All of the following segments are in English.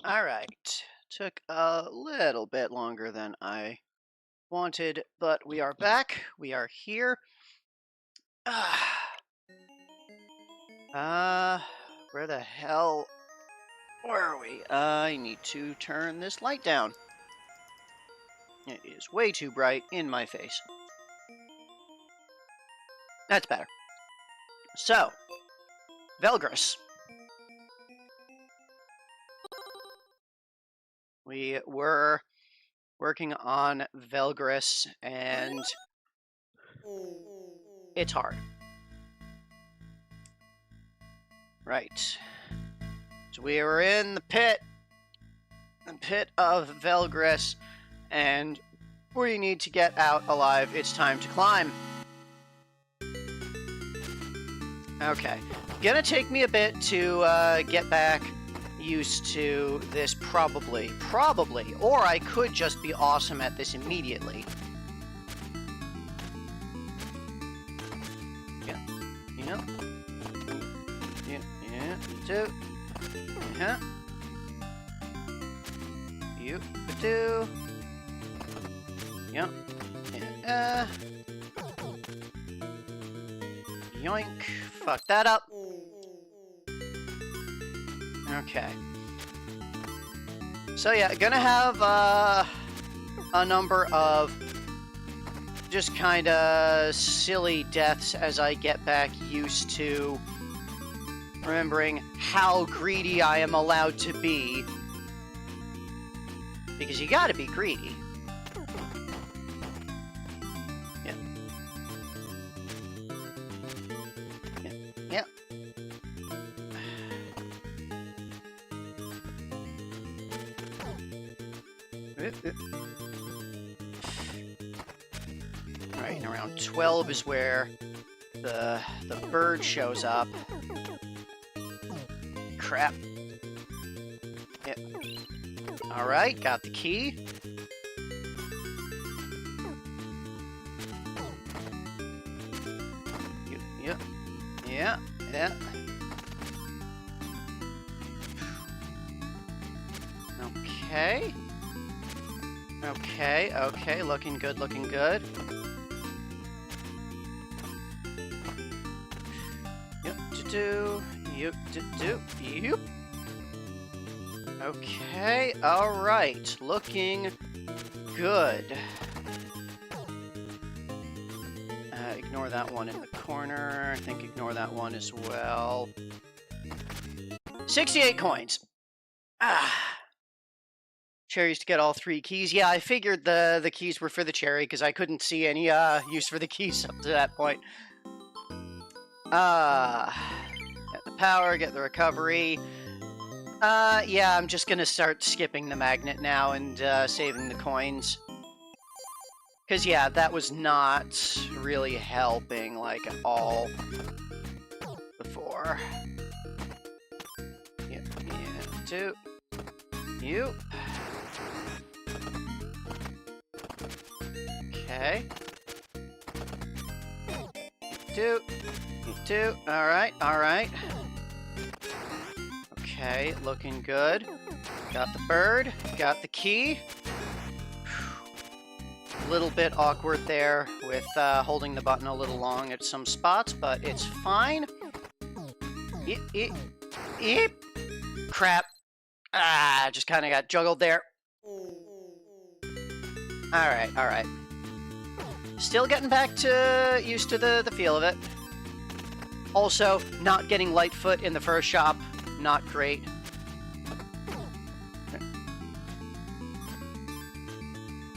Alright. Took a little bit longer than I wanted, but we are back. We are here. Where the hell were we? I need to turn this light down. It is way too bright in my face. That's better. So, Velgress. We were working on Velgress, and it's hard. Right. So we were in the pit of Velgress, and we need to get out alive. It's time to climb. Okay. Gonna take me a bit to get back used to this, probably. Or I could just be awesome at this immediately. Yeah. Do. Yeah. You do. Yep. Yeah. Yoink. Fuck that up. Okay. So yeah, gonna have a number of just kinda silly deaths as I get back used to remembering how greedy I am allowed to be. Because you gotta be greedy. Yeah. Yeah. Alright, and around 12 is where the bird shows up. Crap. Yep. Alright, got the key. Yep. Yeah. Okay, looking good. Yep, yep. Okay, alright, looking good. Ignore that one in the corner. I think ignore that one as well. 68 coins. Cherries to get all 3 keys. Yeah, I figured the keys were for the cherry because I couldn't see any use for the keys up to that point. Get the power, get the recovery. Yeah, I'm just gonna start skipping the magnet now and saving the coins. Because, yeah, that was not really helping, like, at all before. Yeah, two. You. Okay. You two. Alright. Okay, looking good. Got the bird. Got the key. A little bit awkward there with holding the button a little long at some spots, but it's fine. Crap. Just kind of got juggled there. Alright. Still getting back to used to the feel of it. Also, not getting Lightfoot in the first shop. Not great.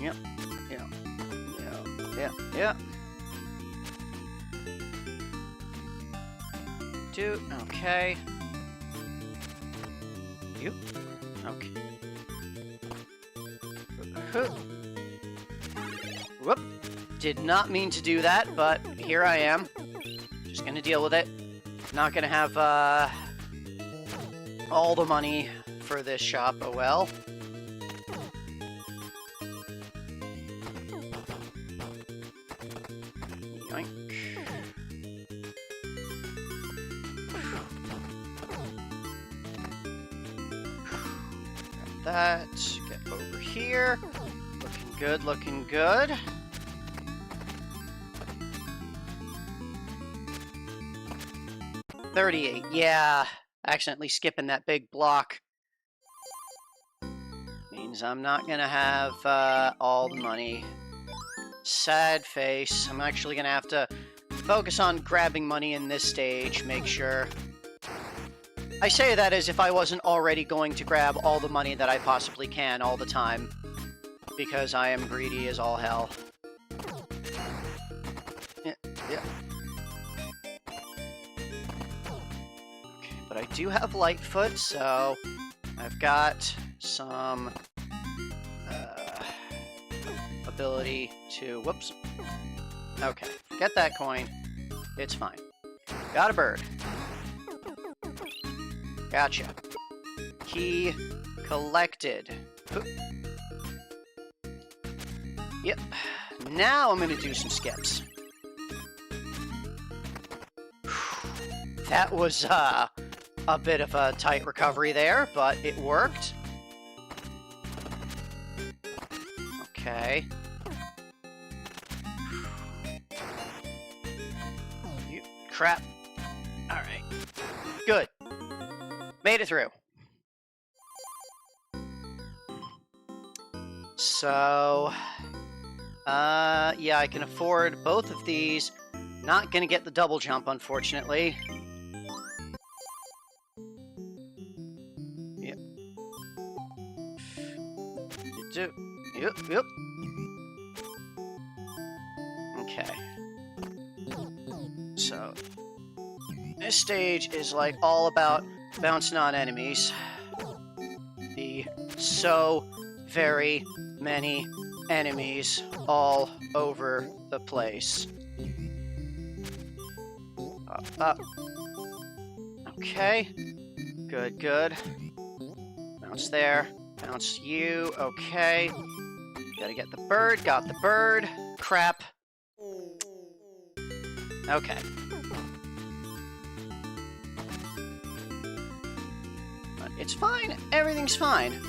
Yep. Two. Okay. You. Okay. Whoop. Did not mean to do that, but here I am. Just gonna deal with it. Not gonna have all the money for this shop. Oh well. Yoink. that. Get over here. Looking good, looking good. $38. Yeah, accidentally skipping that big block means I'm not gonna have all the money. Sad face. I'm actually gonna have to focus on grabbing money in this stage, make sure. I say that as if I wasn't already going to grab all the money that I possibly can all the time, because I am greedy as all hell. Yeah. Okay, but I do have Lightfoot, so I've got some ability to... Whoops. Okay, get that coin. It's fine. Got a bird. Gotcha. Key collected. Yep. Now I'm gonna do some skips. That was a bit of a tight recovery there, but it worked. Okay. Crap. Alright. Good. Made it through. So... yeah, I can afford both of these. Not gonna get the double jump, unfortunately. Yep. You do. Yep. Okay. So, this stage is like all about bouncing on enemies. The so very many enemies all over the place. Up. Okay. Good. Bounce there. Bounce you. Okay. Gotta get the bird. Got the bird. Crap. Okay. But it's fine. Everything's fine.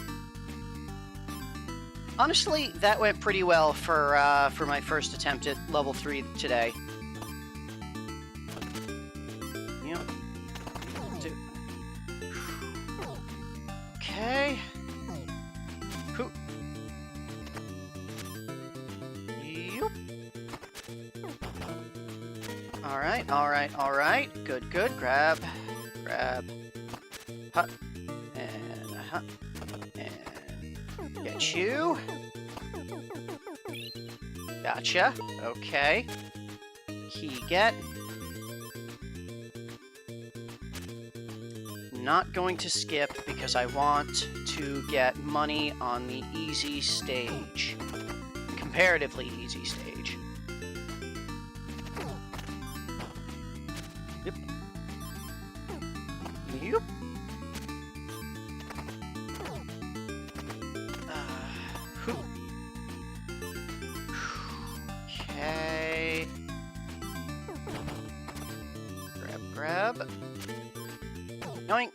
Honestly, that went pretty well for my first attempt at level 3 today. Yep. Okay. Yep. Alright. Good. Grab. Hut. And a hut. And get you. Gotcha. Okay. Key get. Not going to skip because I want to get money on the easy stage. Comparatively easy stage. Yep. Okay. Grab. Yoink.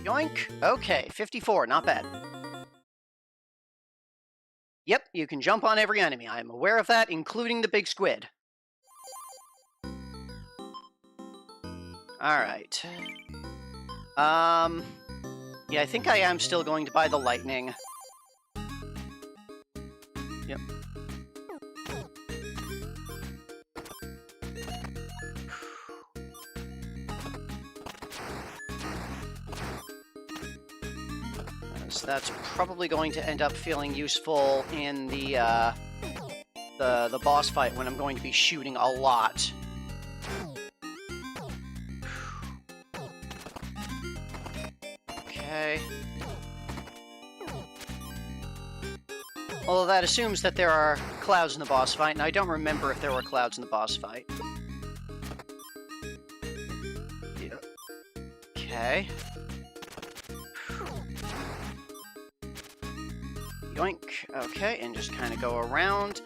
Yoink. Okay, 54, not bad. Yep, you can jump on every enemy. I am aware of that, including the big squid. Alright. Yeah, I think I am still going to buy the lightning. Yep. So that's probably going to end up feeling useful in the boss fight when I'm going to be shooting a lot. Okay. Although that assumes that there are clouds in the boss fight, and I don't remember if there were clouds in the boss fight. Yeah. Okay. Yoink. Okay, and just kind of go around.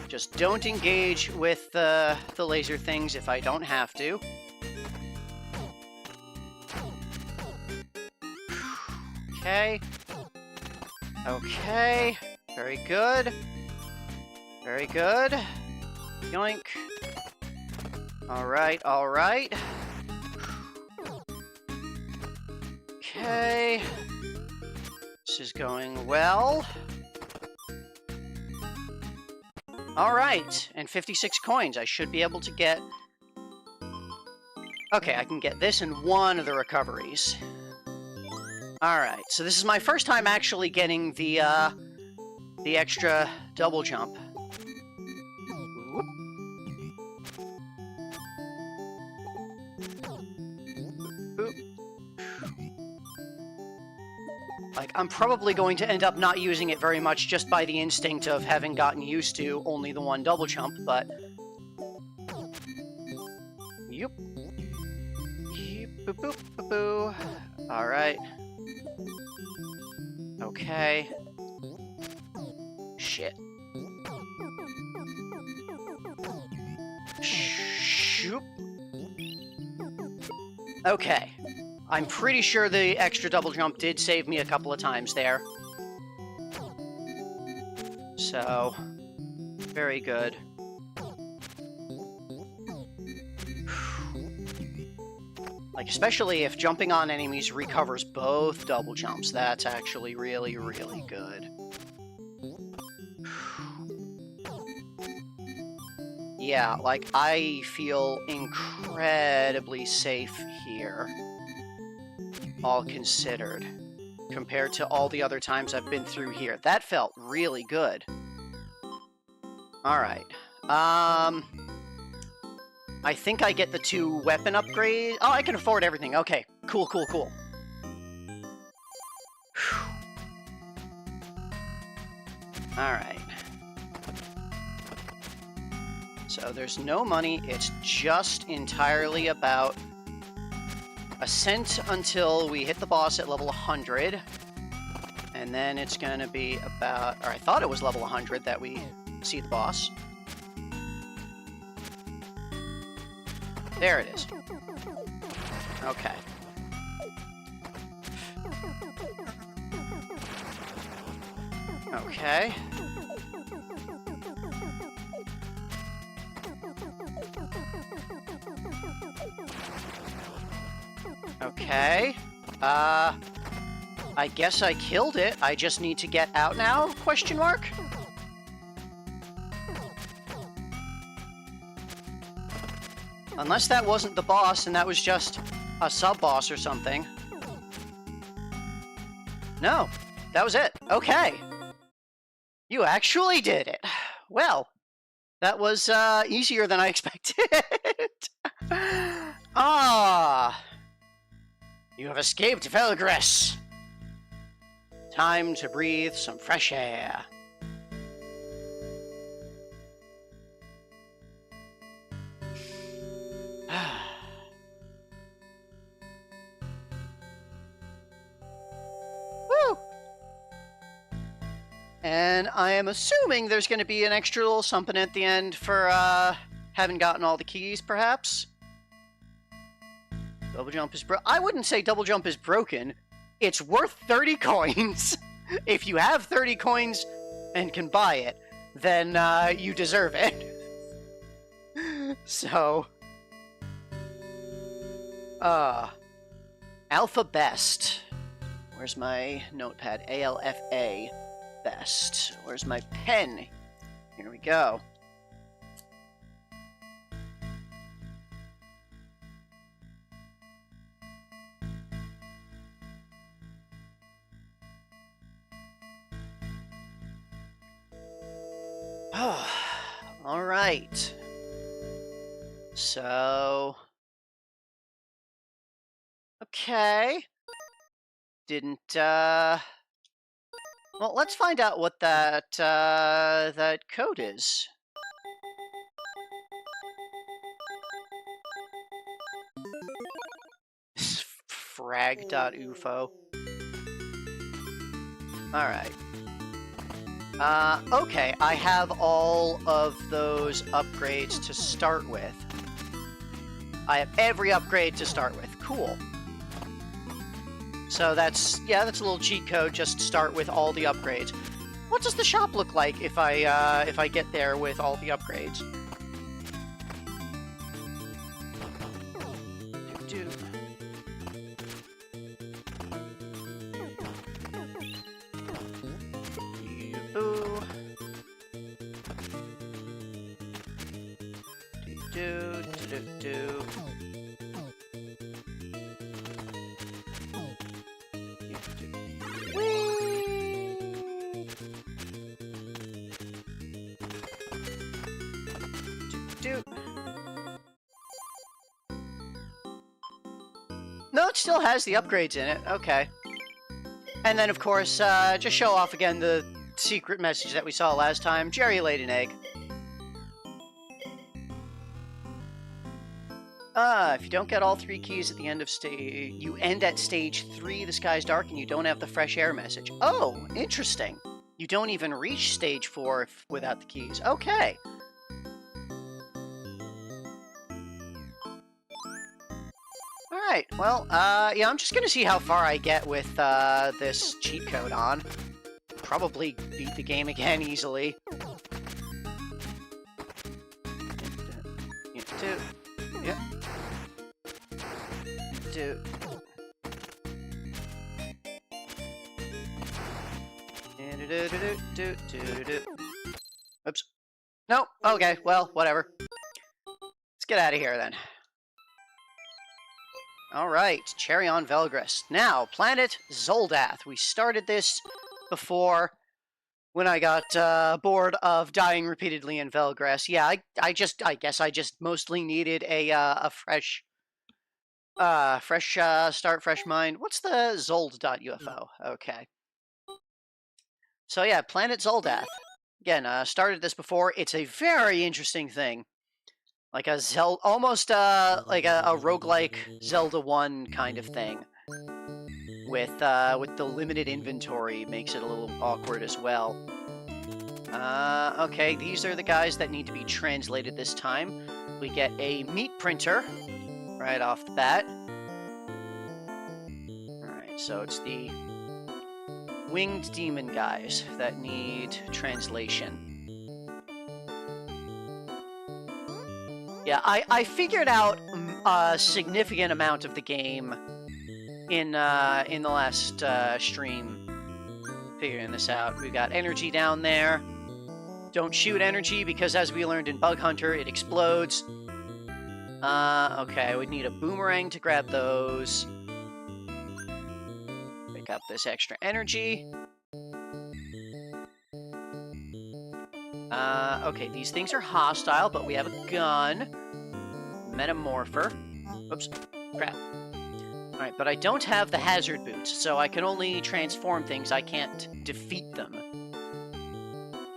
Just don't engage with the laser things if I don't have to. Okay. Okay. Very good. Very good. Yoink. Alright, alright. Okay. This is going well. Alright, and 56 coins. I should be able to get... Okay, I can get this in one of the recoveries. Alright, so this is my first time actually getting the extra double jump. Whoop. Oop. Like, I'm probably going to end up not using it very much just by the instinct of having gotten used to only the one double jump, but... Yep. Boop, boop, boop, boo. Alright. Okay. Shit. Shoop. Okay. I'm pretty sure the extra double jump did save me a couple of times there. So, very good. Like, especially if jumping on enemies recovers both double jumps. That's actually really, really good. Yeah, like, I feel incredibly safe here, all considered, compared to all the other times I've been through here. That felt really good. Alright. I think I get the 2 weapon upgrades. Oh, I can afford everything. Okay, cool, cool, cool. Alright. So there's no money. It's just entirely about ascent until we hit the boss at level 100. And then it's going to be about... Or I thought it was level 100 that we see the boss. There it is. Okay. Okay. Okay. I guess I killed it. I just need to get out now? Question mark? Unless that wasn't the boss and that was just a sub-boss or something. No, that was it. Okay. You actually did it. Well, that was easier than I expected. Ah! You have escaped Velgress. Time to breathe some fresh air. Woo! And I am assuming there's going to be an extra little something at the end for having gotten all the keys, perhaps? Double jump is I wouldn't say double jump is broken. It's worth 30 coins. If you have 30 coins and can buy it, then you deserve it. So... Alpha Best. Where's my notepad? ALFA Best. Where's my pen? Here we go. Oh, all right. So... Okay. Didn't, Well, let's find out what that, that code is. Frag.ufo. Alright. Okay, I have all of those upgrades to start with. I have every upgrade to start with. Cool. So that's a little cheat code. Just start with all the upgrades. What does the shop look like if I get there with all the upgrades? No, it still has the upgrades in it. Okay. And then, of course, just show off again the secret message that we saw last time. Jerry laid an egg. If you don't get all 3 keys at the end of stage... You end at stage 3, the sky's dark, and you don't have the fresh air message. Oh, interesting. You don't even reach stage 4 without the keys. Okay. Alright, well, yeah, I'm just gonna see how far I get with, this cheat code on. Probably beat the game again easily. Yeah. Oops. Nope. Okay, well, whatever. Let's get out of here, then. Alright, Cherry on Velgress. Now, Planet Zoldath. We started this before when I got bored of dying repeatedly in Velgress. Yeah, I guess I just mostly needed a fresh start, fresh mind. What's the Zold.UFO? Okay. So yeah, Planet Zoldath. Again, started this before. It's a very interesting thing. Like a almost like a roguelike Zelda 1 kind of thing. With the limited inventory makes it a little awkward as well. Okay, these are the guys that need to be translated this time. We get a meat printer right off the bat. Alright, so it's the winged demon guys that need translation. Yeah, I figured out a significant amount of the game in the last stream, figuring this out. We've got energy down there. Don't shoot energy because, as we learned in Bug Hunter, it explodes. Okay, we'd need a boomerang to grab those. Pick up this extra energy. Okay, these things are hostile, but we have a gun. Metamorpher. Oops. Crap. Alright, but I don't have the hazard boots, so I can only transform things. I can't defeat them.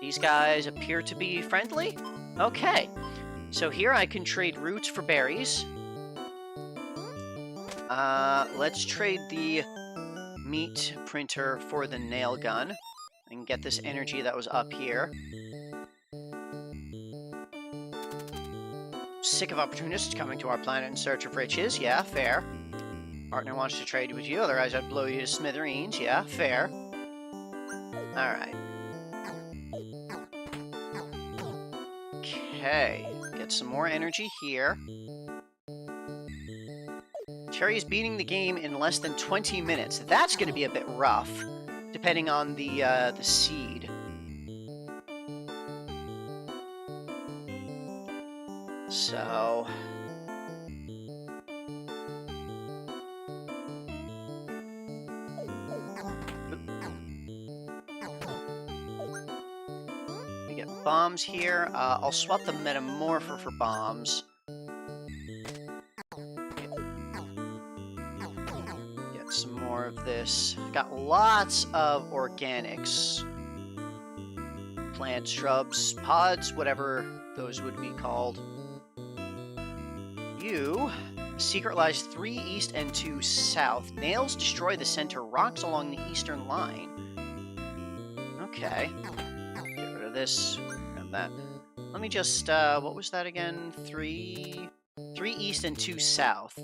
These guys appear to be friendly? Okay. So here I can trade roots for berries. Let's trade the meat printer for the nail gun. And get this energy that was up here. Sick of opportunists coming to our planet in search of riches. Yeah, fair. Partner wants to trade with you, otherwise I'd blow you to smithereens. Yeah, fair. Alright. Okay. Get some more energy here. Cherry's beating the game in less than 20 minutes. That's going to be a bit rough, depending on the seed. So... we get bombs here. I'll swap the Metamorpher for bombs. Get some more of this. Got lots of organics. Plants, shrubs, pods, whatever those would be called. You... Secret lies 3 east and 2 south. Nails destroy the center rocks along the eastern line. Okay. Get rid of this. Grab that. Let me just, what was that again? 3 east and 2 south.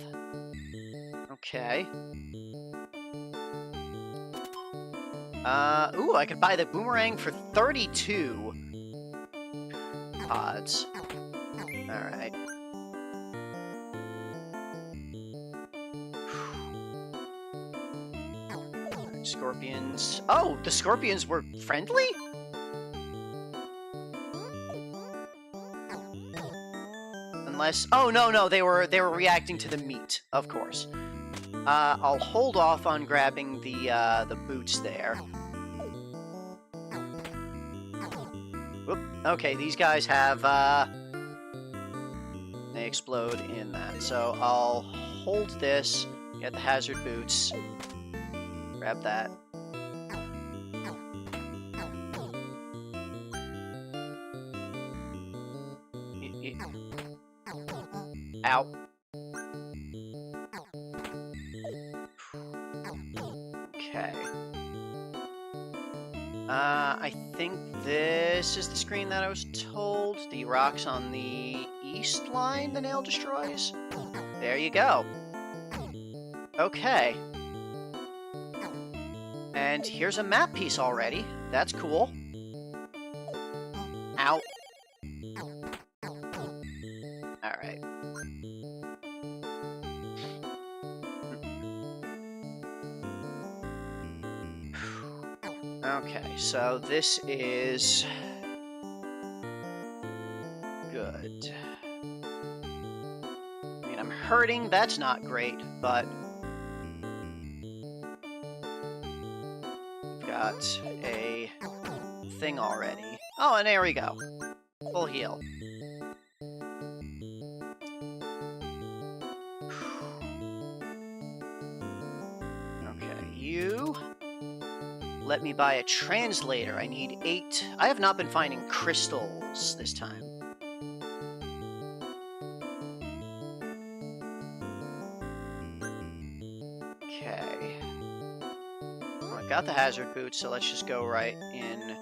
Okay. Ooh, I could buy the boomerang for 32 pods. Alright. Scorpions. Oh, the scorpions were friendly? Unless... Oh, no, they were reacting to the meat, of course. I'll hold off on grabbing the boots there. Whoop. Okay, these guys have, they explode in that. So I'll hold this, get the hazard boots, grab that. Ow. Okay. I think this is the screen that I was told. The rocks on the east line the nail destroys. There you go. Okay. And here's a map piece already. That's cool. Ow. Alright. Okay, so this is good. I mean, I'm hurting, that's not great, but we've got a thing already. Oh, and there we go. Full heal. Okay, you... Let me buy a translator. I need 8. I have not been finding crystals this time. Okay. Well, I've got the hazard boots, so let's just go right in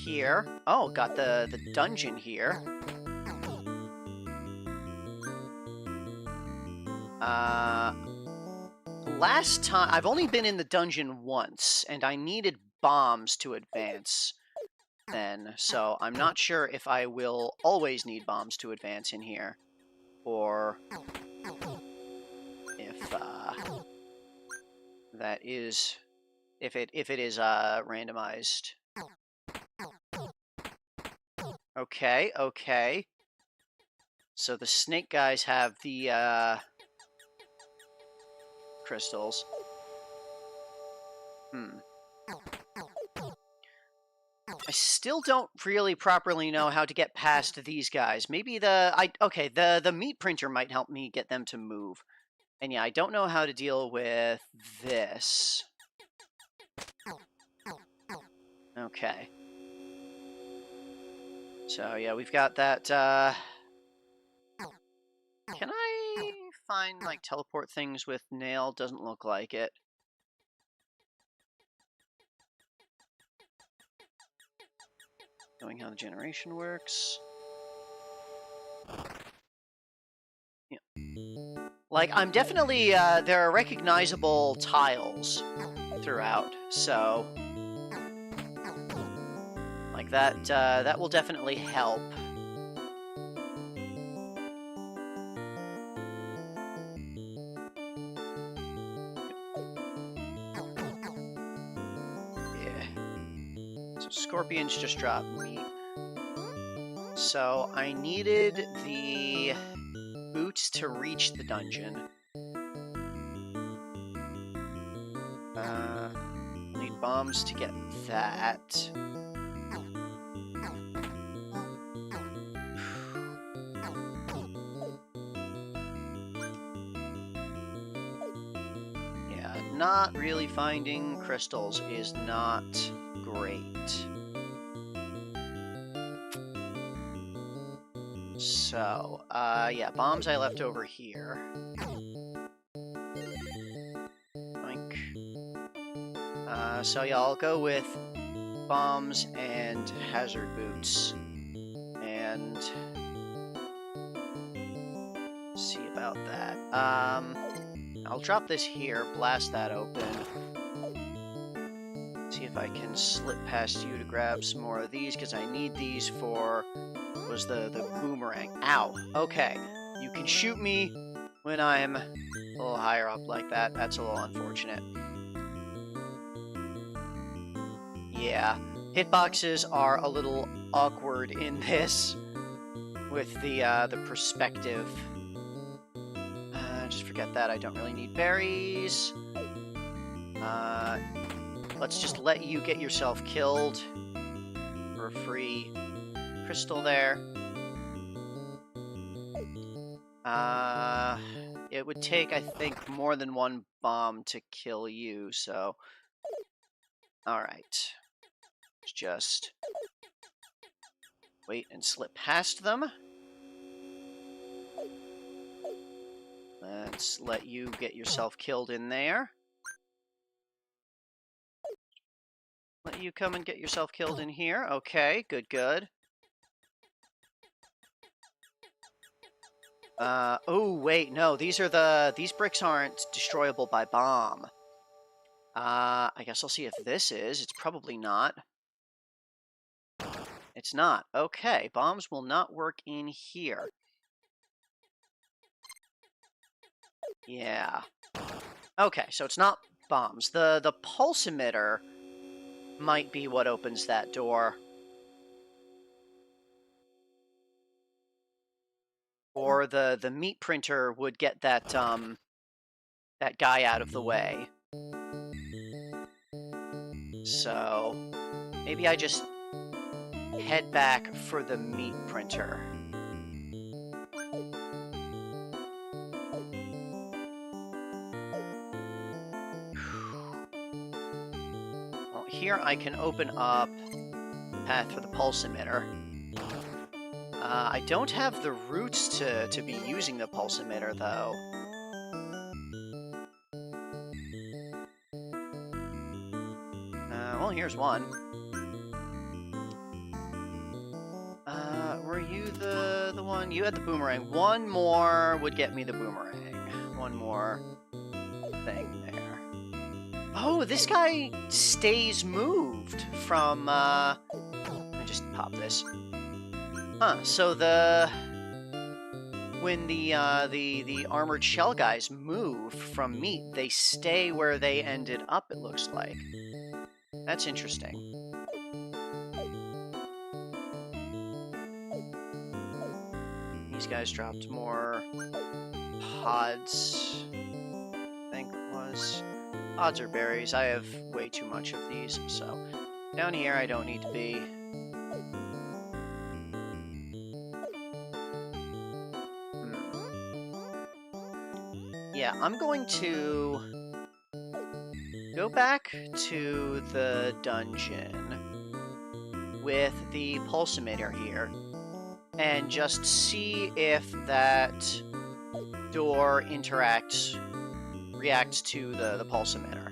here. Oh, got the dungeon here. Last time, I've only been in the dungeon once, and I needed bombs to advance then, so I'm not sure if I will always need bombs to advance in here, or if that is, if it is randomized. Okay, okay. So the snake guys have the crystals. I still don't really properly know how to get past these guys. Maybe the meat printer might help me get them to move. And yeah, I don't know how to deal with this. Okay. So yeah, we've got that, Can I find, like, teleport things with nail? Doesn't look like it. Knowing how the generation works. Yeah. Like, I'm definitely, there are recognizable tiles throughout, so... Like, that will definitely help. Scorpions just drop meat. So I needed the boots to reach the dungeon. Need bombs to get that. Yeah, not really finding crystals is not great. So, yeah, bombs I left over here. Boink. So yeah, I'll go with bombs and hazard boots. And see about that. I'll drop this here, blast that open. See if I can slip past you to grab some more of these, because I need these for... was the boomerang. Ow. Okay. You can shoot me when I'm a little higher up like that. That's a little unfortunate. Yeah. Hitboxes are a little awkward in this with the perspective. Just forget that. I don't really need berries. Let's just let you get yourself killed for a free crystal there. It would take, I think, more than one bomb to kill you, so... Alright. Just wait and slip past them. Let's let you get yourself killed in there. Let you come and get yourself killed in here. Okay, good, good. Oh, wait, no, these bricks aren't destroyable by bomb. I guess I'll see if this is. It's probably not. It's not. Okay, bombs will not work in here. Yeah. Okay, so it's not bombs. The pulse emitter might be what opens that door. Or the meat printer would get that that guy out of the way. So maybe I just head back for the meat printer. Well, here I can open up the path for the pulse emitter. I don't have the roots to be using the pulse emitter, though. Well, here's one. Were you the one? You had the boomerang. One more would get me the boomerang. One more thing there. Oh, this guy stays moved from, let me just pop this. Huh, so when the armored shell guys move from meat, they stay where they ended up, it looks like. That's interesting. These guys dropped more pods, I think it was. Pods or berries. I have way too much of these, so down here I don't need to be. Yeah, I'm going to go back to the dungeon with the pulse emitter here and just see if that door reacts to the pulse emitter.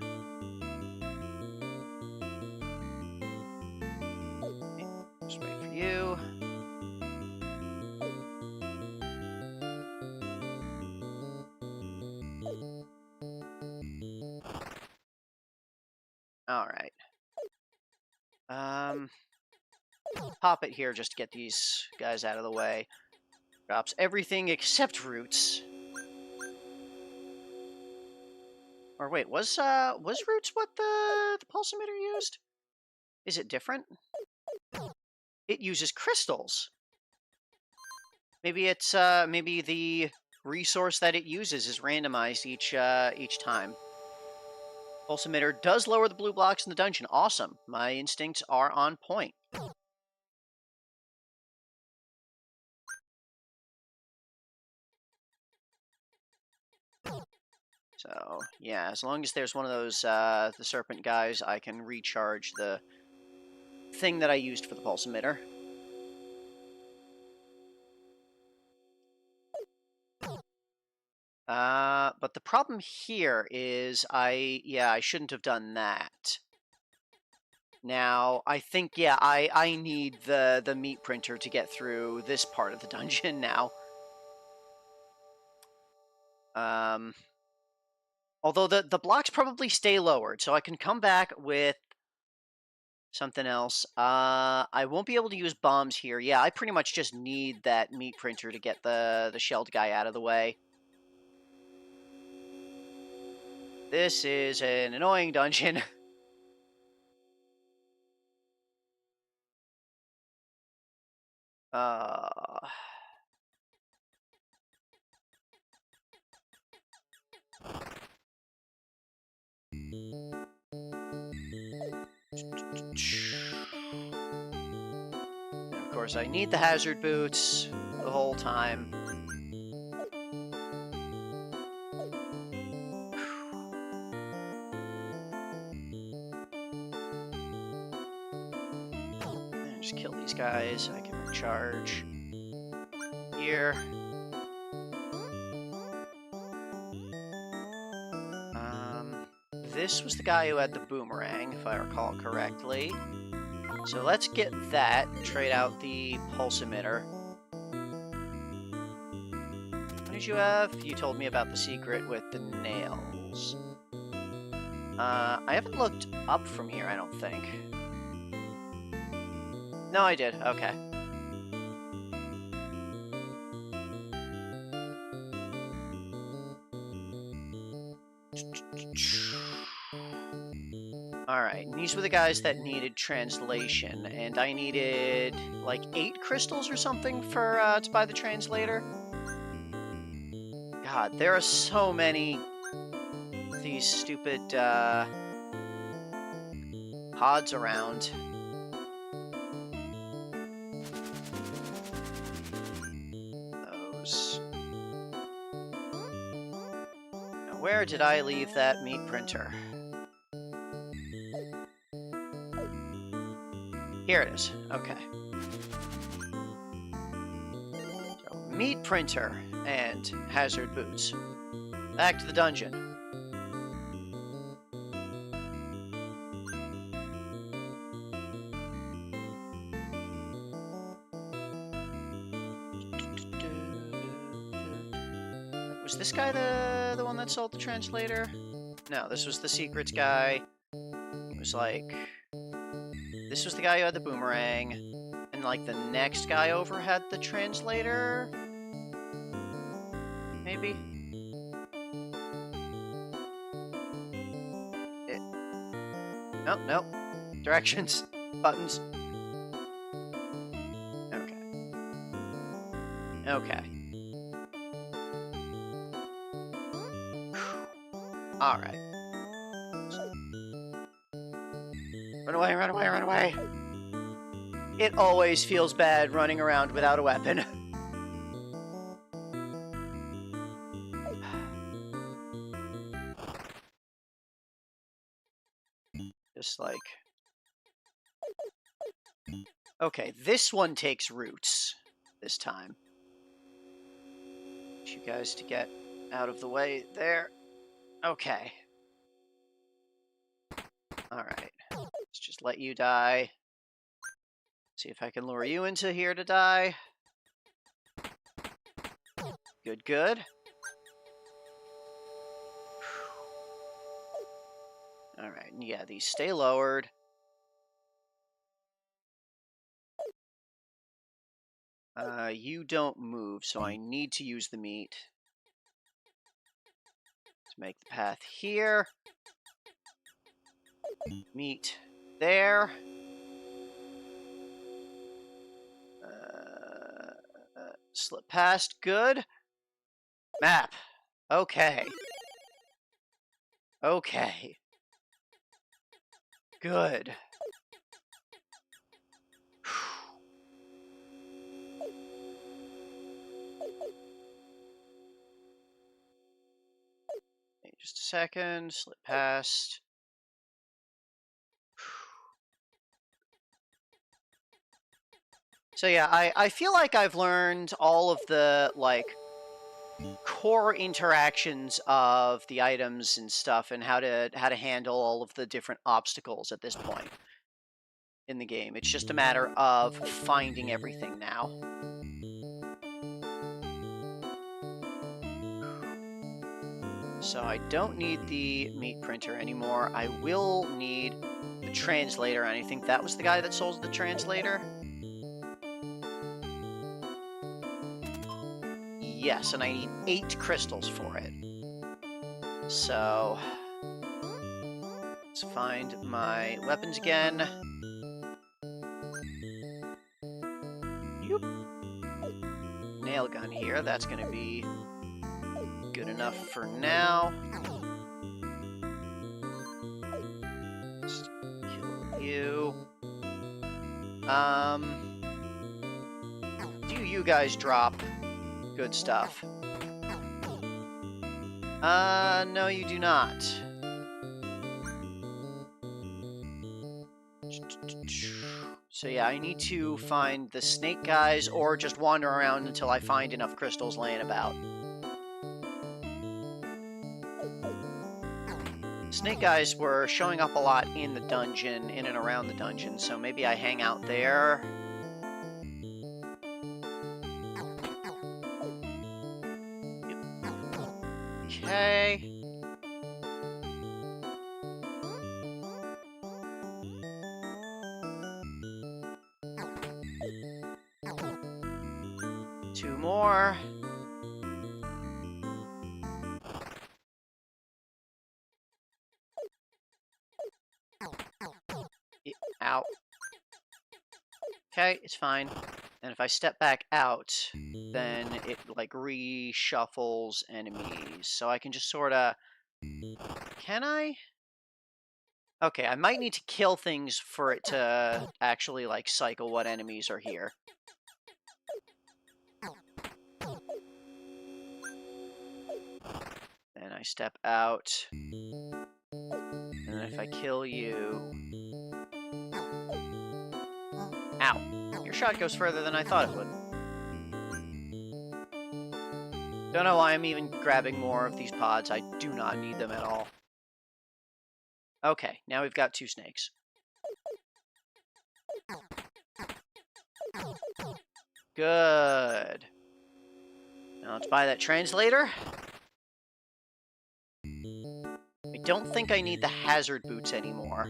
Okay, just wait for you. Alright. Pop it here just to get these guys out of the way. Drops everything except roots. Or wait, was roots what the pulse emitter used? Is it different? It uses crystals. Maybe it's maybe the resource that it uses is randomized each time. Pulse emitter does lower the blue blocks in the dungeon. Awesome. My instincts are on point. So, yeah, as long as there's one of those, the serpent guys, I can recharge the thing that I used for the pulse emitter. But the problem here is I shouldn't have done that. Now, I think, yeah, I need the meat printer to get through this part of the dungeon now. Although the blocks probably stay lowered, so I can come back with Something else. I won't be able to use bombs here. Yeah, I pretty much just need that meat printer to get the shelled guy out of the way. This is an annoying dungeon. Of course, I need the hazard boots the whole time. And just kill these guys. I can recharge here. This was the guy who had the boomerang, if I recall correctly. So let's get that, trade out the pulse emitter. What did you have? You told me about the secret with the nails. I haven't looked up from here, I don't think. No, I did. Okay. Alright, and these were the guys that needed translation, and I needed, like, 8 crystals or something for, to buy the translator. God, there are so many of these stupid, pods around. Those. Now, where did I leave that meat printer? Here it is. Okay. So, meat printer and hazard boots. Back to the dungeon. Was this guy the one that sold the translator? No, this was the secrets guy. It was like... This was the guy who had the boomerang, and, like, the next guy over had the translator? Maybe? Nope, nope. Directions. Buttons. Okay. Okay. Alright. Run away, run away, run away! It always feels bad running around without a weapon. Just like... Okay, this one takes roots this time. Get you guys to get out of the way there. Okay. Alright. Let's just let you die. See if I can lure you into here to die. Good, good. Alright, yeah, these stay lowered. You don't move, so I need to use the meat to make the path here. Meat there. Slip past. Good. Map. Okay. Okay. Good. Just a second. Slip past. So yeah, I feel like I've learned all of the, like, core interactions of the items and stuff, and how to handle all of the different obstacles at this point in the game. It's just a matter of finding everything now. So I don't need the meat printer anymore. I will need the translator, and I think that was the guy that sold the translator. Yes, and I need 8 crystals for it. So let's find my weapons again. Yoop. Nail gun here. That's going to be good enough for now. Just kill you. Do you guys drop good stuff? No, you do not. So yeah, I need to find the snake guys, or just wander around until I find enough crystals laying about. Snake guys were showing up a lot in the dungeon, in and around the dungeon, so maybe I hang out there. Okay. Two more. Ow. Okay, it's fine. And if I step back out, then it, like, reshuffles enemies. So I can just sort of... Can I? Okay, I might need to kill things for it to actually, like, cycle what enemies are here. Then I step out. And if I kill you... Ow. Your shot goes further than I thought it would. Don't know why I'm even grabbing more of these pods. I do not need them at all. Okay, now we've got 2 snakes. Good. Now let's buy that translator. I don't think I need the hazard boots anymore.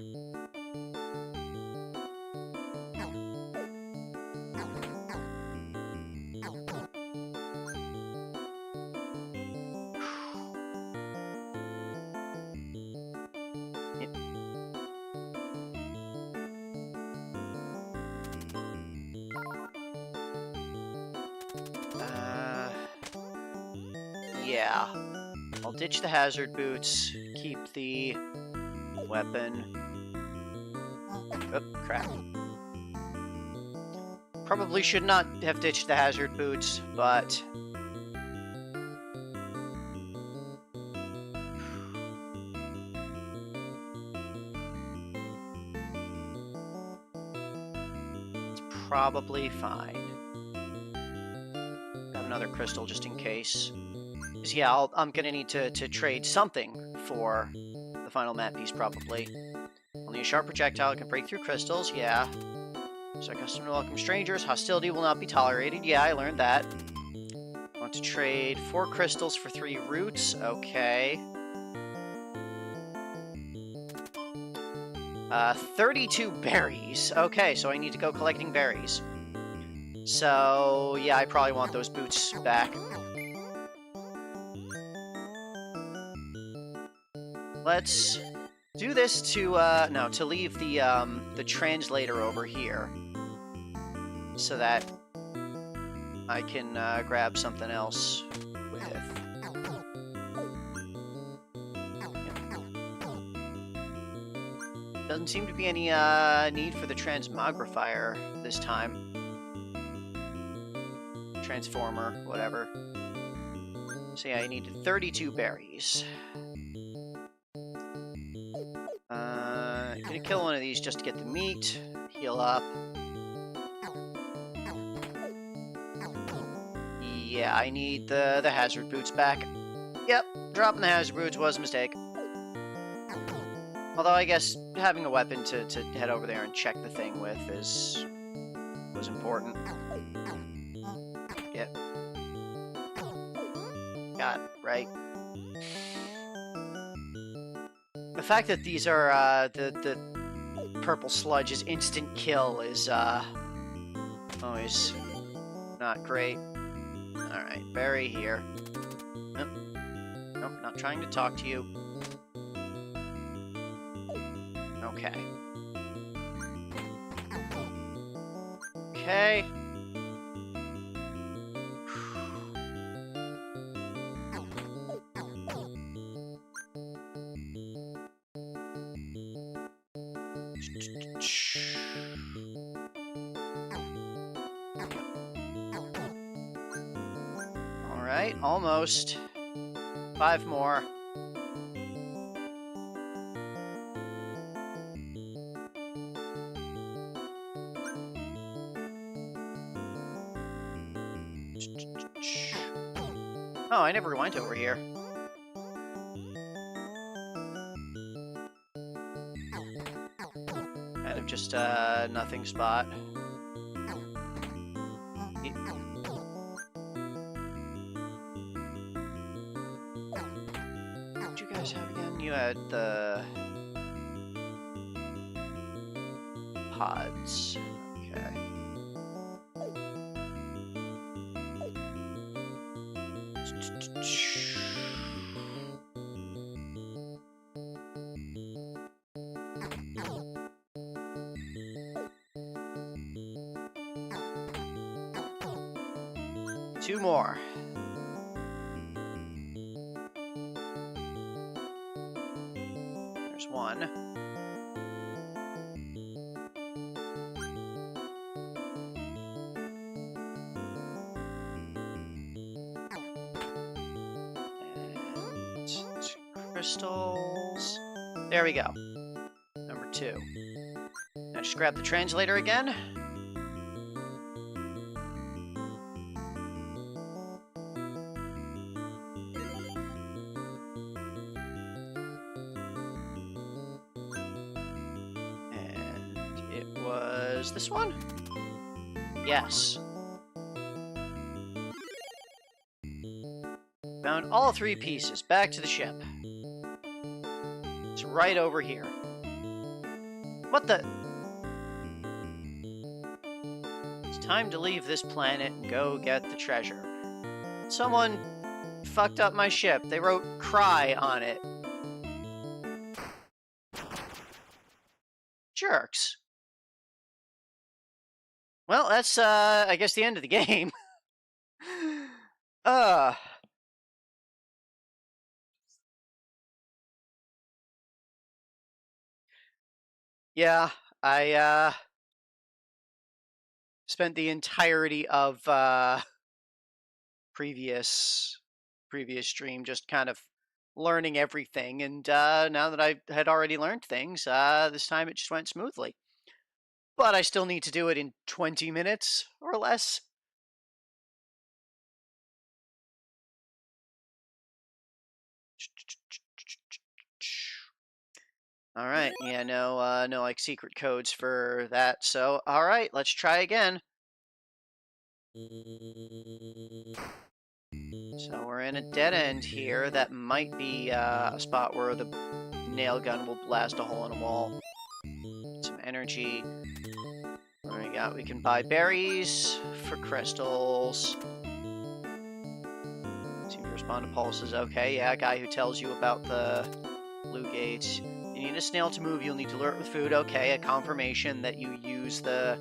Yeah. I'll ditch the hazard boots, keep the weapon. Oh, crap. Probably should not have ditched the hazard boots, but... it's probably fine. Got another crystal just in case. Because, yeah, I'm gonna need to trade something for the final map piece, probably. Only a sharp projectile can break through crystals, yeah. So accustomed to welcome strangers, hostility will not be tolerated, yeah, I learned that. Want to trade 4 crystals for 3 roots, okay. 32 berries, okay, so I need to go collecting berries. So, yeah, I probably want those boots back. Let's do this to, to leave the translator over here. So that I can, grab something else with. Doesn't seem to be any, need for the transmogrifier this time. Transformer, whatever. So yeah, I needed 32 berries. Gonna kill one of these just to get the meat, heal up. Yeah, I need the hazard boots back. Yep, dropping the hazard boots was a mistake. Although I guess having a weapon to head over there and check the thing with was important. Yep. Got it, right? The fact that these are, the purple sludge is instant kill is, always not great. Alright, berry here. Nope. Nope, not trying to talk to you. Okay. Okay. Alright, almost. 5 more. Oh, I never went over here. Kind of just a nothing spot. What'd you guys have again? You had the pods. Okay. Two more. There's one. And crystals. There we go. Number 2. Now just grab the translator again. This one? Yes. Found all 3 pieces. Back to the ship. It's right over here. What the? It's time to leave this planet and go get the treasure. Someone fucked up my ship. They wrote "cry" on it. Jerks. Well, that's, I guess the end of the game. Yeah, I, spent the entirety of, previous stream just kind of learning everything, and, now that I had already learned things, this time it just went smoothly. But I still need to do it in 20 minutes or less. Alright, yeah, no, no, like, secret codes for that, so, alright, let's try again. So we're in a dead end here. That might be, a spot where the nail gun will blast a hole in a wall. Some energy. What do we got? We can buy berries for crystals. Seem to respond to pulses. Okay, yeah, a guy who tells you about the blue gates. You need a snail to move. You'll need to lure it with food. Okay, a confirmation that you use the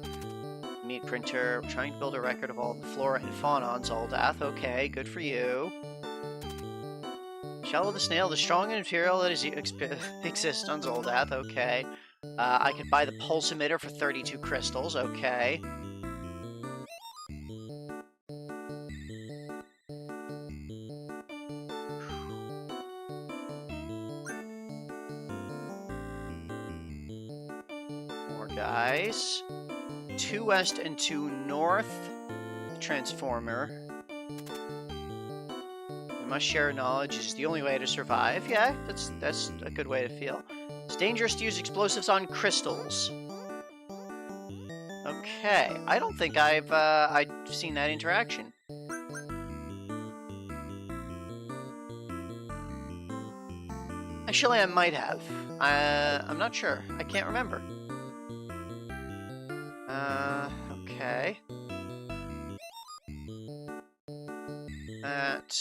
meat printer. We're trying to build a record of all the flora and fauna on Zoldath. Okay, good for you. Shell of the snail, the strong material that exists on Zoldath. Okay. I could buy the pulse emitter for 32 crystals. Okay. More guys. 2 west and 2 north. Transformer. We must share knowledge. Is the only way to survive. Yeah, that's a good way to feel. It's dangerous to use explosives on crystals. Okay, I don't think I've seen that interaction. Actually, I might have. I'm not sure. I can't remember. Okay. That.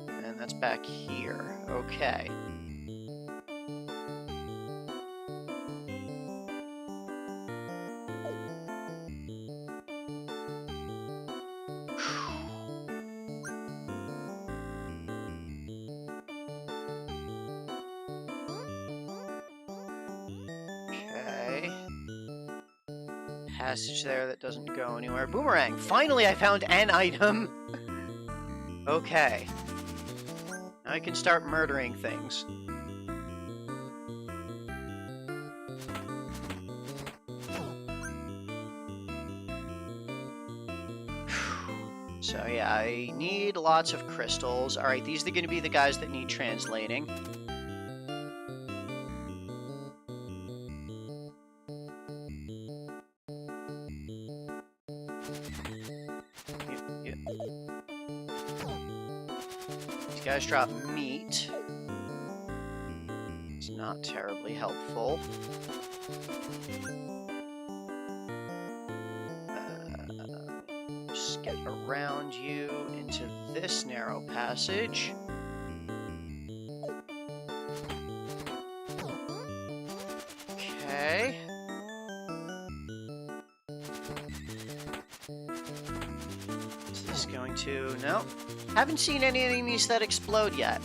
And that's back here. Okay. Passage there that doesn't go anywhere. Boomerang! Finally, I found an item! Okay. Now I can start murdering things. So yeah, I need lots of crystals. Alright, these are going to be the guys that need translating. Guys drop meat. It's not terribly helpful. Just get around you into this narrow passage. Okay. Is this going to... No. Haven't seen any enemies that explode yet.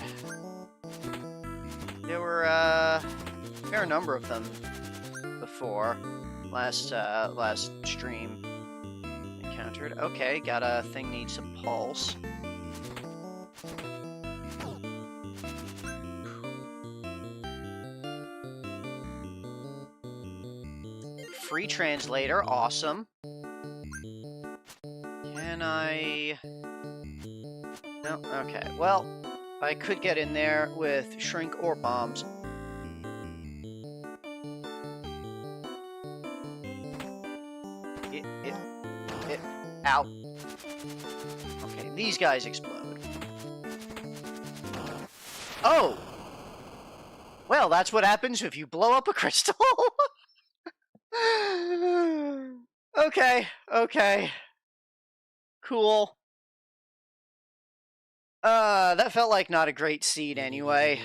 There were a fair number of them before last stream encountered. Okay, got a thing needs some pulse. Free translator, awesome. Can I... No, okay. Well, I could get in there with shrink or bombs. Ow. Okay, these guys explode. Oh! Well, that's what happens if you blow up a crystal. Okay, okay. Cool. That felt like not a great seed anyway.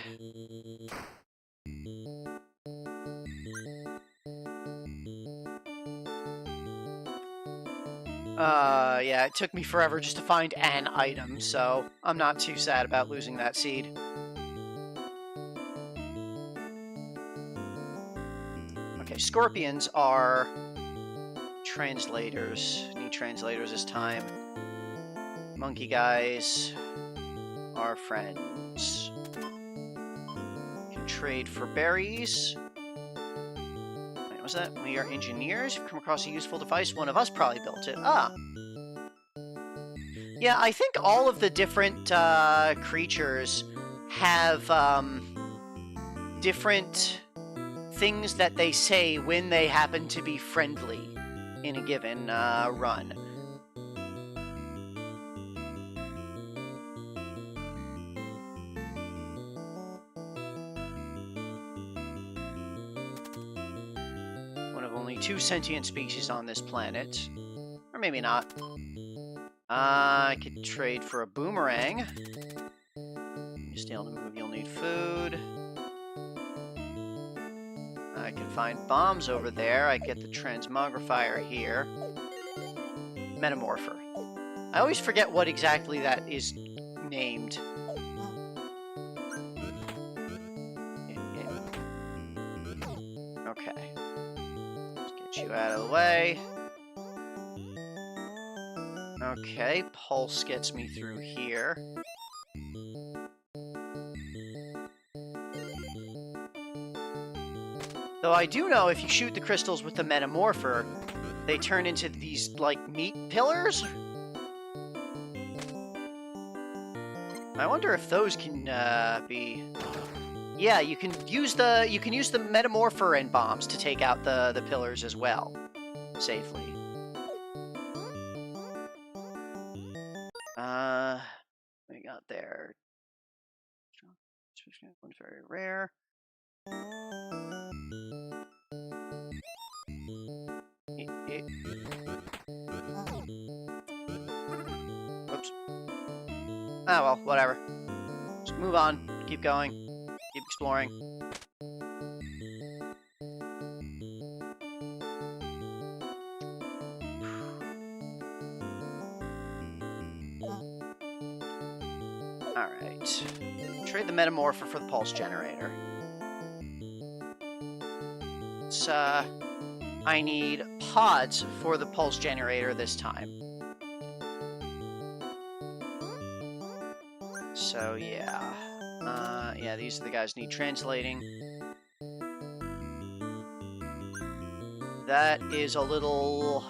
Yeah, it took me forever just to find an item, so I'm not too sad about losing that seed. Okay, scorpions are translators. Need translators this time. Monkey guys are friends. Can trade for berries. Wait, was that? We are engineers. You've come across a useful device. One of us probably built it. Ah. Yeah, I think all of the different creatures have different things that they say when they happen to be friendly in a given run. One of only 2 sentient species on this planet. Or maybe not. I could trade for a boomerang. You're still able to move, you'll need food. I can find bombs over there. I get the transmogrifier here. Metamorpher. I always forget what exactly that is named. Okay. Let's get you out of the way. Okay, pulse gets me through here. Though I do know if you shoot the crystals with the Metamorpher, they turn into these, like, meat pillars? I wonder if those can, be... Yeah, you can use the Metamorpher and bombs to take out the pillars as well, safely. We got there. One's very rare. Whoops. Ah, well, whatever. Just move on. Keep going. Keep exploring. Alright. Trade the Metamorpher for the Pulse Generator. It's, I need pods for the Pulse Generator this time. So, yeah. Yeah, these are the guys need translating. That is a little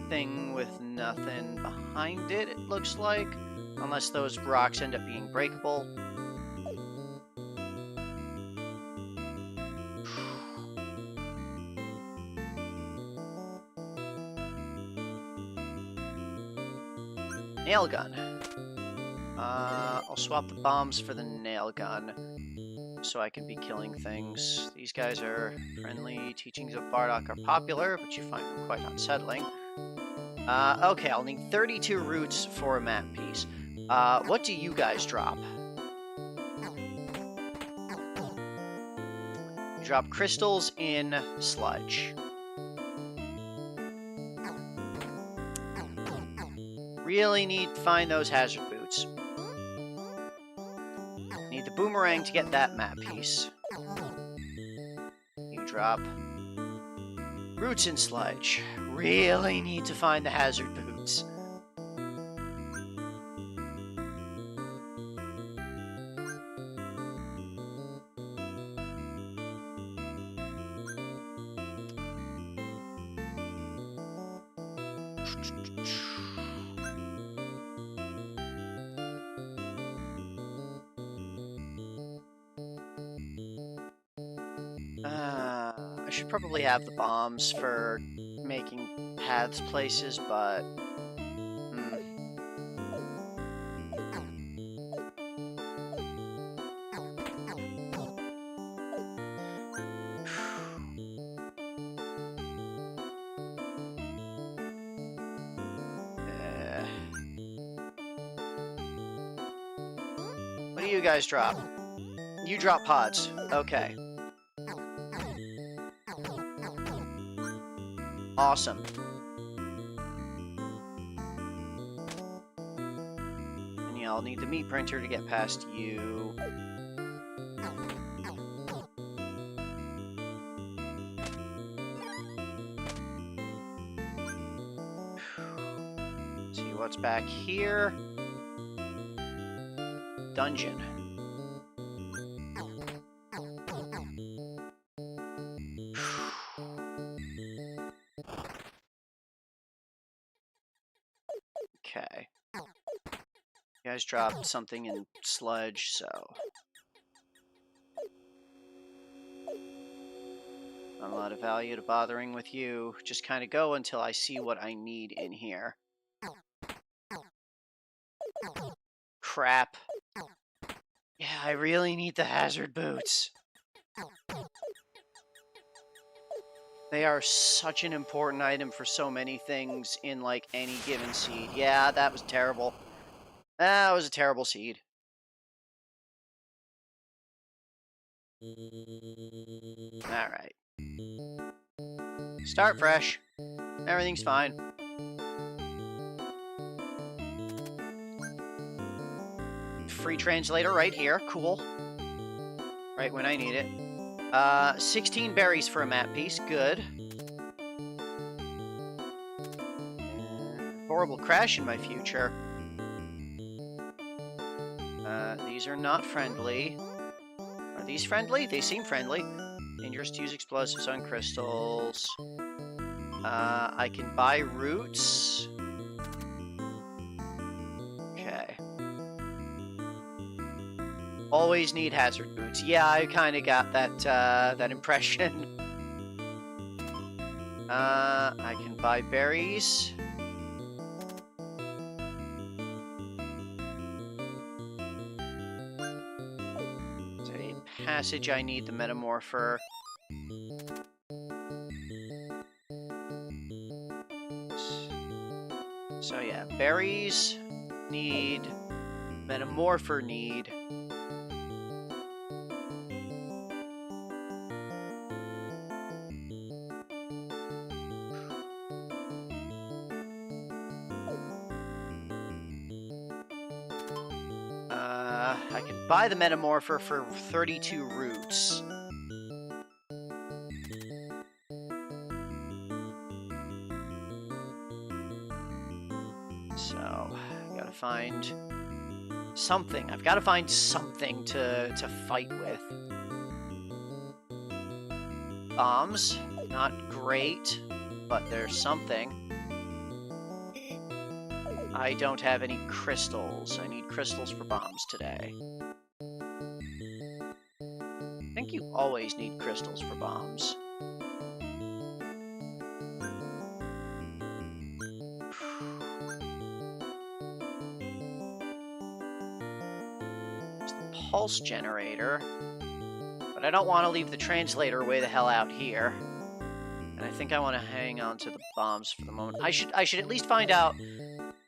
thing with nothing behind it, it looks like. Unless those rocks end up being breakable. Nail gun. I'll swap the bombs for the nail gun so I can be killing things. These guys are friendly. Teachings of Bardock are popular, but you find them quite unsettling. Okay, I'll need 32 roots for a map piece. What do you guys drop? You drop crystals in sludge. Really need to find those hazard boots. Need the boomerang to get that map piece. You drop roots in sludge. Really need to find the hazard boots. I should probably have the bombs for making paths places, but... What do you guys drop? You drop pods. Okay. Awesome. And yeah, I'll need the meat printer to get past you. See what's back here. Dungeon. Okay. You guys dropped something in sludge, so... Not a lot of value to bothering with you. Just kind of go until I see what I need in here. Crap. Yeah, I really need the hazard boots. They are such an important item for so many things in, like, any given seed. Yeah, that was terrible. That was a terrible seed. Alright. Start fresh. Everything's fine. Free translator right here. Cool. Right when I need it. 16 berries for a map piece. Good. Horrible crash in my future. These are not friendly. Are these friendly? They seem friendly. Dangerous to use explosives on crystals. I can buy roots. Okay. Always need hazard boots. Yeah, I kind of got that that impression. I can buy berries. passage, I need the Metamorpher. So yeah, berries need, Metamorpher need. I can buy the Metamorpher for 32 roots. So, I gotta find something. I've got to find something to fight with. Bombs, not great, but there's something. I don't have any crystals. I need crystals for bombs today. I think you always need crystals for bombs. It's the pulse generator, but I don't want to leave the translator way the hell out here. And I think I want to hang on to the bombs for the moment. I should at least find out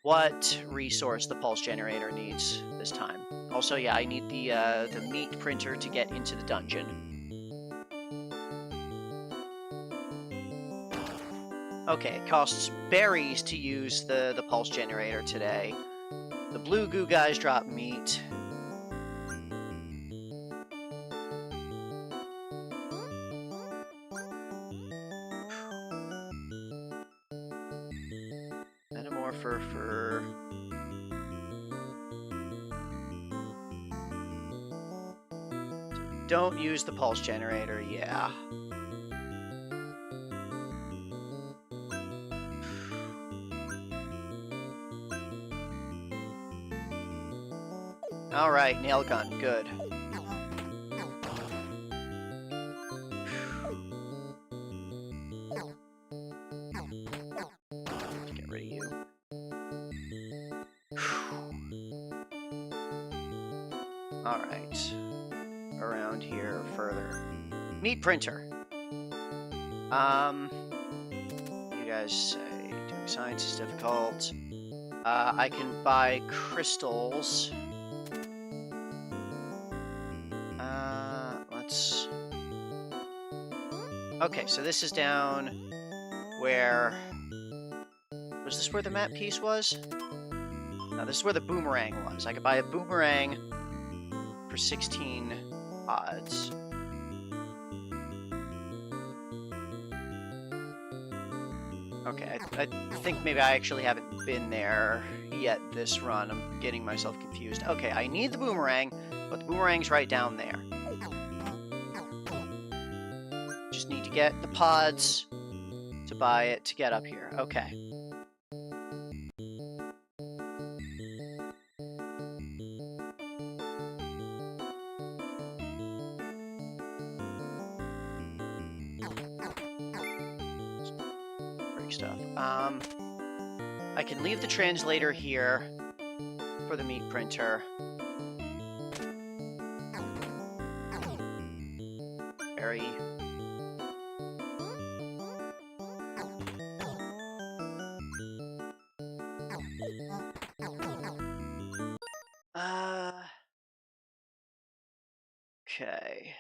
what resource the pulse generator needs this time. Also, yeah, I need the meat printer to get into the dungeon. Okay, it costs berries to use the pulse generator today. The blue goo guys drop meat. Metamorpher for... Don't use the pulse generator, yeah. Alright, nail gun, good. Let's get rid of you. Alright. Around here further. Meat printer. You guys say doing science is difficult. I can buy crystals. Let's... Okay, so this is down where... Was this where the map piece was? No, this is where the boomerang was. I could buy a boomerang for 16 odds. Okay, I think maybe I actually haven't been there yet this run. I'm getting myself confused. Okay, I need the boomerang, but the boomerang's right down there. Just need to get the pods to buy it to get up here. Okay. Stuff. I can leave the translator here for the meat printer. Very... Okay.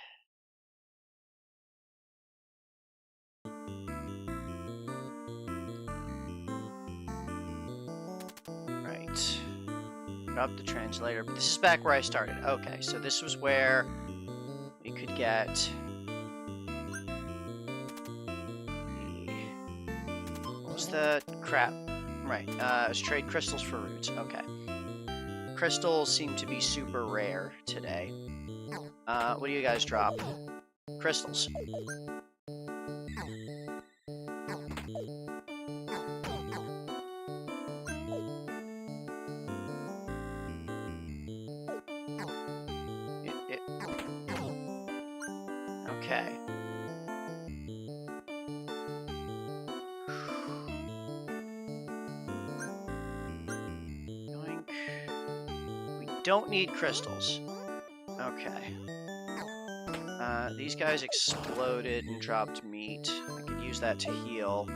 Drop the translator, but this is back where I started. Okay, so this was where we could get the... What was the crap? Right, let's trade crystals for roots. Okay. Crystals seem to be super rare today. What do you guys drop? Crystals. Okay. Yoink. We don't need crystals. Okay. These guys exploded and dropped meat. I could use that to heal.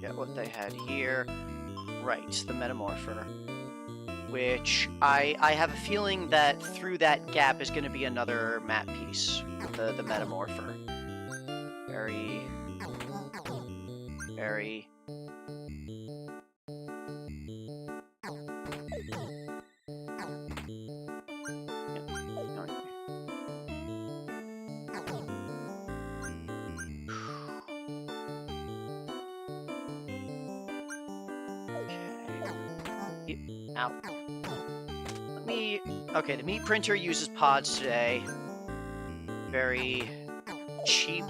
Get what they had here. Right, the Metamorpher. Which, I have a feeling that through that gap is going to be another map piece with the Metamorpher. Very... Ow. Okay, the meat printer uses pods today. Very cheap,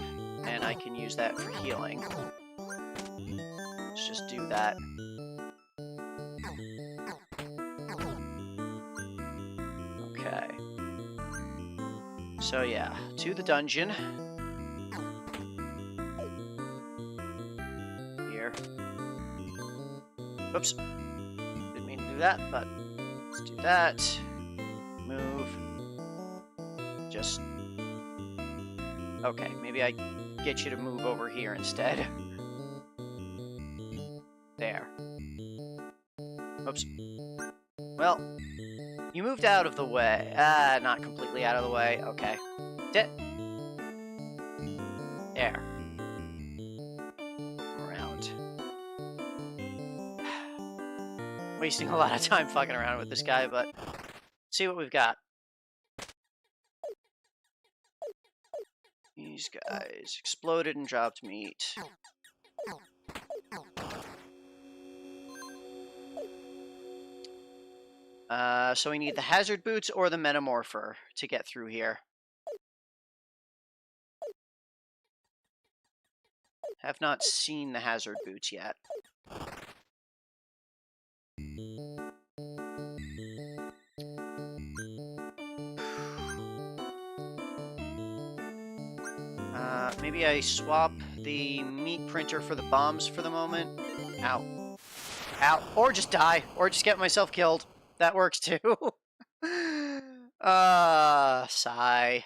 and I can use that for healing. Let's just do that. Okay. So yeah, to the dungeon. Here. Oops. Didn't mean to do that, but let's do that. Move. Just... Okay, maybe I get you to move over here instead. There. Oops. Well, you moved out of the way. Not completely out of the way. Okay. There. Around. Wasting a lot of time fucking around with this guy, but see what we've got. These guys exploded and dropped meat. So we need the hazard boots or the Metamorpher to get through here. Have not seen the hazard boots yet. Maybe I swap the meat printer for the bombs for the moment. Ow. Ow. Or just die. Or just get myself killed. That works too. Sigh.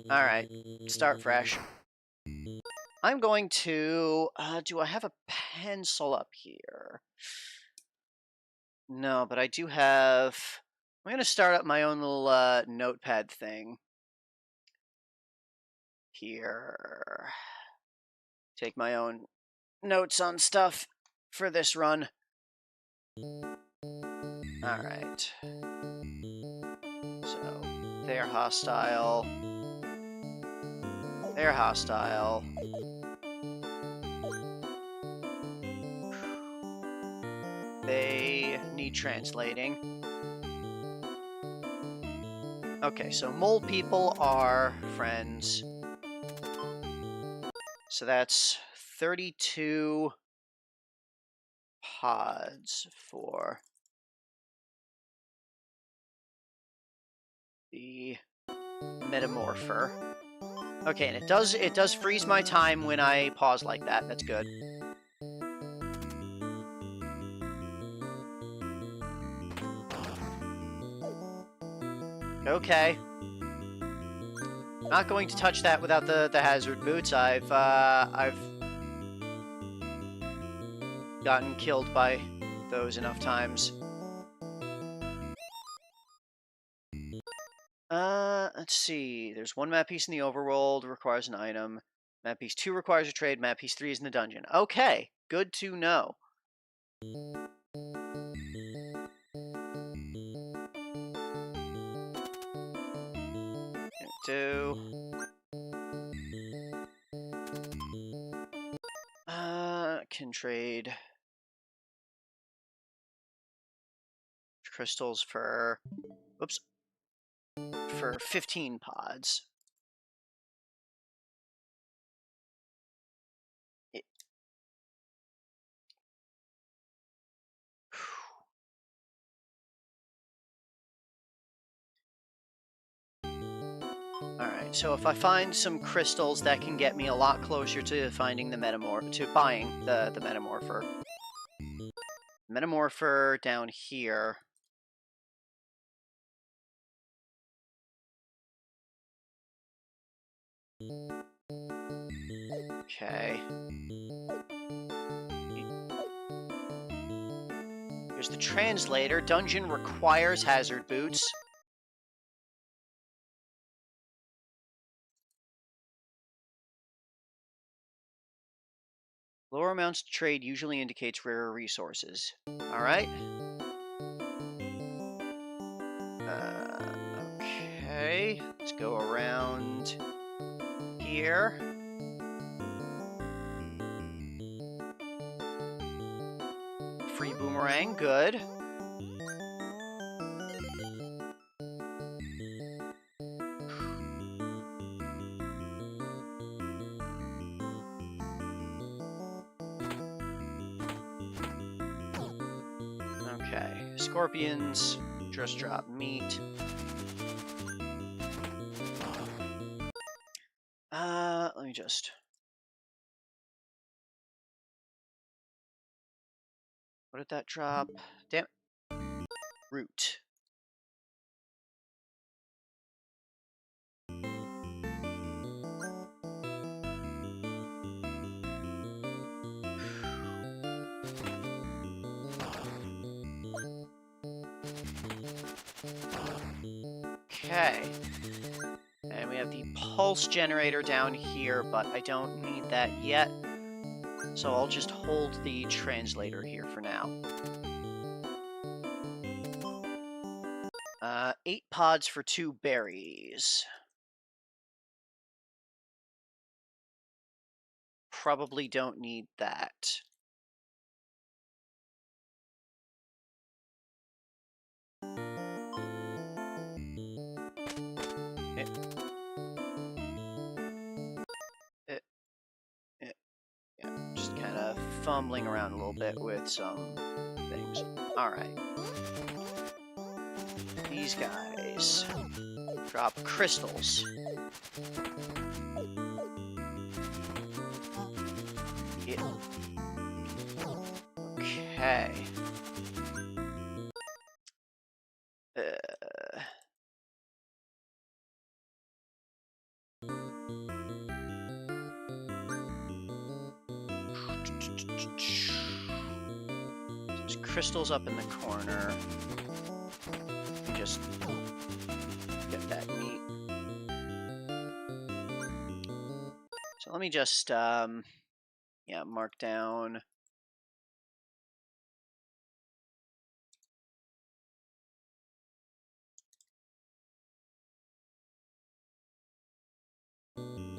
Alright. Start fresh. I'm going to... do I have a pencil up here? No, but I do have... I'm going to start up my own little notepad thing. Here. Take my own notes on stuff for this run. Alright. So, they're hostile. They're hostile. They need translating. Okay, so mole people are friends. So that's 32 pods for the Metamorpher. Okay, and it does freeze my time when I pause like that. That's good. Okay. Not going to touch that without the hazard boots. I've gotten killed by those enough times. Let's see. There's one map piece in the overworld, requires an item. Map piece 2 requires a trade. Map piece 3 is in the dungeon. Okay, good to know. Two. Can trade crystals for, oops, for 15 pods. Alright. so if I find some crystals, that can get me a lot closer to finding the buying the Metamorpher. Metamorpher down here. Okay. Here's the translator. Dungeon requires hazard boots. Lower amounts to trade usually indicates rarer resources. Alright. Okay. Let's go around here. Free boomerang, good. Okay, scorpions, just drop meat. Let me just... What did that drop? Damn it. Root. Okay. And we have the pulse generator down here, but I don't need that yet. So I'll just hold the translator here for now. 8 pods for 2 berries. Probably don't need that. Yeah, just kind of fumbling around a little bit with some things. Alright. These guys drop crystals. Yeah. Okay. There's crystals up in the corner. Just get that meat. So let me just, yeah, mark down.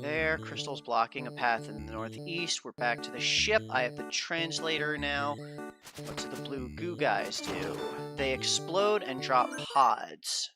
There, crystals blocking a path in the northeast. We're back to the ship. I have the translator now. What do the blue goo guys do? They explode and drop pods.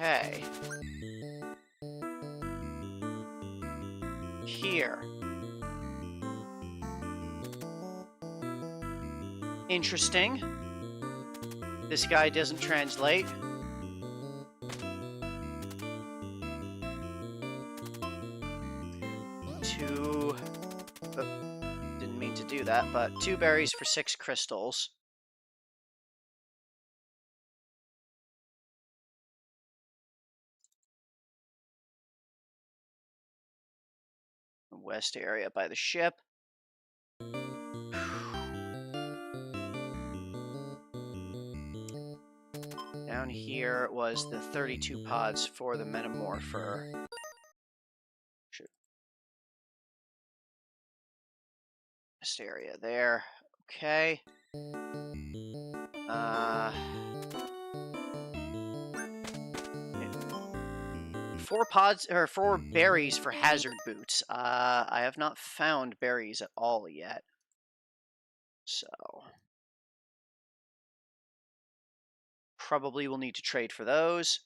Okay. Here. Interesting. This guy doesn't translate. Didn't mean to do that, but 2 berries for 6 crystals. West area by the ship. Down here was the 32 pods for the Metamorpher. Shoot. West area there. Okay. 4 berries for hazard boots. I have not found berries at all yet. So probably will need to trade for those.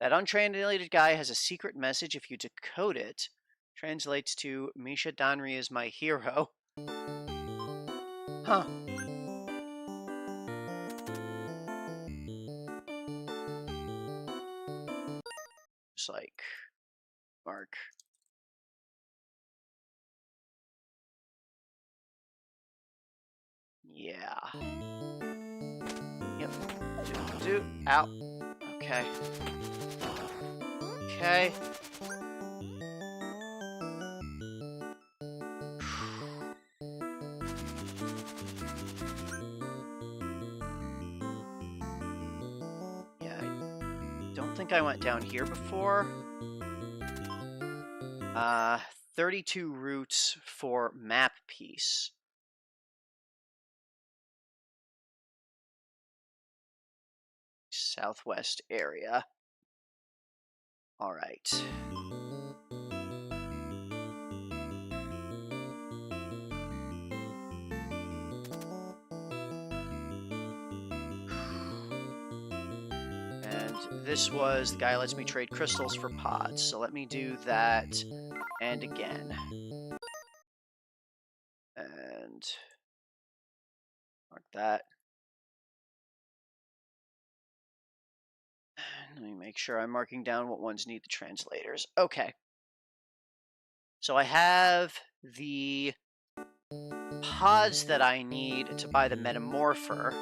That untranslated guy has a secret message. If you decode it, translates to Misha Danri is my hero. Huh. Just like Mark. Yeah. Yep. Do. Out. Okay. Okay. Yeah, I don't think I went down here before. 32 routes for map piece. Southwest area. All right. And this was the guy lets me trade crystals for pods. So let me do that and again. And mark that. Let me make sure I'm marking down what ones need the translators. Okay. So I have the pods that I need to buy the Metamorpher.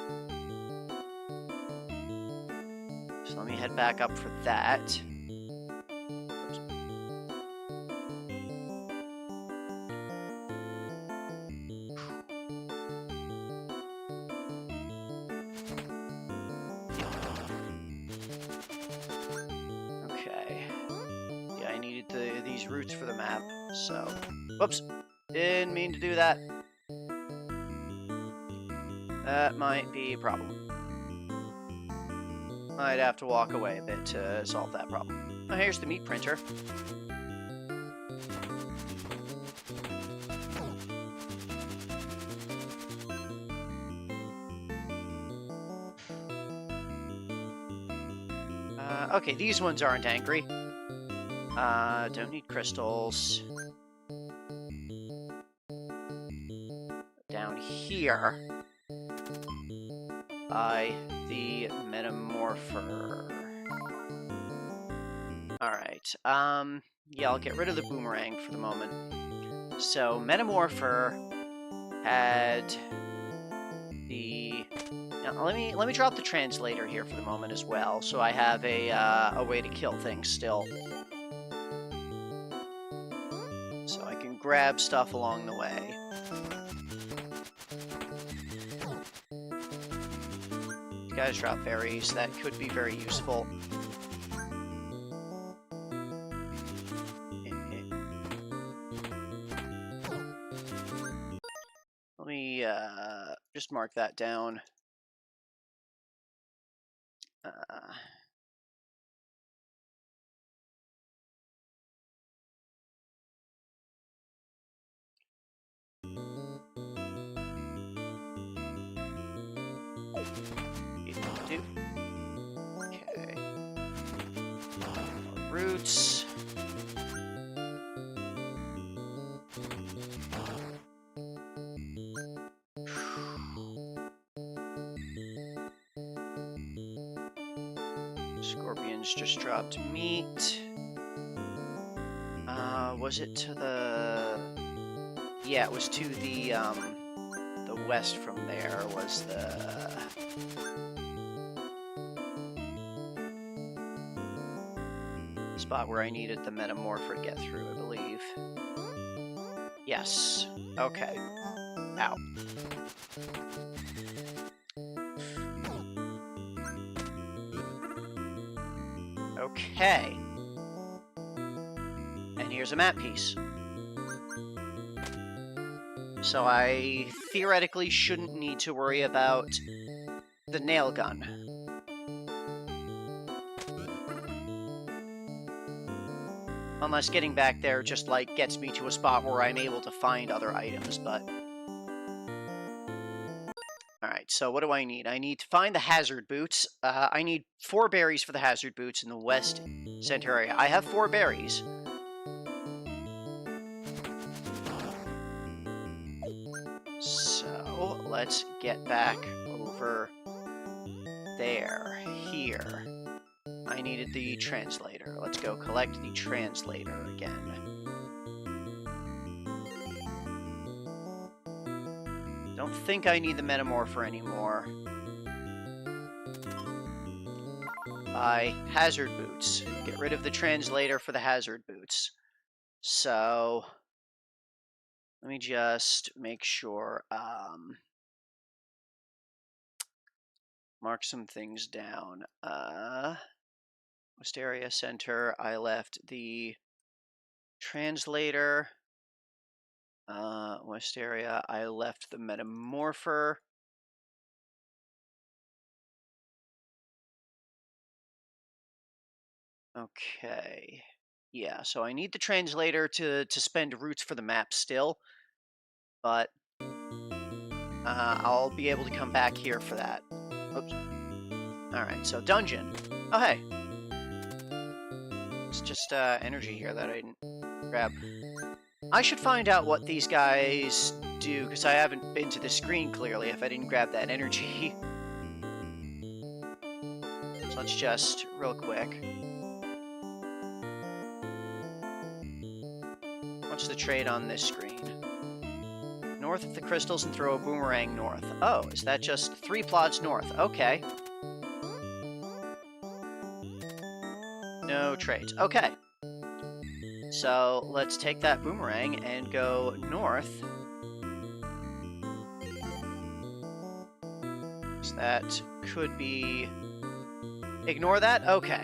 So let me head back up for that. These routes for the map, so whoops, didn't mean to do that. That might be a problem. I'd have to walk away a bit to solve that problem. Oh, here's the meat printer. Okay, these ones aren't angry. Don't need crystals. Down here, buy the Metamorpher. Alright, yeah, I'll get rid of the boomerang for the moment. So, Metamorpher had the... Now, let me drop the translator here for the moment as well, so I have a way to kill things still. So I can grab stuff along the way. These guys drop berries. That could be very useful. Let me just mark that down. Okay. Roots. Scorpions just dropped meat. Was it to the... Yeah, it was to the west from there was the... spot where I needed the Metamorpher to get through, I believe. Yes. Okay. Ow. Okay. And here's a map piece. So I theoretically shouldn't need to worry about the nail gun. Unless getting back there just, like, gets me to a spot where I'm able to find other items, but... Alright, so what do I need? I need to find the hazard boots. I need 4 berries for the hazard boots in the west center area. I have 4 berries. So, let's get back over there. Here. I needed the translator. Let's go collect the translator again. Don't think I need the Metamorpher anymore. Buy hazard boots. Get rid of the translator for the hazard boots. So, let me just make sure, mark some things down. Wisteria Center, I left the translator. Wisteria, I left the Metamorpher. Okay. Yeah, so I need the translator to spend roots for the map still. But I'll be able to come back here for that. Oops. Alright, so dungeon. Oh, hey. It's just energy here that I didn't grab. I should find out what these guys do, because I haven't been to the screen clearly if I didn't grab that energy. So let's just, real quick. What's the trade on this screen? North of the crystals and throw a boomerang north. Oh, is that just 3 plots north? Okay. No trades. Okay. So let's take that boomerang and go north. So that could be... Ignore that? Okay.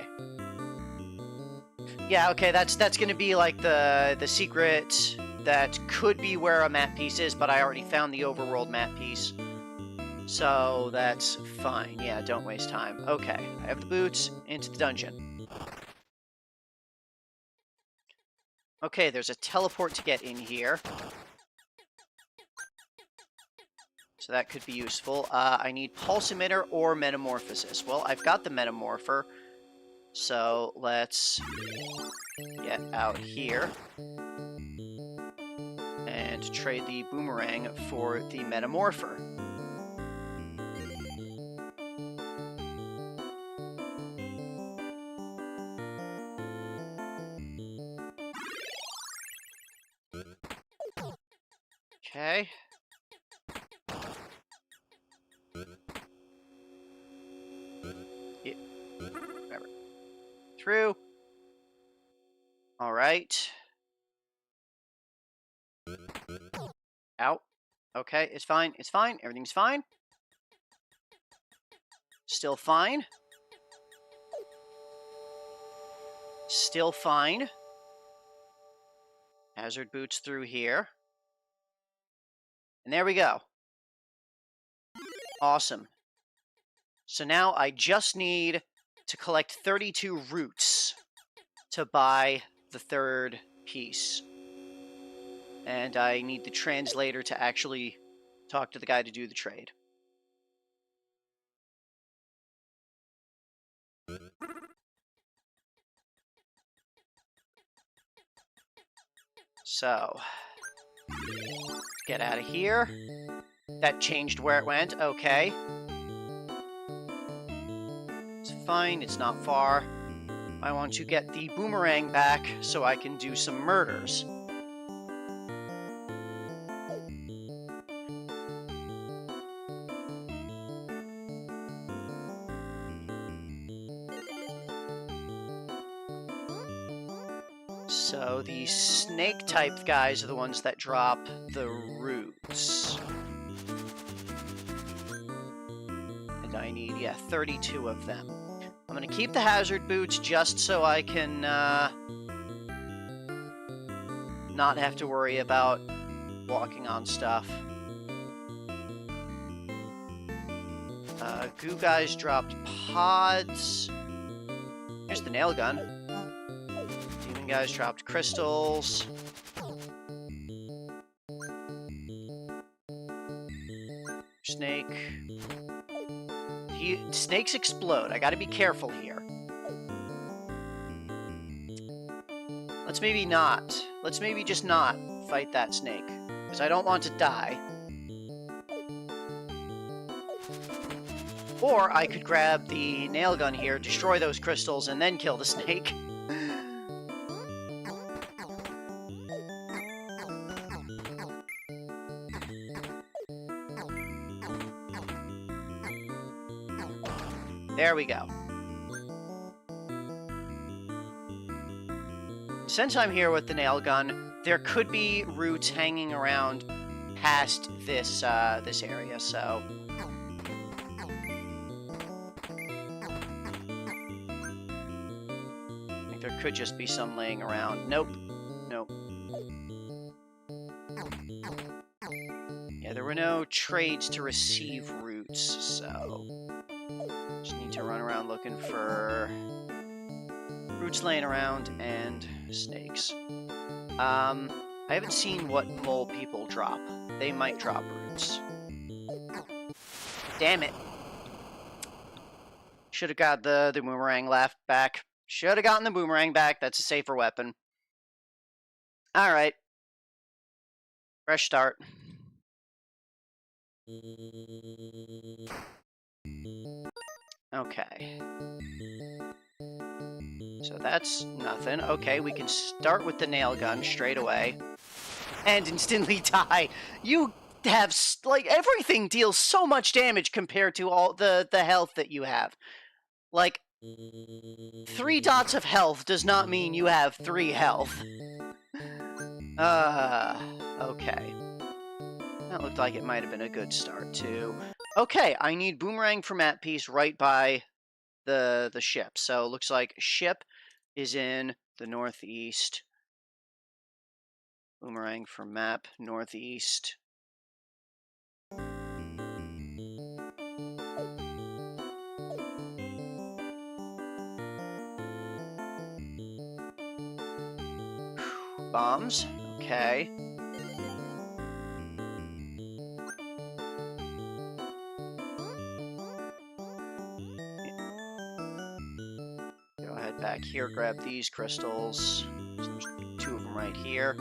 Yeah, okay, that's going to be like the secret that could be where a map piece is, but I already found the overworld map piece. So that's fine. Yeah, don't waste time. Okay, I have the boots into the dungeon. Okay, there's a teleport to get in here. So that could be useful. I need Pulse Emitter or Metamorphosis. Well, I've got the Metamorpher. So let's get out here and trade the Boomerang for the Metamorpher. Okay. Yeah. Whatever. Through. All right. Out. Okay, it's fine. It's fine. Everything's fine. Still fine. Still fine. Hazard boots through here. And there we go. Awesome. So now I just need to collect 32 roots to buy the third piece. And I need the translator to actually talk to the guy to do the trade. So, get out of here. That changed where it went. Okay. It's fine. It's not far. I want to get the boomerang back so I can do some murders. So the snake-type guys are the ones that drop the roots. And I need, yeah, 32 of them. I'm going to keep the hazard boots just so I can not have to worry about walking on stuff. Goo guys dropped pods. Here's the nail gun. Demon Some guys dropped crystals. Snake. Snakes explode. I gotta be careful here. Let's maybe not. Let's maybe just not fight that snake. Because I don't want to die. Or I could grab the nail gun here, destroy those crystals, and then kill the snake. There we go. Since I'm here with the nail gun, there could be roots hanging around past this this area, so... I think there could just be some laying around. Nope. Nope. Yeah, there were no trades to receive roots, so... Just need to run around looking for roots laying around and snakes. I haven't seen what mole people drop. They might drop roots. Damn it. Should have got the boomerang back. Should have gotten the boomerang back. That's a safer weapon. Alright. Fresh start. Okay. So that's nothing. Okay, we can start with the nail gun straight away. And instantly die. You have, like, everything deals so much damage compared to all the health that you have. Like, 3 dots of health does not mean you have 3 health. Okay. That looked like it might have been a good start, too. Okay, I need boomerang for map piece right by the ship. So it looks like ship is in the northeast. Boomerang for map, northeast. Bombs. Okay. Back here, grab these crystals. So there's 2 of them right here.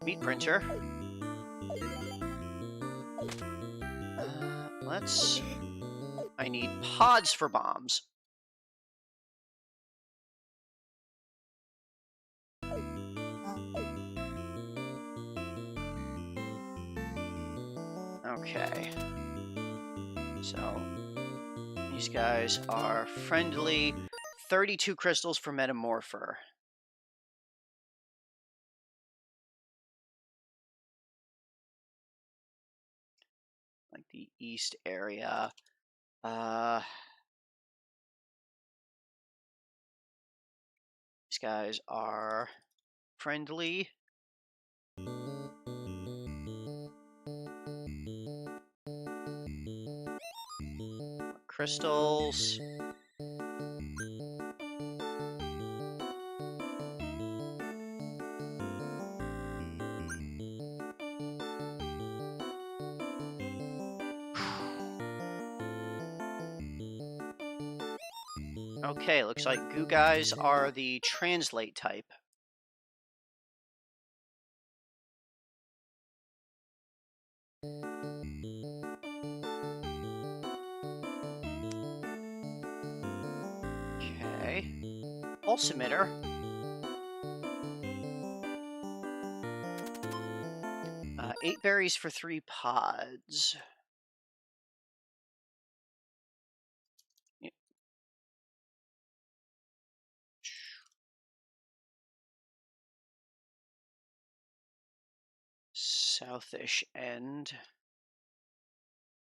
Meat printer. I need pods for bombs. Okay. So... these guys are friendly. 32 crystals for Metamorpher. Like the east area. These guys are friendly. Crystals. Okay, looks like goo guys are the translate type. Okay. Pulse emitter. Eight berries for 3 pods. Southish end.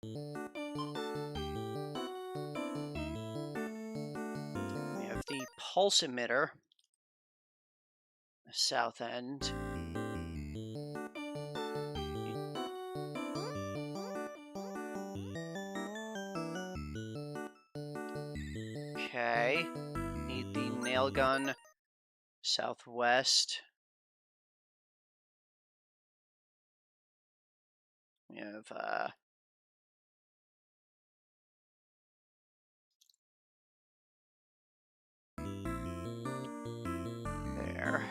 We have the pulse emitter. South end. Okay. nail gun southwest. We have there.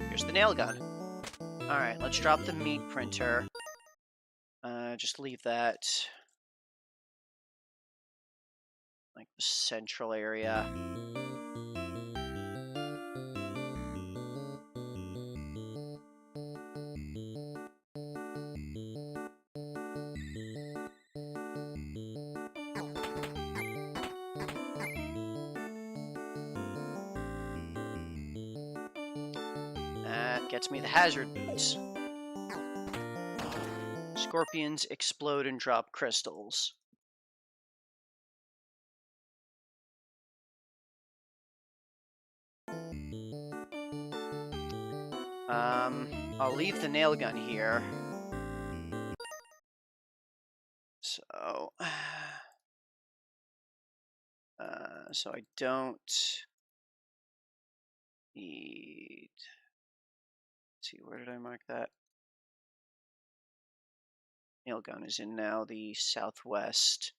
Here's the nail gun. Alright, let's drop the meat printer. Just leave that like the central area. That gets me the hazard boots. Scorpions explode and drop crystals. I'll leave the nail gun here. So, so I don't need. Let's see, where did I mark that? Nail gun is in now the southwest.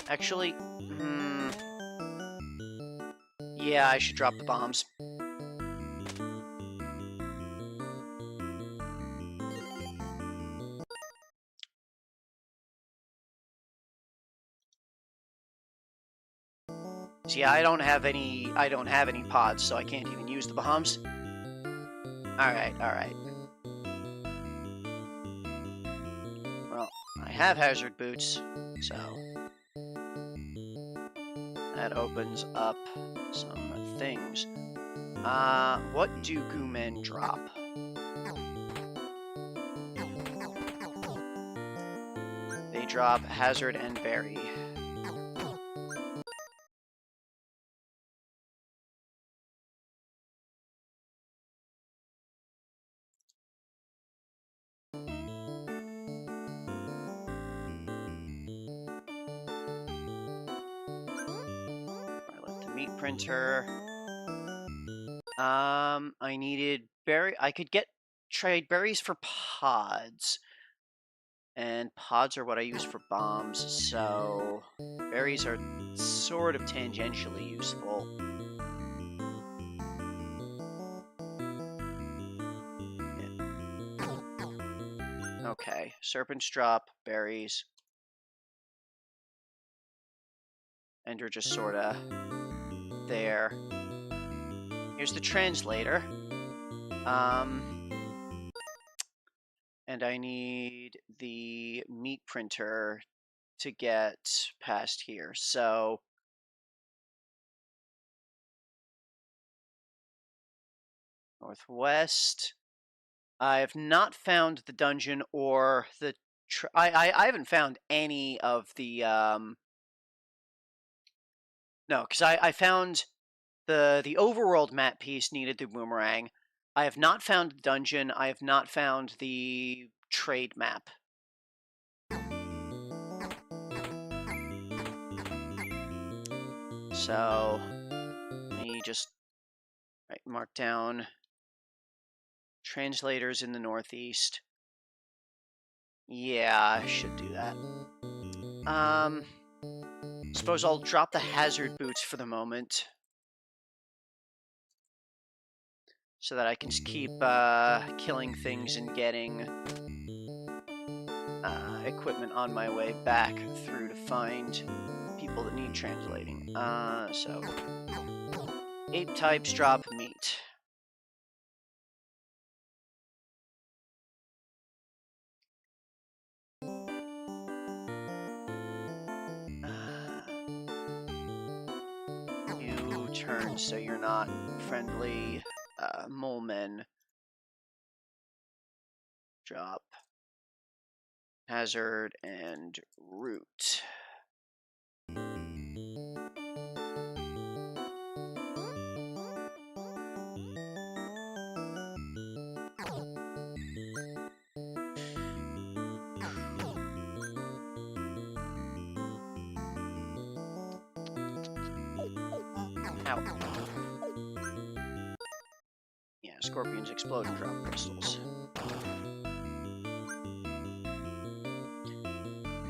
Actually, yeah, I should drop the bombs. So yeah, I don't have any pods, so I can't even use the bombs. Alright. Well, I have hazard boots, so that opens up some things. What do goo men drop? They drop hazard and berry. Printer. I needed berry. I could trade berries for pods, and pods are what I use for bombs. So berries are sort of tangentially useful. Yeah. Okay, serpents drop berries, and you're just sort of there. Here's the translator. And I need the meat printer to get past here. So northwest. I have not found the dungeon or the I haven't found any of the no, because I found the overworld map piece needed the boomerang. I have not found the dungeon. I have not found the trade map. So let me just mark down translators in the northeast. Yeah, I should do that. Suppose I'll drop the hazard boots for the moment, so that I can just keep killing things and getting equipment on my way back through to find people that need translating. So ape types drop meat. You turn so you're not friendly. Mole men drop hazard and root. Ow. Yeah, scorpions explode and drop crystals.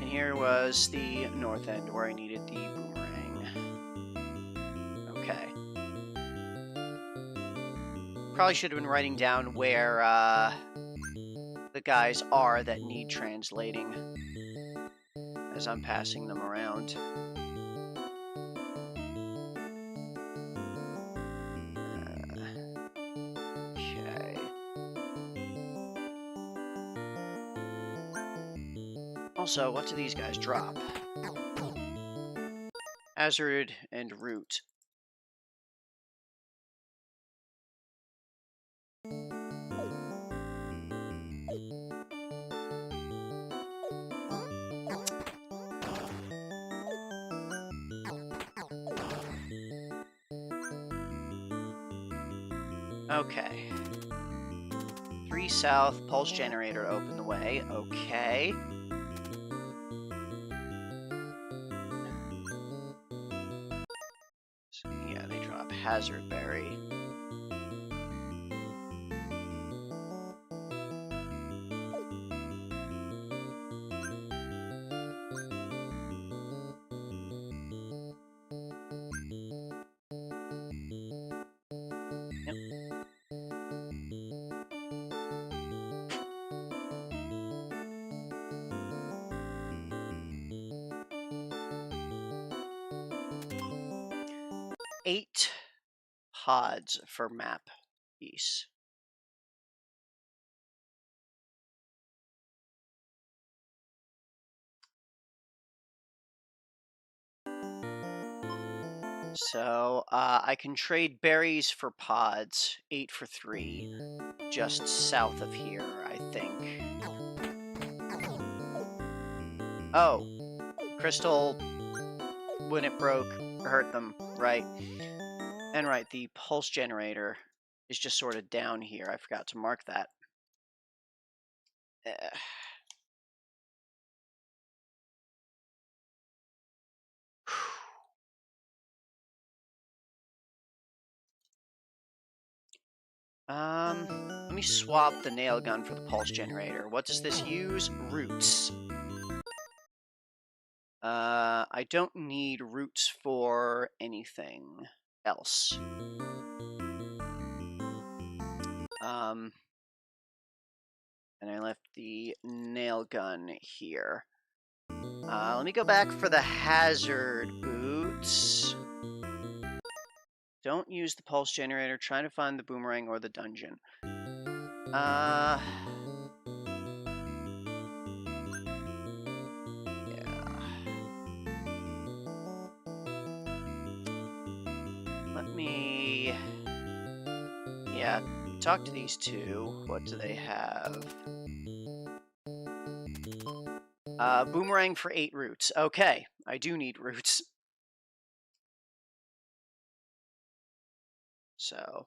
And here was the north end where I needed the boomerang. Okay. Probably should have been writing down where the guys are that need translating as I'm passing them around. Okay. Also, what do these guys drop? Hazard and root. Okay. 3 south, pulse generator open the way. Okay. So, yeah, they drop hazard berry. Eight pods for map piece. So I can trade berries for pods, 8 for 3, just south of here, I think. Oh, crystal, when it broke, hurt them, right? And right, the pulse generator is just sort of down here. I forgot to mark that. Let me swap the nail gun for the pulse generator. What does this use? Roots. I don't need roots for anything else. And I left the nail gun here. Let me go back for the hazard boots. Don't use the pulse generator. Trying to find the boomerang or the dungeon. Yeah. Let me... Yeah, talk to these two. What do they have? Boomerang for 8 roots. Okay, I do need roots. So...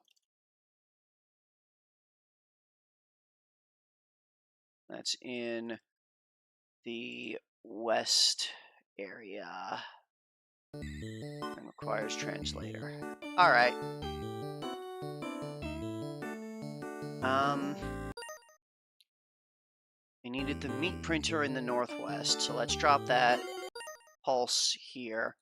That's in the west area. And requires translator. Alright. I needed the meat printer in the northwest, so let's drop that pulse here.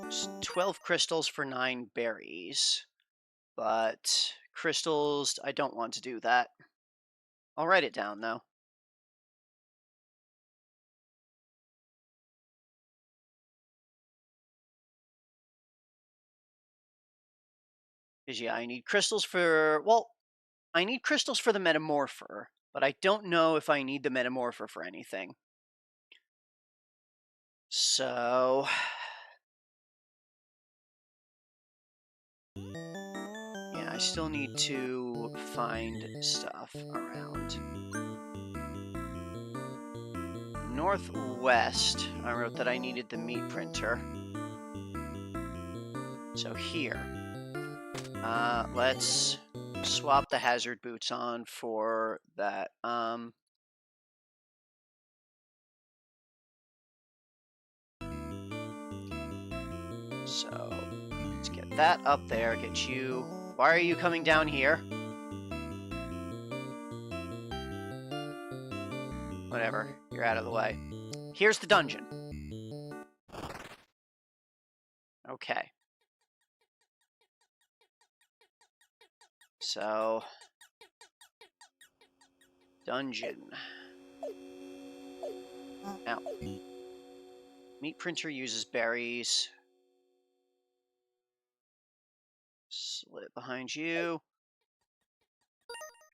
It's 12 crystals for 9 berries. But crystals, I don't want to do that. I'll write it down, though. Because, yeah, I need crystals for... Well, I need crystals for the Metamorpher, but I don't know if I need the Metamorpher for anything. So... Yeah, I I still need to find stuff around. Northwest, I wrote that I needed the meat printer. So here. Let's swap the hazard boots on for that. So let's get that up there, get you... Why are you coming down here? Whatever, you're out of the way. Here's the dungeon. Okay. So... Dungeon. Now. Meat printer uses berries. Slit behind you.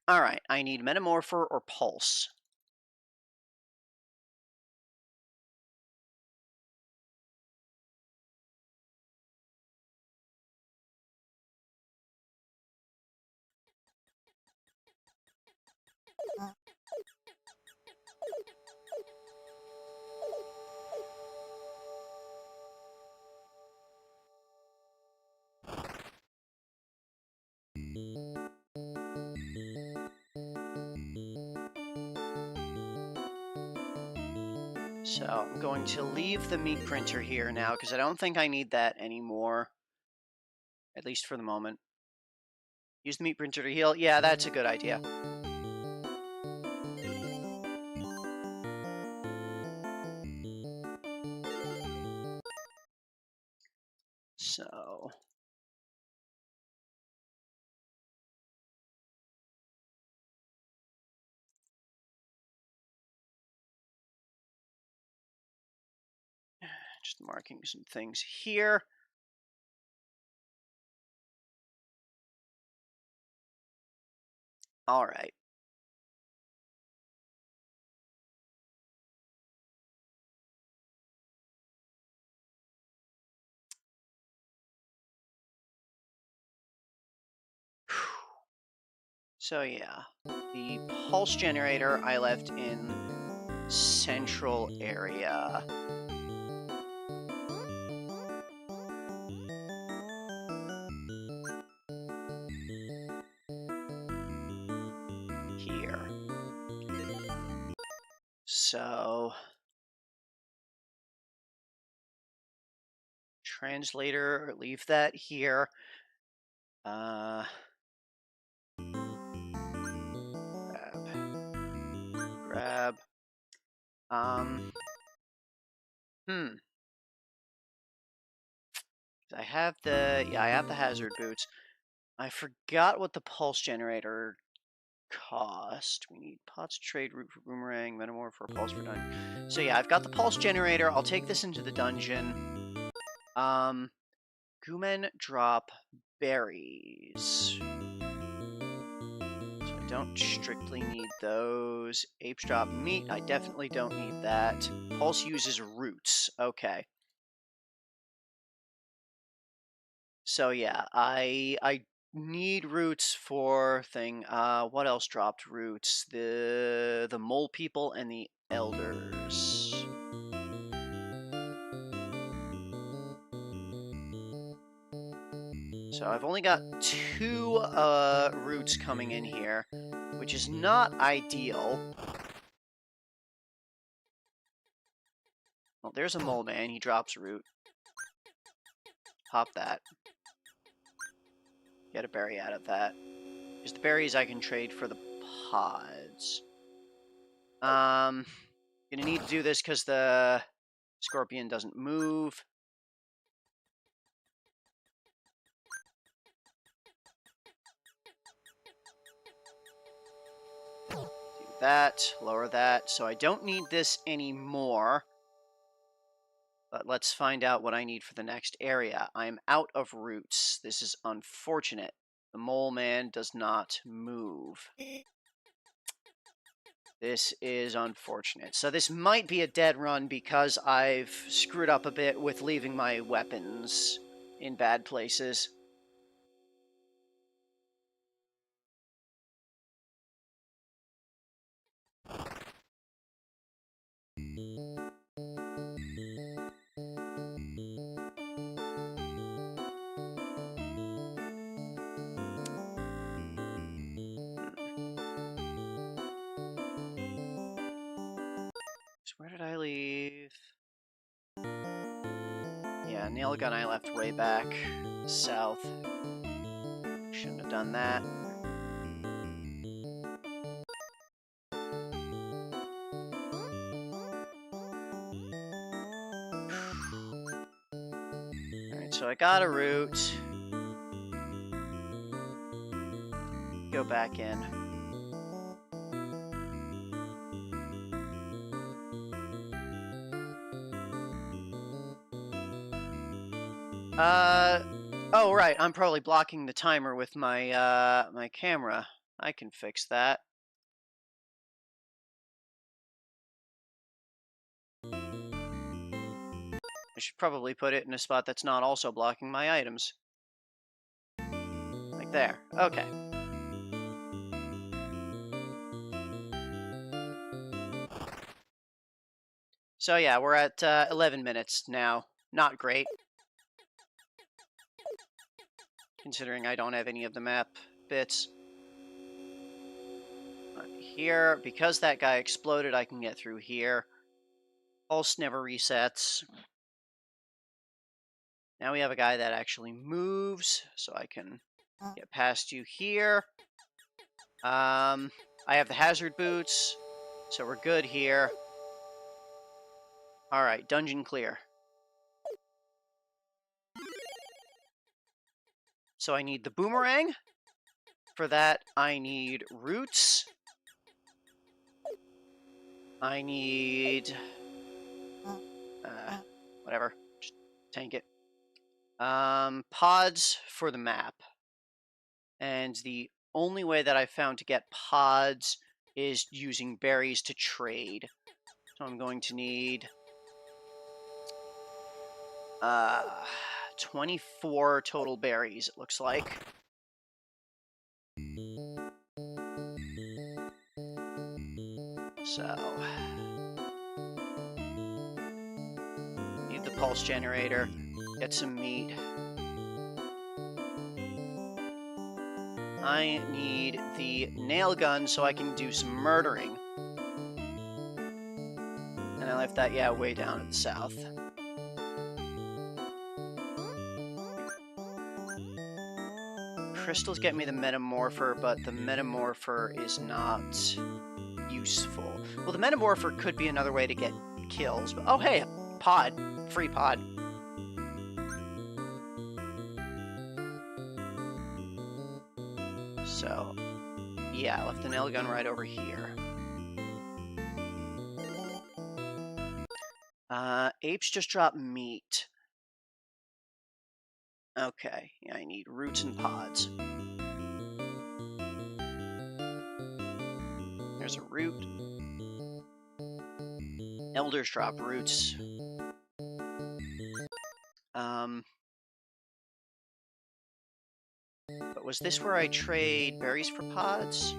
Alright, I need Metamorpher or Pulse. So I'm going to leave the meat printer here now because I don't think I need that anymore. At least for the moment. Use the meat printer to heal. Yeah, that's a good idea. So... Just marking some things here. All right. So yeah, the pulse generator I left in central area. Here. So... Translator, leave that here. Grab. I have the... Yeah, I have the hazard boots. I forgot what the pulse generator cost. We need pots, trade, root for boomerang, metamorph for pulse for dungeon. So yeah, I've got the pulse generator. I'll take this into the dungeon. Goomen drop berries. So I don't strictly need those. Apes drop meat. I definitely don't need that. Pulse uses roots. Okay. So yeah, I need roots for thing. What else dropped roots? The mole people and the elders. So I've only got 2 roots coming in here, which is not ideal. Well, there's a mole man. He drops root. Pop that. Get a berry out of that. Because the berries I can trade for the pods. Gonna need to do this because the scorpion doesn't move. Do that, lower that. So I don't need this anymore. But let's find out what I need for the next area. I'm out of roots. This is unfortunate. The mole man does not move. This is unfortunate. So this might be a dead run because I've screwed up a bit with leaving my weapons in bad places. nail gun I left way back south. Shouldn't have done that. Alright, so I got a route. Go back in. Oh right, I'm probably blocking the timer with my my camera. I can fix that. I should probably put it in a spot that's not also blocking my items. Like there. Okay. So yeah, we're at 11 minutes now. Not great. Considering I don't have any of the map bits. Here, because that guy exploded, I can get through here. Pulse never resets. Now we have a guy that actually moves, so I can get past you here. I have the hazard boots, so we're good here. Alright, dungeon clear. So I need the boomerang. For that, I need roots. I need... whatever. Just tank it. Pods for the map. And the only way that I've found to get pods is using berries to trade. So I'm going to need 24 total berries, it looks like. So need the pulse generator, get some meat. I need the nail gun so I can do some murdering. And I left that, yeah, way down in the south. Crystals get me the Metamorpher, but the Metamorpher is not useful. Well, the Metamorpher could be another way to get kills. But, oh, hey, pod. Free pod. So, yeah, I left the nail gun right over here. Apes just drop meat. Okay, yeah, I need roots and pods. There's a root. Elders drop roots. But was this where I trade berries for pods?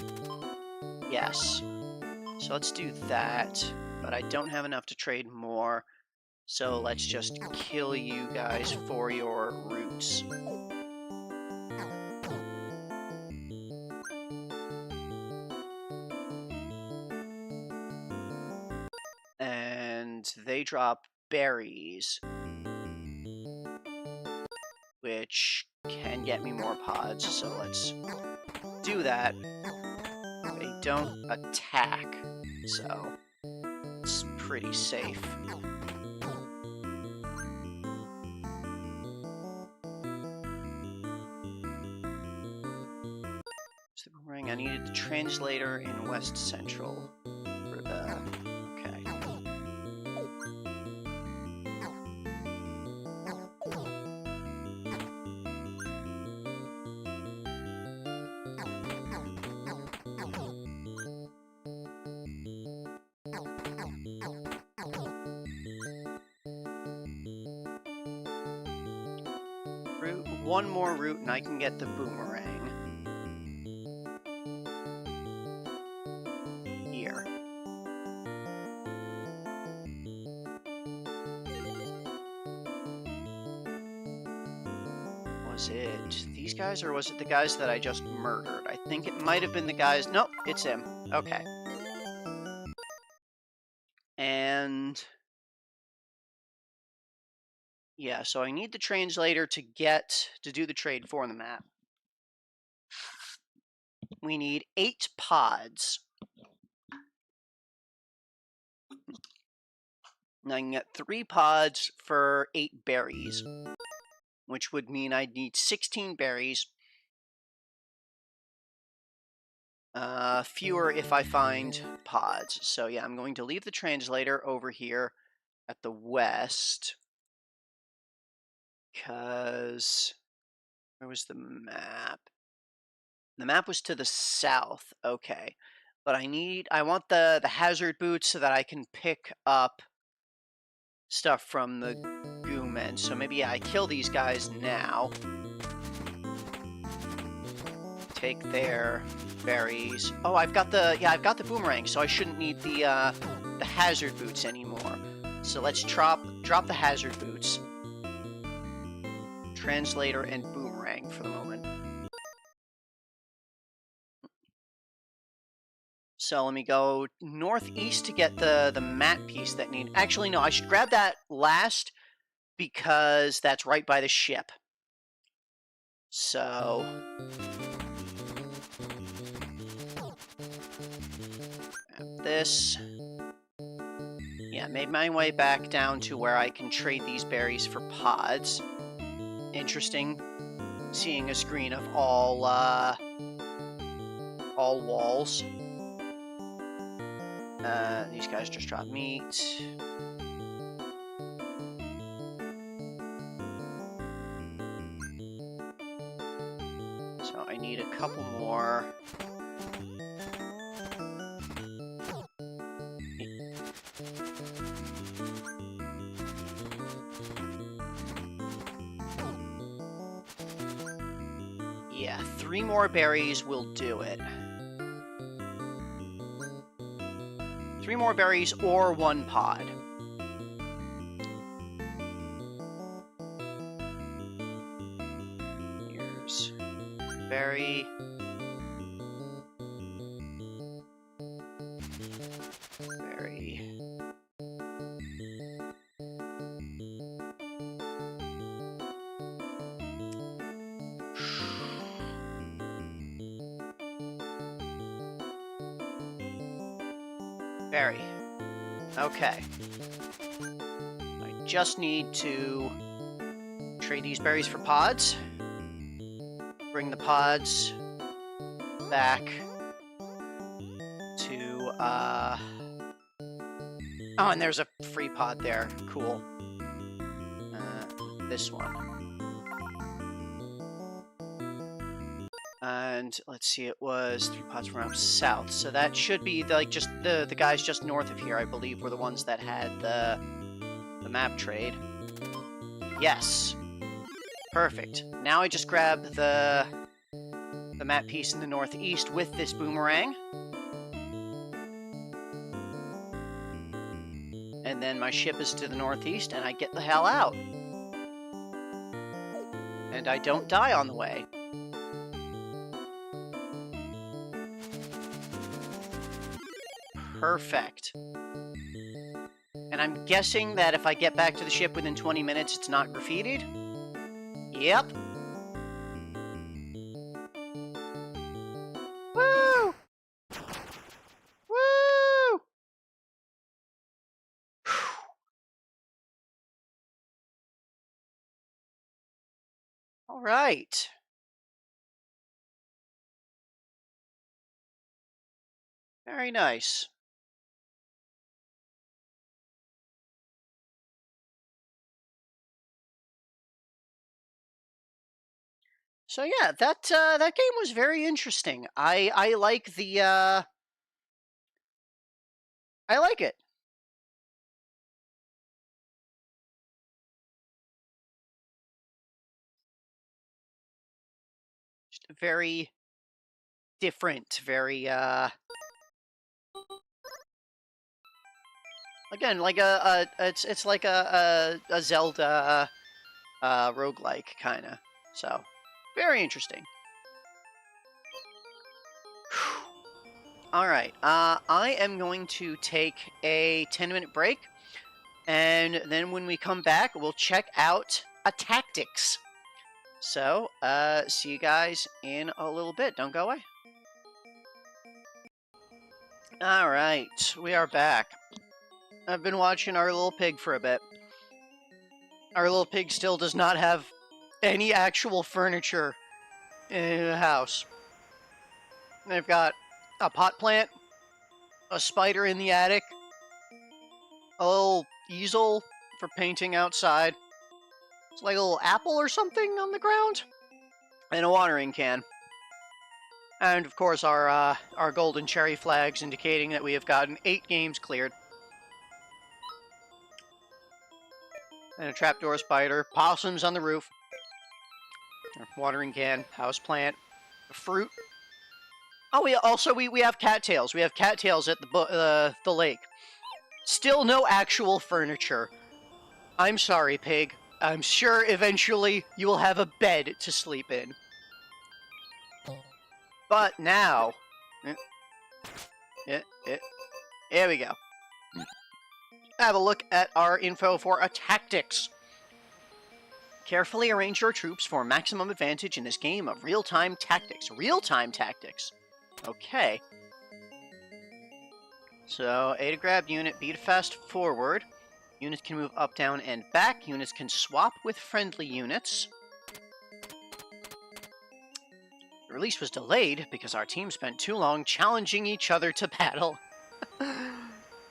Yes. So let's do that. But I don't have enough to trade more. So let's just kill you guys for your roots. And they drop berries, which can get me more pods, so let's do that. They don't attack, so it's pretty safe. I needed the translator in West Central for the... okay. Route, one more route and I can get the boomerang. Was it these guys, or was it the guys that I just murdered? I think it might have been the guys... Nope, it's him. Okay. And... Yeah, so I need the translator to do the trade for the map. We need 8 pods. And I can get 3 pods for 8 berries, which would mean I'd need 16 berries. Fewer if I find pods. So yeah, I'm going to leave the translator over here at the west. Because where was the map? The map was to the south. Okay. But I want the hazard boots so that I can pick up stuff from the goo men. So maybe I kill these guys now. Take their berries. Oh, I've got the boomerang, so I shouldn't need the hazard boots anymore. So let's drop the hazard boots. Translator and boomerang for the moment. So let me go northeast to get the mat piece that need. Actually, no, I should grab that last because that's right by the ship. So this. Yeah, made my way back down to where I can trade these berries for pods. Interesting seeing a screen of all walls. These guys just drop meat. So I need a couple more. Yeah, 3 more berries will do it. 3 more berries or 1 pod. Here's berry. Berry. Berry. Okay. I just need to trade these berries for pods. Bring the pods back to, Oh, and there's a free pod there. Cool. This one. And let's see, it was 3 pods from up south. So that should be just the guys just north of here, I believe, were the ones that had the map trade. Yes. Perfect. Now I just grab the map piece in the northeast with this boomerang. And then my ship is to the northeast, and I get the hell out. And I don't die on the way. Perfect. And I'm guessing that if I get back to the ship within 20 minutes, it's not graffitied? Yep. Woo! Woo! All right. Very nice. So yeah, that game was very interesting. I like the I like it. Just very different, very again, like it's like a Zelda roguelike kinda. So, very interesting. All right, I am going to take a 10-minute break. And then when we come back, we'll check out Attactics. So, see you guys in a little bit. Don't go away. Alright, we are back. I've been watching our little pig for a bit. Our little pig still does not have any actual furniture in the house. They've got a pot plant, a spider in the attic, a little easel for painting outside. It's like a little apple or something on the ground, and a watering can. And of course our golden cherry flags indicating that we have gotten 8 games cleared. And a trapdoor spider, possums on the roof, a watering can, house plant, fruit. Oh, we have cattails. We have cattails at the lake. Still no actual furniture. I'm sorry, pig. I'm sure eventually you will have a bed to sleep in. But now... Here we go. Have a look at our info for Attactics. Carefully arrange your troops for maximum advantage in this game of real-time tactics. Real-time tactics. Okay. So, A to grab unit, B to fast forward. Units can move up, down, and back. Units can swap with friendly units. The release was delayed because our team spent too long challenging each other to battle.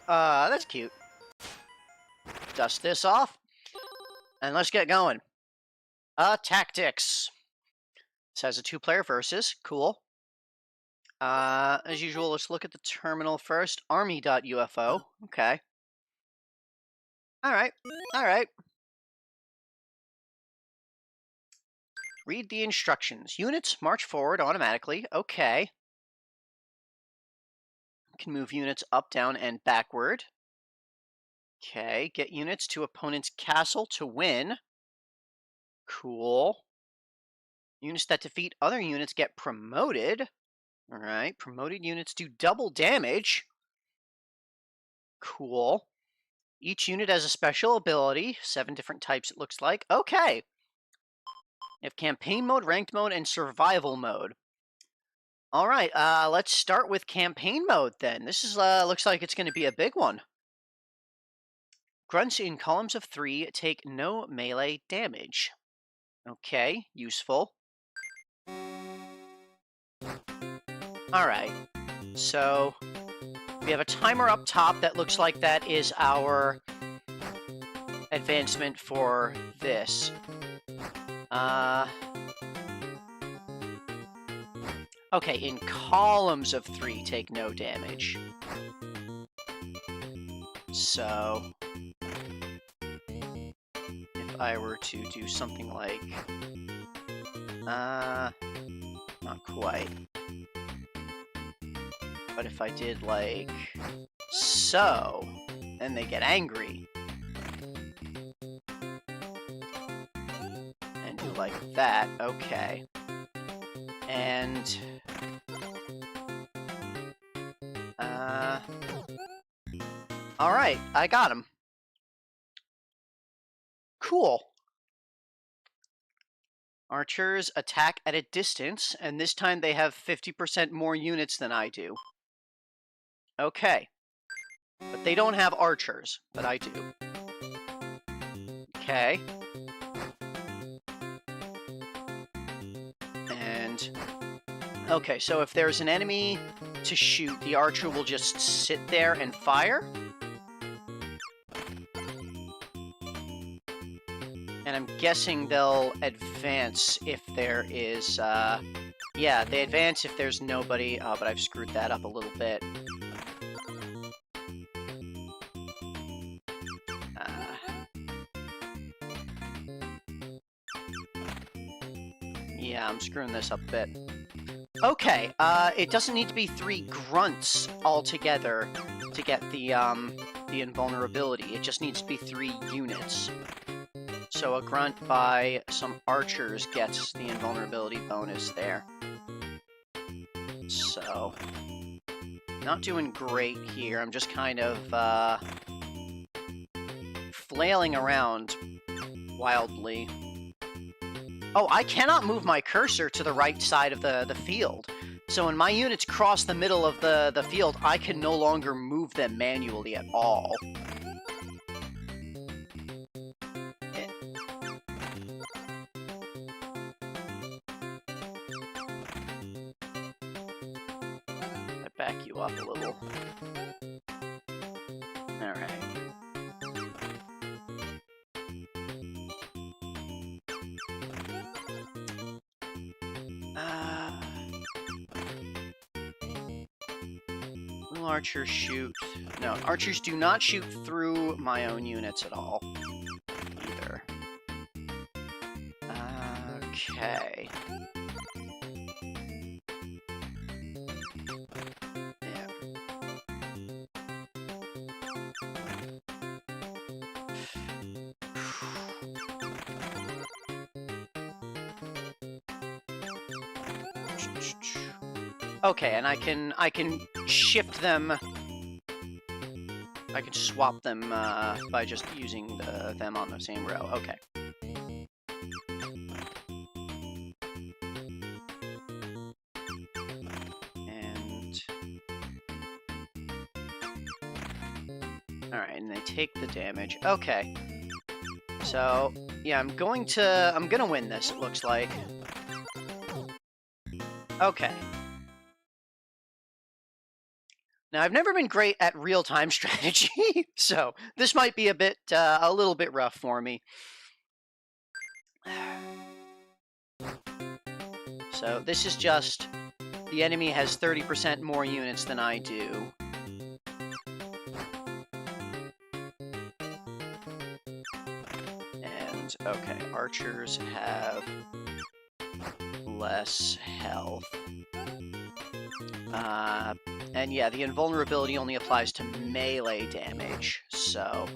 That's cute. Dust this off, and let's get going. Tactics. This has a 2-player versus. Cool. As usual, let's look at the terminal first. Army.ufo. Okay. Alright. Alright. Read the instructions. Units march forward automatically. Okay. Can move units up, down, and backward. Okay. Get units to opponent's castle to win. Cool. Units that defeat other units get promoted. Alright. Promoted units do double damage. Cool. Each unit has a special ability. 7 different types it looks like. Okay. You have campaign mode, ranked mode, and survival mode. Alright, let's start with campaign mode then. This is looks like it's going to be a big one. Grunts in columns of 3 take no melee damage. Okay, useful. Alright, so we have a timer up top that looks like that is our advancement for this. Okay, in columns of 3 take no damage. So, if I were to do something like... not quite. But if I did like... so, then they get angry. And do like that, okay. And... alright, I got him. Cool. Archers attack at a distance, and this time they have 50% more units than I do. Okay. But they don't have archers, but I do. Okay. And... okay, so if there's an enemy to shoot, the archer will just sit there and fire. And I'm guessing they'll advance if there is, yeah, they advance if there's nobody. Oh, but I've screwed that up a little bit. Yeah, I'm screwing this up a bit. Okay, it doesn't need to be 3 grunts altogether to get the invulnerability. It just needs to be 3 units. So a grunt by some archers gets the invulnerability bonus there. So, not doing great here. I'm just kind of flailing around wildly. Oh, I cannot move my cursor to the right side of the field. So when my units cross the middle of the field, I can no longer move them manually at all. I back you up a little. Alright. Will archers shoot? No, archers do not shoot through my own units at all. Either. Okay. Yeah. Okay, and I can shift them. I can swap them by just using them on the same row. Okay. And all right, and they take the damage. Okay. So yeah, I'm gonna win this. It looks like. Okay. Now, I've never been great at real-time strategy, so this might be a little bit rough for me. So this is just, the enemy has 30% more units than I do. And, okay, archers have less health. And yeah, the invulnerability only applies to melee damage, so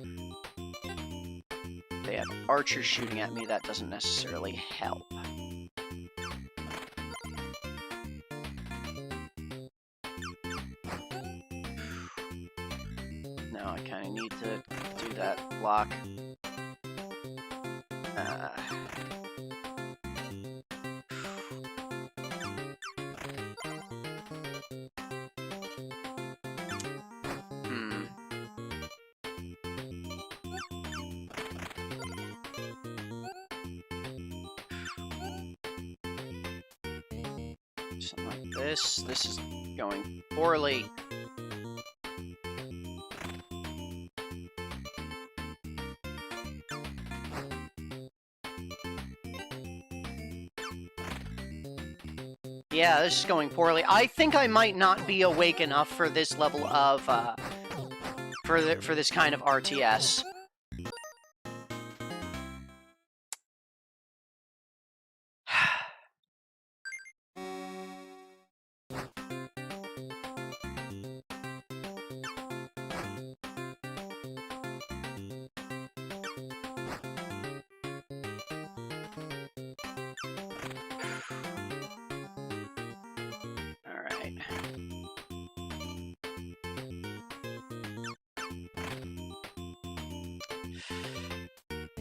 they have archers shooting at me, that doesn't necessarily help. No, I kind of need to do that block. Something like this. This is going poorly. Yeah, this is going poorly. I think I might not be awake enough for this level of, for this kind of RTS.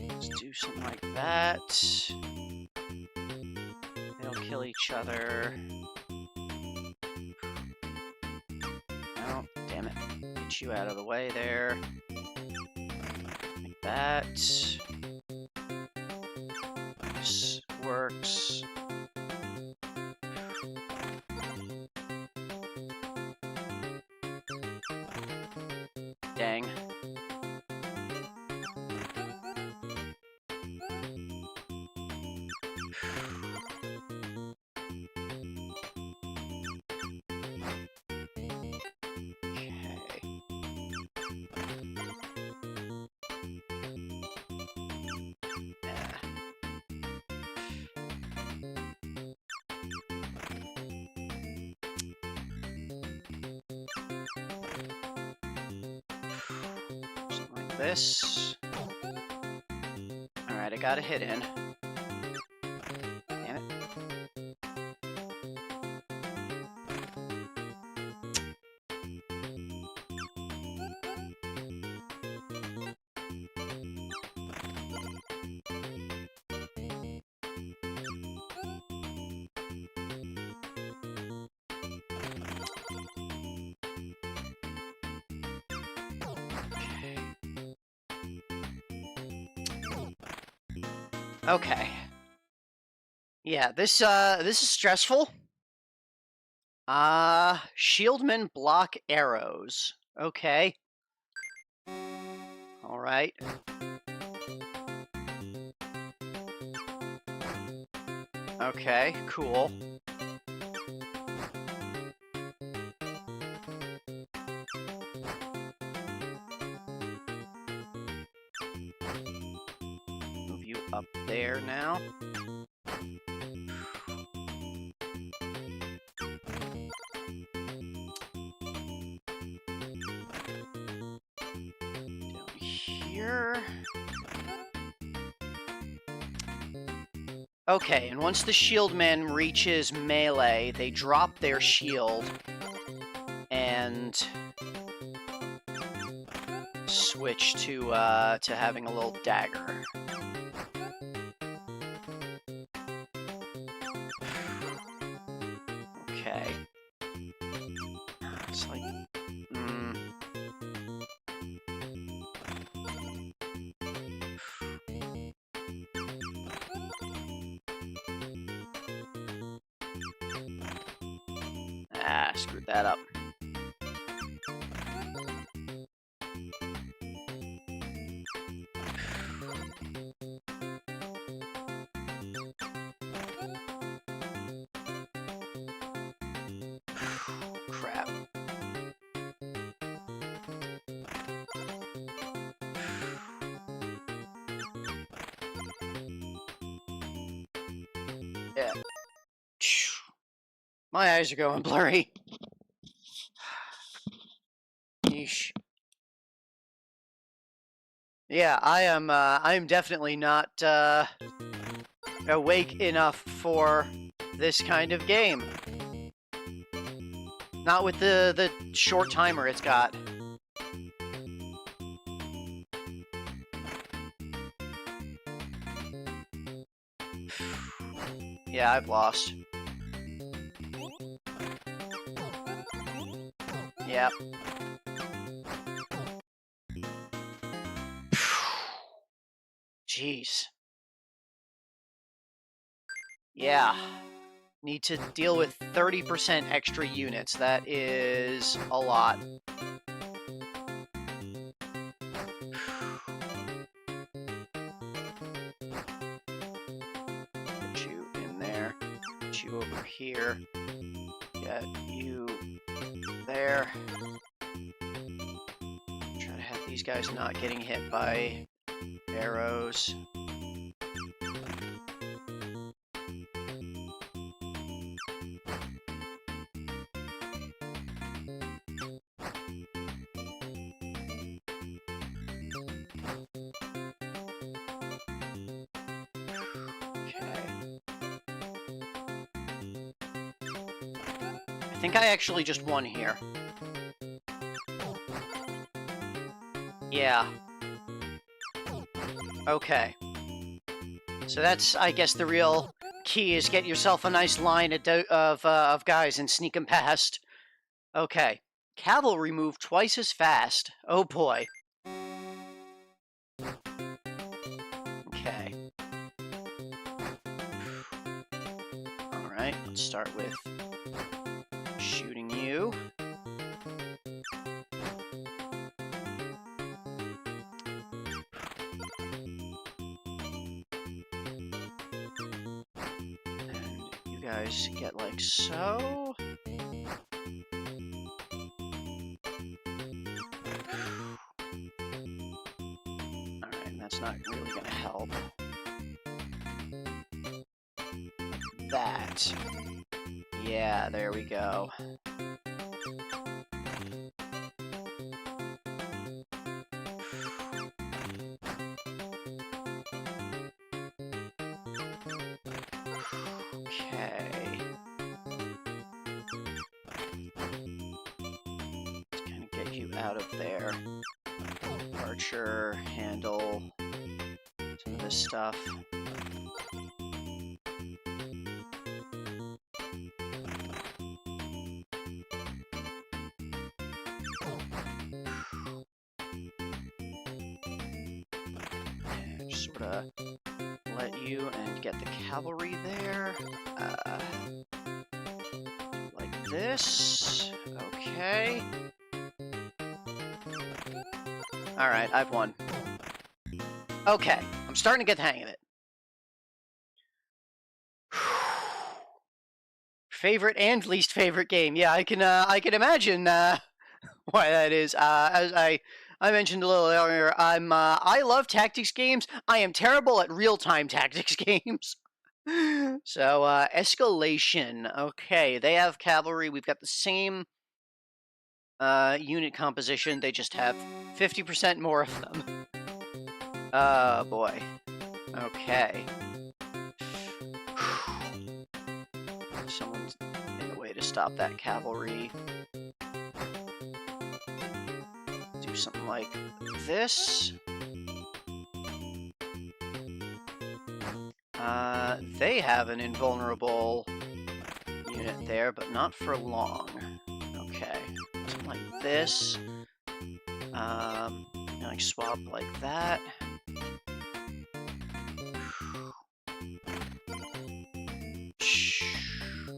Let's do something like that. They'll kill each other. Oh, damn it. Get you out of the way there. Like that. This works. Dang. This. Alright, I got a hit in. Damn it. Okay. Yeah, this is stressful. Shieldmen block arrows. Okay. All right. Okay, cool. Move you up there now. Down here. Okay, and once the shieldman reaches melee, they drop their shield and switch to having a little dagger. Okay. It's like... screwed that up. Crap. Yeah. My eyes are going blurry. Yeesh. Yeah, I am definitely not awake enough for this kind of game. Not with the short timer it's got. Yeah, I've lost. Yep. Jeez. Yeah. Need to deal with 30% extra units. That is a lot. Get you in there. Get you over here. Get you there. Try to have these guys not getting hit by arrows. I think I actually just won here. Yeah. Okay. So that's, I guess, the real key is get yourself a nice line of guys and sneak them past. Okay. Cavalry move twice as fast. Oh boy. Okay. Alright, let's start with shooting you. And you guys get like so. Alright, that's not really gonna help. That. Yeah, there we go. Okay. Let's kind of get you out of there. Archer, handle some of this stuff. let you and get the cavalry there. Like this. Okay. Alright, I've won. Okay, I'm starting to get the hang of it. Favorite and least favorite game. Yeah, I can imagine why that is. As I mentioned a little earlier, I love tactics games. I am terrible at real-time tactics games. So, escalation. Okay, they have cavalry. We've got the same unit composition. They just have 50% more of them. Oh, boy. Okay. Someone's in the way to stop that cavalry. Do something like this. They have an invulnerable unit there, but not for long. Okay. Something like this. Like swap like that.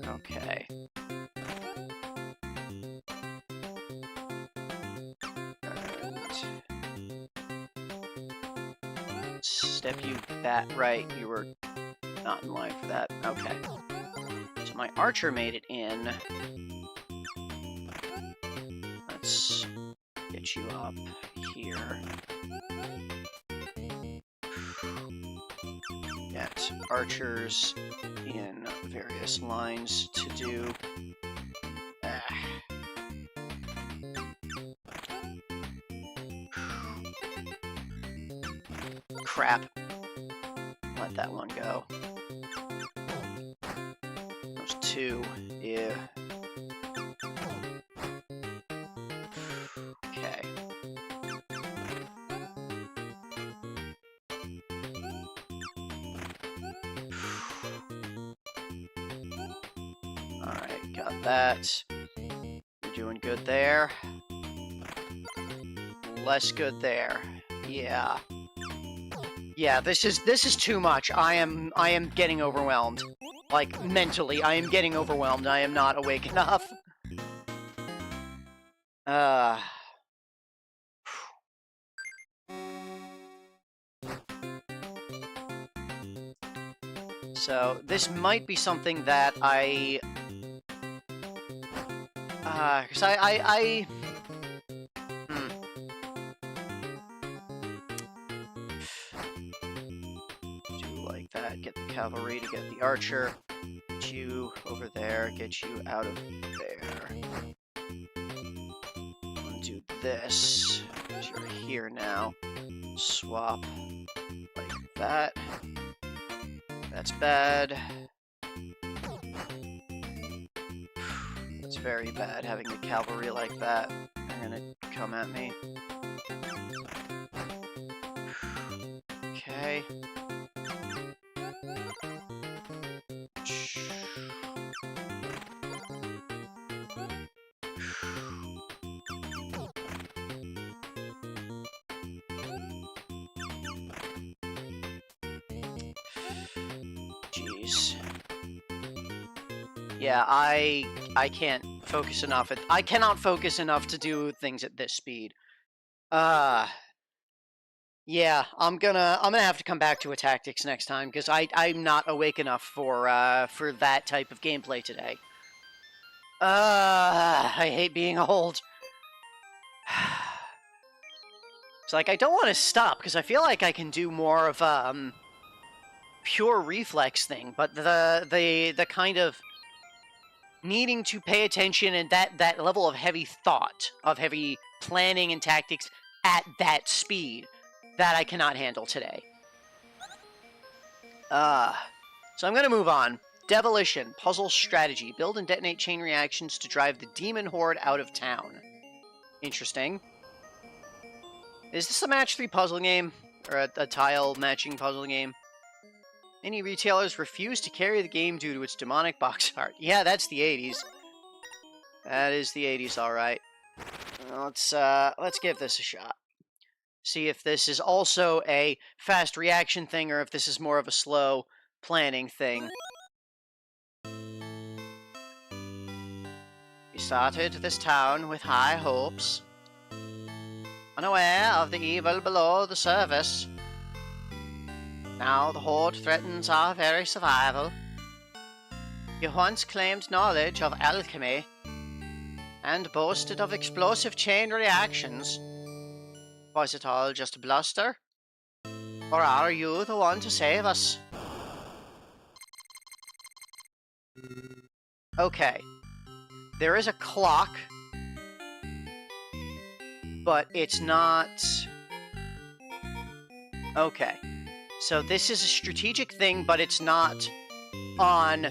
Okay. And step you that right. You were not in line for that. Okay. So my archer made it in. Let's get you up here. Get archers in various lines to do. Crap. Let that one go. Those two. Yeah. Okay. Alright, got that. You're doing good there. Less good there. Yeah. Yeah, this is too much. I am getting overwhelmed. Like, mentally, I am getting overwhelmed. I am not awake enough. So, this might be something that because do like that, get the cavalry to get the archer, get you over there, get you out of there. I'm gonna do this, because you're here now. Swap like that. That's bad. It's very bad having the cavalry like that. They're gonna come at me. Okay. Jeez. Yeah, I can't focus enough. I cannot focus enough to do things at this speed. Yeah, I'm gonna have to come back to Attactics next time because I'm not awake enough for that type of gameplay today. I hate being old. It's like I don't want to stop because I feel like I can do more of pure reflex thing, but the kind of needing to pay attention and that level of heavy thought, of heavy planning and tactics at that speed, that I cannot handle today. So I'm gonna move on. Devilition, puzzle strategy. Build and detonate chain reactions to drive the demon horde out of town. Interesting. Is this a match 3 puzzle game? Or a tile matching puzzle game? Many retailers refuse to carry the game due to its demonic box art. Yeah, that's the 80s. That is the 80s, alright. Let's give this a shot. See if this is also a fast reaction thing or if this is more of a slow planning thing. We started this town with high hopes, unaware of the evil below the surface. Now the Horde threatens our very survival. You once claimed knowledge of alchemy and boasted of explosive chain reactions. Was it all just bluster? Or are you the one to save us? Okay. There is a clock, but it's not... Okay. So this is a strategic thing, but it's not on...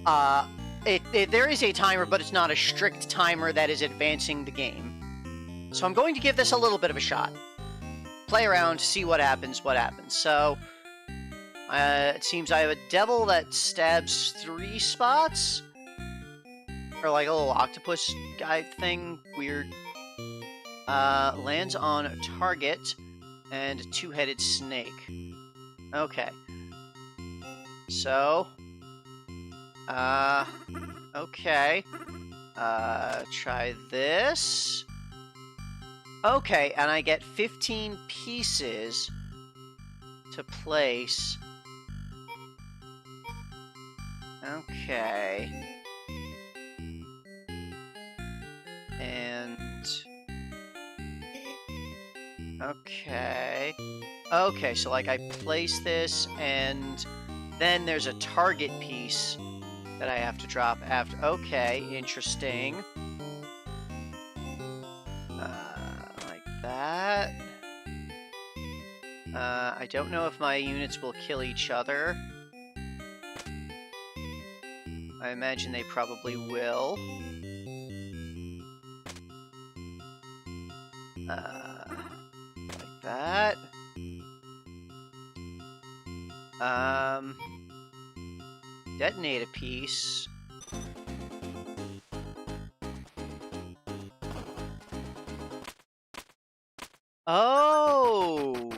there is a timer, but it's not a strict timer that is advancing the game. So I'm going to give this a little bit of a shot. Play around, see what happens, So, it seems I have a devil that stabs 3 spots. Or like a little octopus guy thing. Weird. Lands on a target. And a 2-headed snake. Okay. So. Okay. Try this. Okay, and I get 15 pieces to place. Okay. And... Okay. Okay, so like I place this, and then there's a target piece that I have to drop after. Okay, interesting. That. I don't know if my units will kill each other. I imagine they probably will. Like that. Detonate a piece.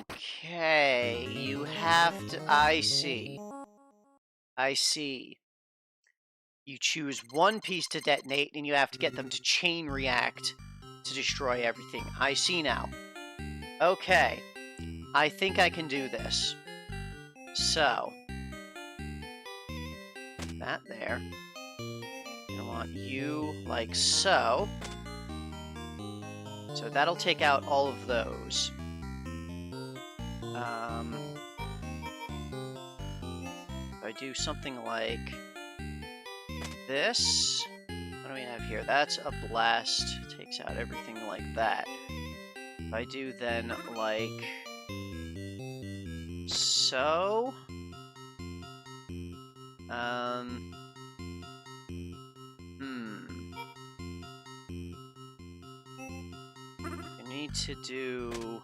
Okay, you have to... I see. You choose one piece to detonate, and you have to get them to chain react to destroy everything. I see now. Okay. I think I can do this. So. That there. I want you like so. So that'll take out all of those. If I do something like this, what do we have here? That's a blast. Takes out everything like that. If I do then like so. To do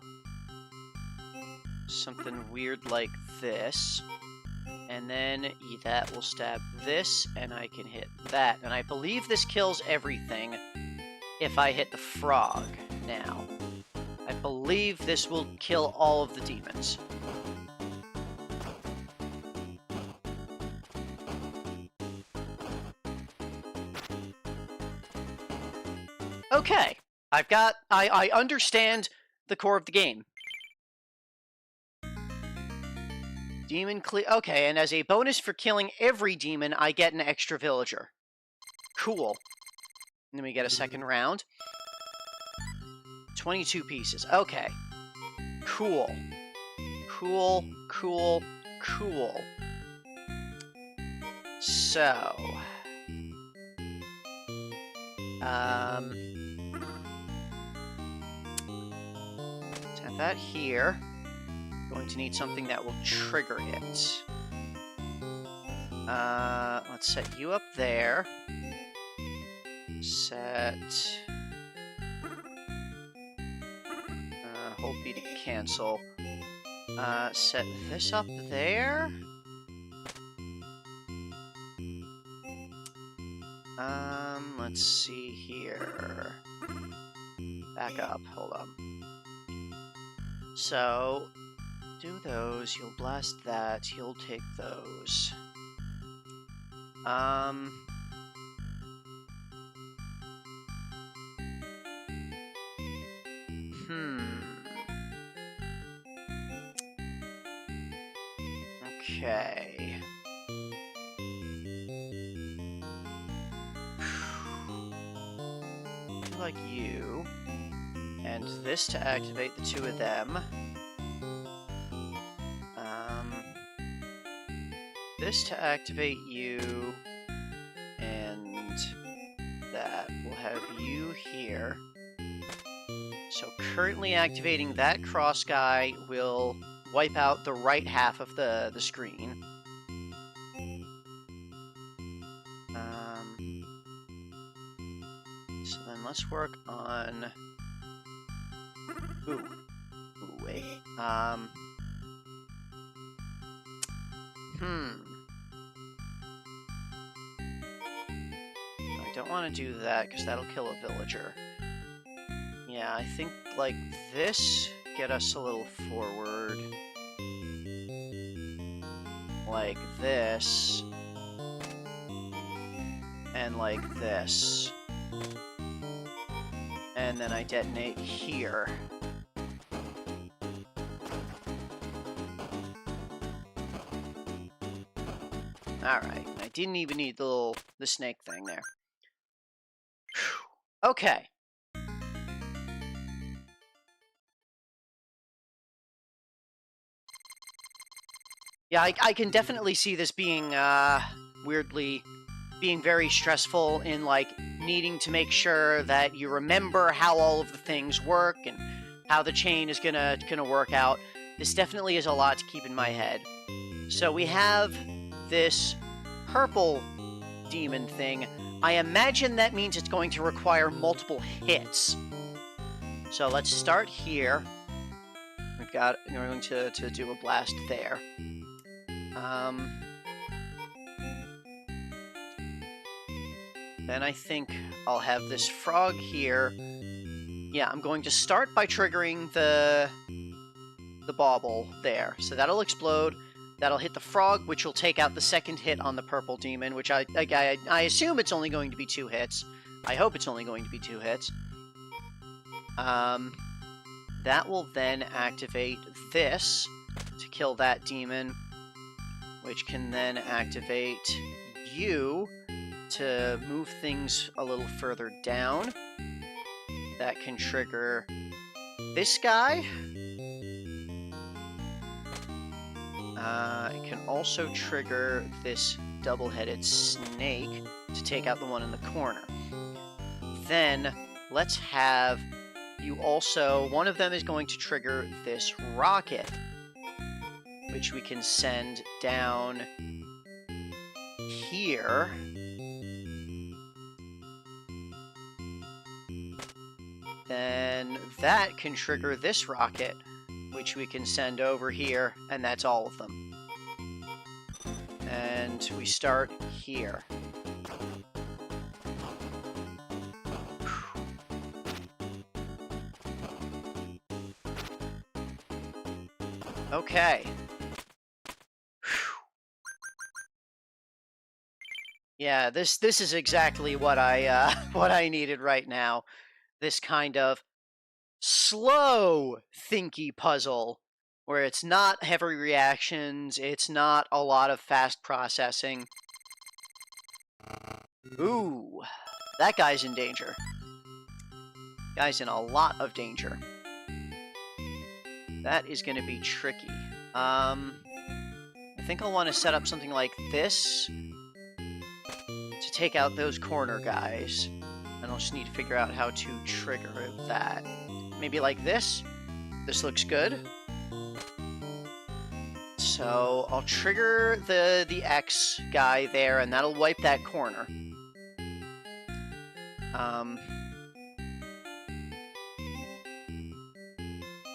something weird like this, and then that will stab this, and I can hit that, and I believe this kills everything if I hit the frog now. I believe this will kill all of the demons. Okay. I understand the core of the game. Demon clear. Okay, and as a bonus for killing every demon, I get an extra villager. Cool. And then we get a second round. 22 pieces. Okay. Cool. Cool. So. That here. Going to need something that will trigger it. Let's set you up there. Set... hold B to cancel. Set this up there. Let's see here. Back up, hold on. So, do those, you'll blast that, you'll take those. Okay. Like you. And this to activate the two of them. This to activate you. And that. We'll have you here. So currently activating that cross guy will wipe out the right half of the screen. So then let's work on... Ooh, wait. I don't want to do that, because that'll kill a villager. Yeah, I think, like, this, get us a little forward. Like this. And like this. And then I detonate here. Alright, I didn't even need the snake thing there. Whew. Okay. Yeah, I can definitely see this being, weirdly, being very stressful in, like, needing to make sure that you remember how all of the things work and how the chain is gonna work out. This definitely is a lot to keep in my head. So we have this purple demon thing. I imagine that means it's going to require multiple hits. So let's start here. We're going to do a blast there. Then I think I'll have this frog here. Yeah, I'm going to start by triggering the bauble there. So that'll explode. That'll hit the frog, which will take out the second hit on the purple demon, which I assume it's only going to be 2 hits. I hope it's only going to be 2 hits. That will then activate this to kill that demon, which can then activate you to move things a little further down. That can trigger this guy. It can also trigger this double-headed snake to take out the one in the corner. Then, let's have you also... One of them is going to trigger this rocket, which we can send down here. Then that can trigger this rocket, which we can send over here, and that's all of them. And we start here. Okay. Yeah, this is exactly what I needed right now. This kind of slow, thinky puzzle, where it's not heavy reactions, it's not a lot of fast processing. Ooh, that guy's in danger. Guy's in a lot of danger. That is going to be tricky. I think I'll want to set up something like this to take out those corner guys. And I'll just need to figure out how to trigger that. Maybe like this. This looks good. So I'll trigger the X guy there, and that'll wipe that corner.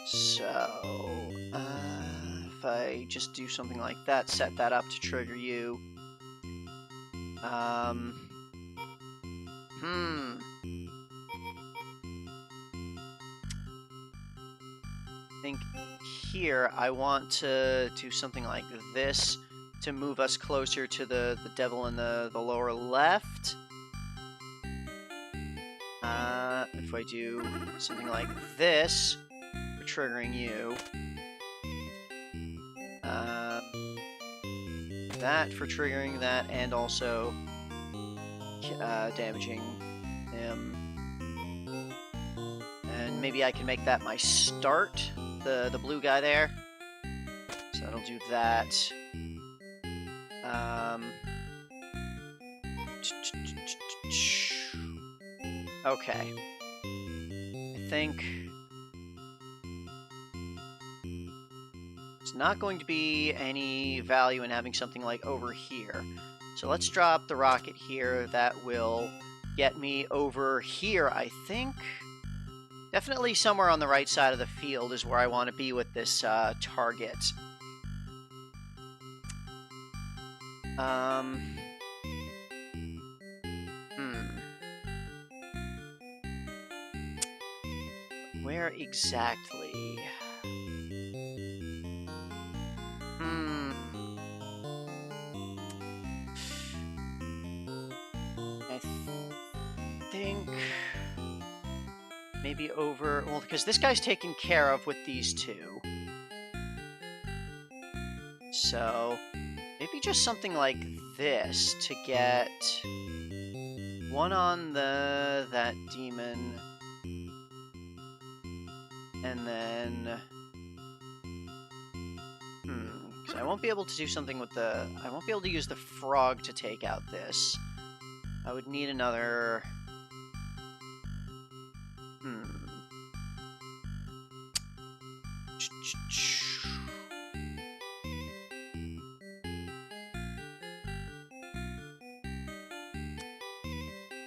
So if I just do something like that, set that up to trigger you. think here I want to do something like this to move us closer to the devil in the lower left. If I do something like this, we're triggering you. That for triggering that, and also damaging him. And maybe I can make that my start, the blue guy there. So that'll do that. Okay. I think it's not going to be any value in having something like over here. So let's drop the rocket here. That will get me over here, I think. Definitely somewhere on the right side of the field is where I want to be with this target. Where exactly? I think maybe over... Well, because this guy's taken care of with these two. So maybe just something like this to get one on that demon, and then because I won't be able to do something with I won't be able to use the frog to take out this. I would need another.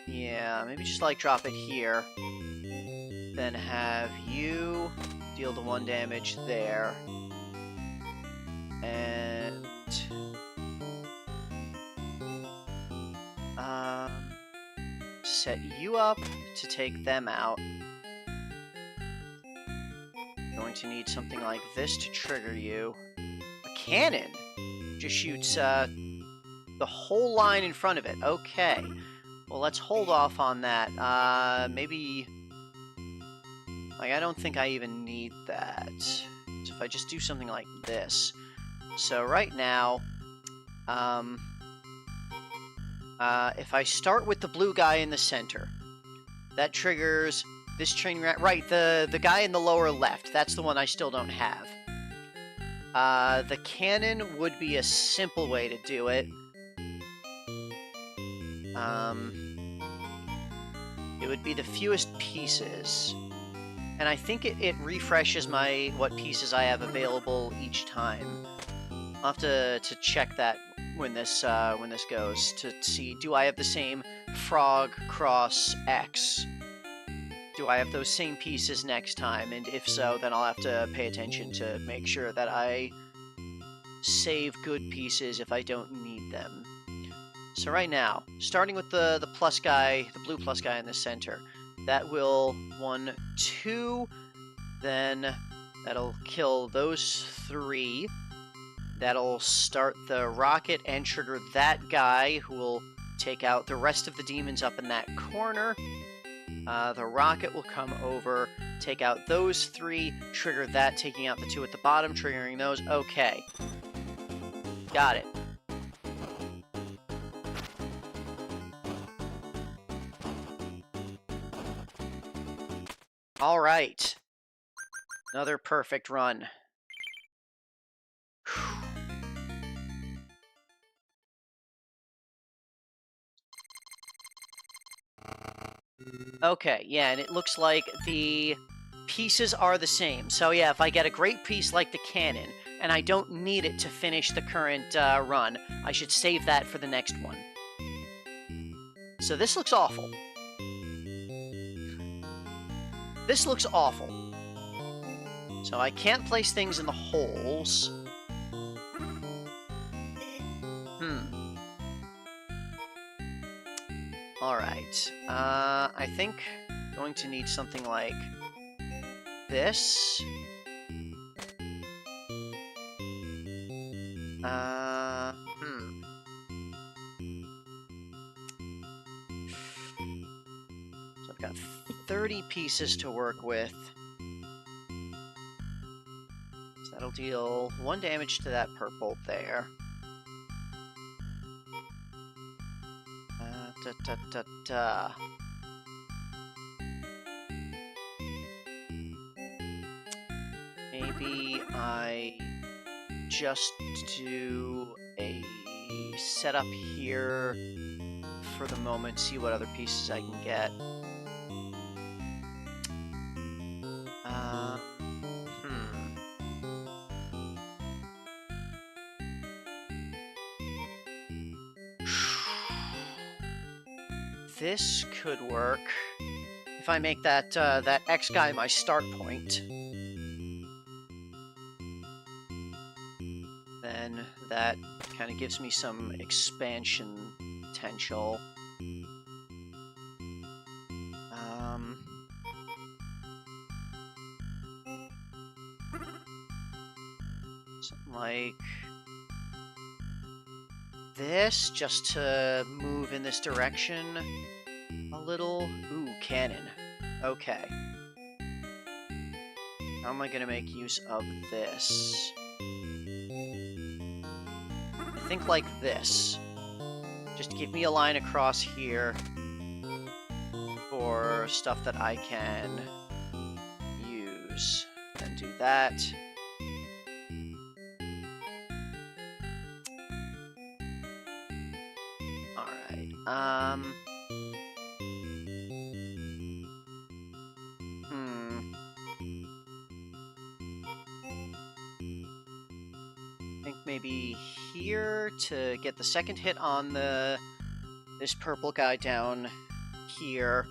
Yeah, maybe just like drop it here. Then have you deal the 1 damage there. And set you up to take them out. Going to need something like this to trigger you. A cannon just shoots the whole line in front of it. Okay. Well, let's hold off on that. Maybe... Like, I don't think I even need that. So if I just do something like this. So right now, if I start with the blue guy in the center, that triggers this train rat. Right, the guy in the lower left. That's the one I still don't have. The cannon would be a simple way to do it. It would be the fewest pieces. And I think it refreshes what pieces I have available each time. I'll have to check that when this goes to see, do I have the same frog cross X? Do I have those same pieces next time? And if so, then I'll have to pay attention to make sure that I save good pieces if I don't need them. So right now, starting with the plus guy, the blue plus guy in the center, that will 1, 2, then that'll kill those 3. That'll start the rocket and trigger that guy, who will take out the rest of the demons up in that corner. The rocket will come over, take out those 3, trigger that, taking out the 2 at the bottom, triggering those. Okay. Got it. All right. Another perfect run. Okay, yeah, and it looks like the pieces are the same. So yeah, if I get a great piece like the cannon, and I don't need it to finish the current run, I should save that for the next one. So this looks awful. This looks awful. So I can't place things in the holes. Alright. I think I'm going to need something like this. got 30 pieces to work with. So that'll deal 1 damage to that purple there. Maybe I just do a setup here for the moment, see what other pieces I can get. This could work if I make that that X guy my start point. Then that kind of gives me some expansion potential. Something like this, just to move in this direction a little. Ooh, cannon. Okay. How am I going to make use of this? I think like this. Just give me a line across here for stuff that I can use. Then do that. Alright, I think maybe here to get the second hit on this purple guy down here.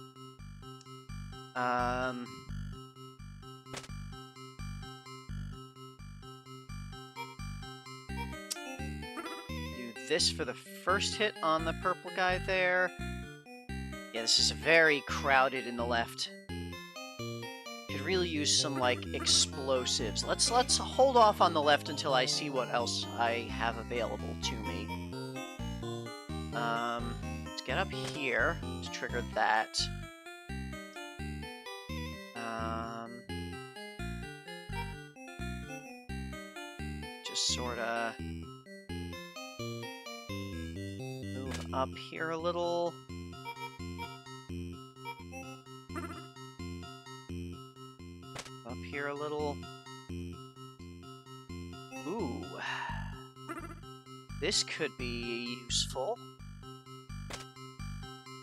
Do this for the first hit on the purple guy there. Yeah, this is very crowded in the left. Could really use some, like, explosives. Let's hold off on the left until I see what else I have available to me. Let's get up here to trigger that. Just sorta move up here a little. Up here a little. Ooh. This could be useful.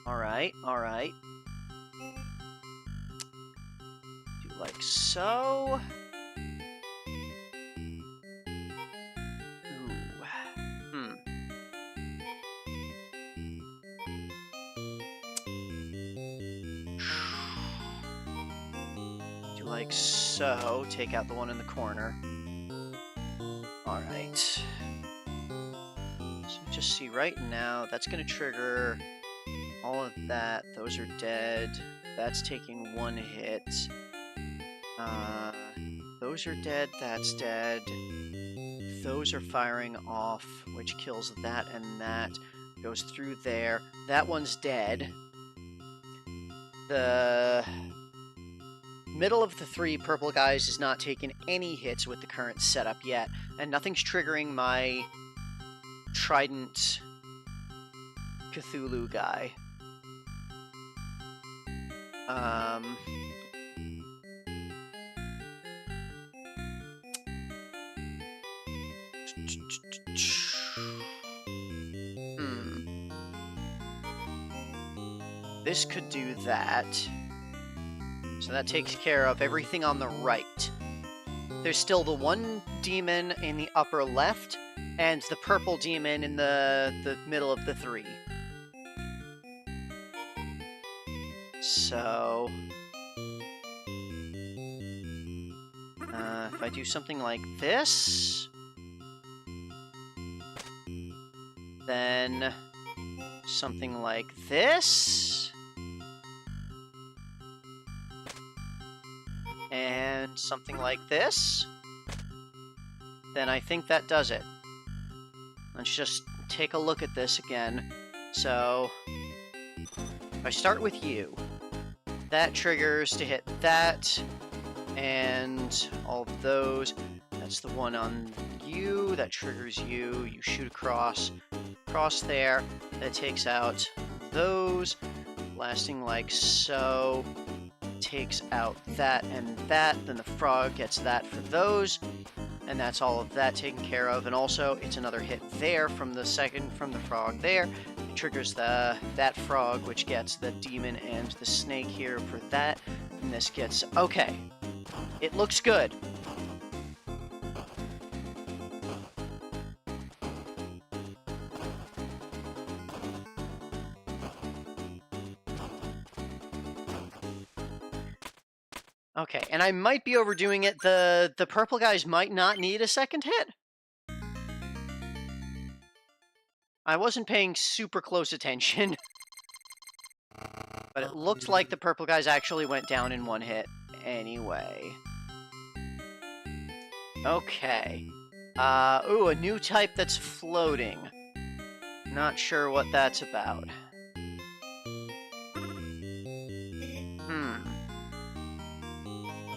Alright, alright. Do like so. Like so, take out the one in the corner. Alright. So just see right now, that's going to trigger all of that. Those are dead. That's taking 1 hit. Those are dead, that's dead. Those are firing off, which kills that and that. Goes through there. That one's dead. The middle of the 3 purple guys is not taking any hits with the current setup yet, and nothing's triggering my Trident Cthulhu guy. This could do that. So that takes care of everything on the right. There's still the 1 demon in the upper left, and the purple demon in the middle of the 3. So if I do something like this, then something like this, and something like this, then I think that does it. Let's just take a look at this again. So, if I start with you, that triggers to hit that, and all of those. That's the one on you, that triggers you. You shoot across there. That takes out those, lasting like so. Takes out that and that. Then the frog gets that for those, and that's all of that taken care of. And also, it's another hit there from the frog there. It triggers that frog, which gets the demon and the snake here for that. And this gets okay. It looks good. Okay, and I might be overdoing it. The purple guys might not need a second hit. I wasn't paying super close attention. But it looked like the purple guys actually went down in one hit anyway. Okay. Ooh, a new type that's floating. Not sure what that's about.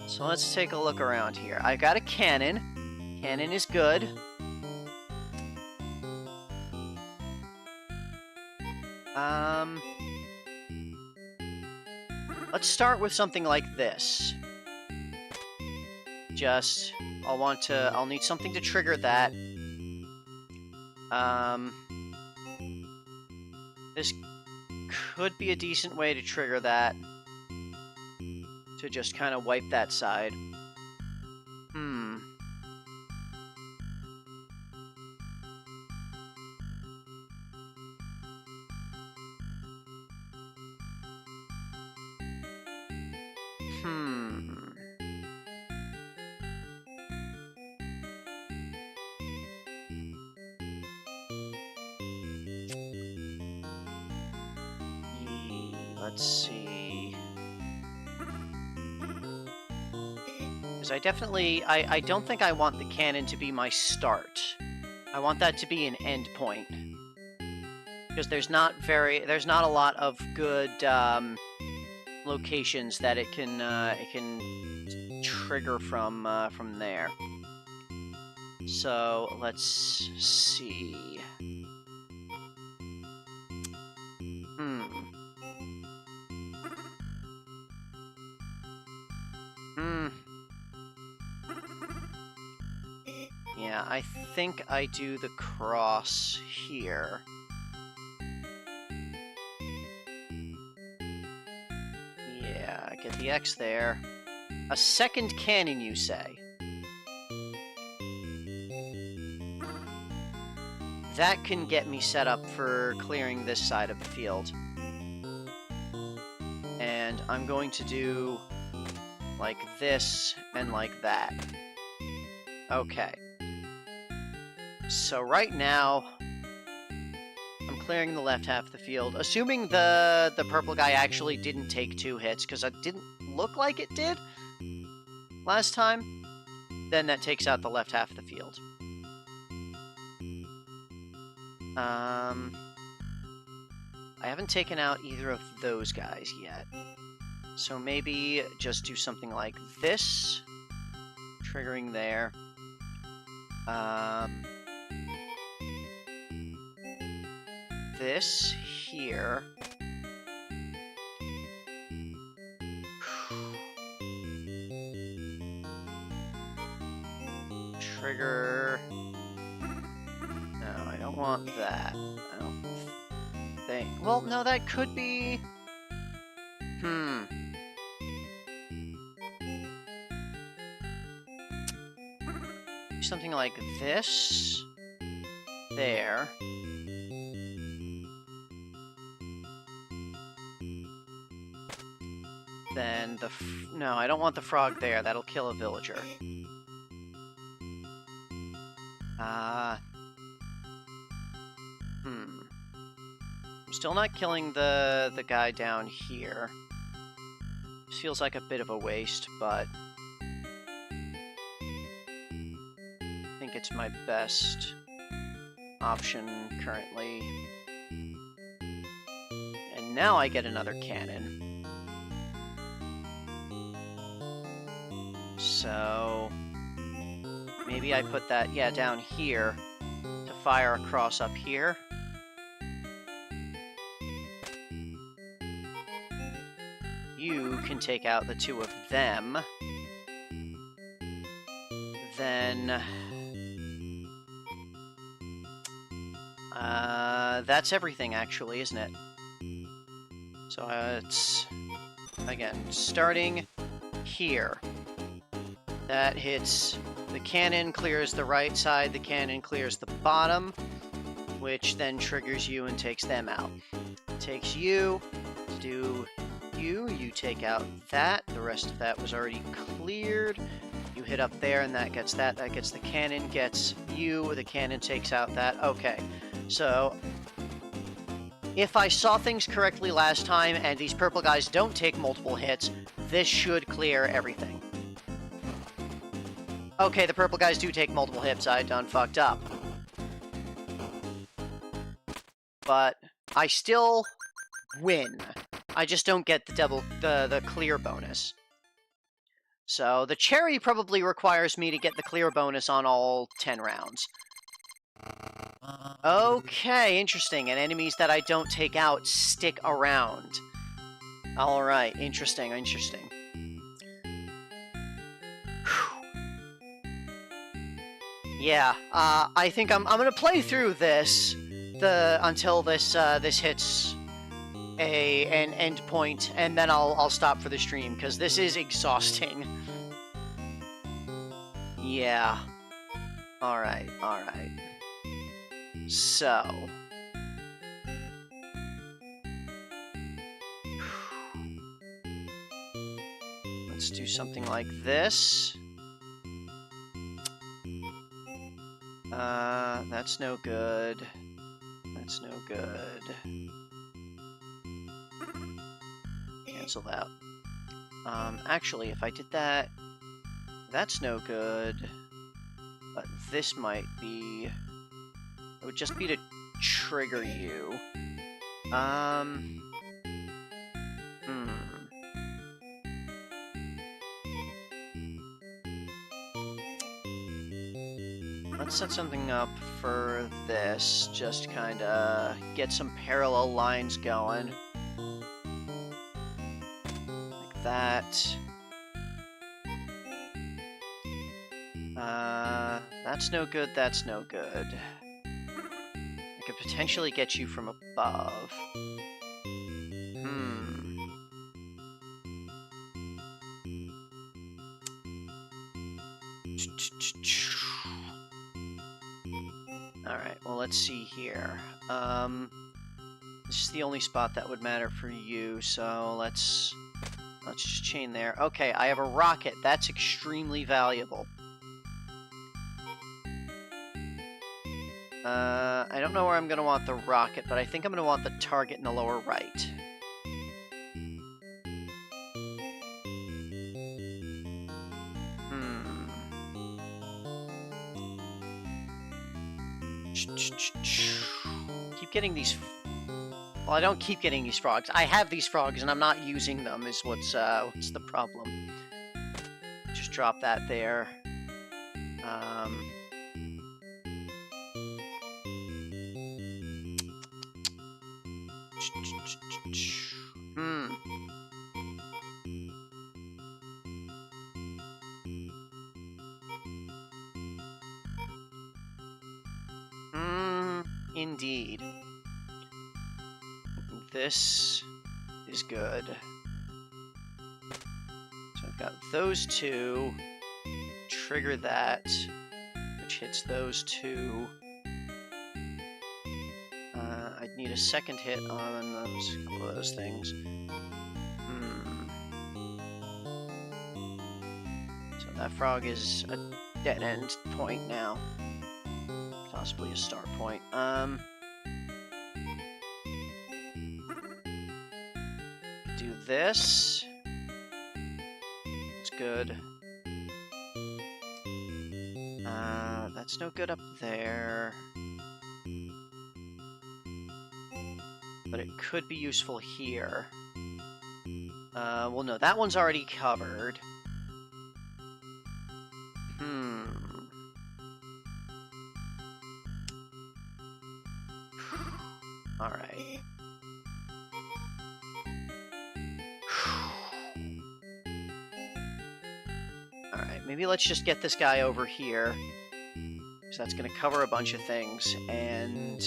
So let's take a look around here. I got a cannon. Cannon is good. Let's start with something like this. I'll need something to trigger that. This could be a decent way to trigger that. To just kind of wipe that side. Let's see. Because I don't think I want the cannon to be my start. I want that to be an end point. Because there's not a lot of good locations that it can trigger from there. So let's see. Yeah, I think I do the cross here. Yeah, get the X there. A second cannon, you say? That can get me set up for clearing this side of the field. And I'm going to do like this and like that. Okay. So right now, I'm clearing the left half of the field, assuming the purple guy actually didn't take 2 hits, because it didn't look like it did last time. Then that takes out the left half of the field. I haven't taken out either of those guys yet. So maybe just do something like this, triggering there. This here. Trigger. No, I don't want that. I don't think. Well, no, that could be. Something like this. There. Then no, I don't want the frog there. That'll kill a villager. I'm still not killing the guy down here. This feels like a bit of a waste, but I think it's my best option currently. And now I get another cannon. So maybe I put that, yeah, down here to fire across up here. You can take out the two of them. Then... that's everything, actually, isn't it? So it's... Again, starting here. That hits the cannon, clears the right side, the cannon clears the bottom, which then triggers you and takes them out. Takes you to do you take out that, the rest of that was already cleared. You hit up there and that gets that gets the cannon, gets you, the cannon takes out that. Okay, so if I saw things correctly last time and these purple guys don't take multiple hits, this should clear everything. Okay, the purple guys do take multiple hits, I done fucked up. But I still win. I just don't get the clear bonus. So the cherry probably requires me to get the clear bonus on all 10 rounds. Okay, interesting. And enemies that I don't take out stick around. Alright, interesting, interesting. Yeah, I think I'm gonna play through this until this this hits an end point, and then I'll stop for the stream because this is exhausting. Yeah. All right. So. Let's do something like this. That's no good. That's no good. Cancel that. Actually, if I did that, that's no good. But this might be... It would just be to trigger you. Let's set something up for this, just kinda get some parallel lines going. Like that. That's no good, that's no good. I could potentially get you from above. Alright, well, let's see here. This is the only spot that would matter for you, so let's just chain there. Okay, I have a rocket. That's extremely valuable. I don't know where I'm going to want the rocket, but I think I'm going to want the target in the lower right. Keep getting these... Well, I don't keep getting these frogs. I have these frogs, and I'm not using them, is what's the problem. Just drop that there. Indeed. This is good. So I've got those two. Trigger that, which hits those two. I'd need a second hit on those, a couple of those things. So that frog is a dead-end point now. Possibly a start point. Do this. That's good. That's no good up there. But it could be useful here. Well, no, that one's already covered. Alright. Alright, maybe let's just get this guy over here. Because that's going to cover a bunch of things, and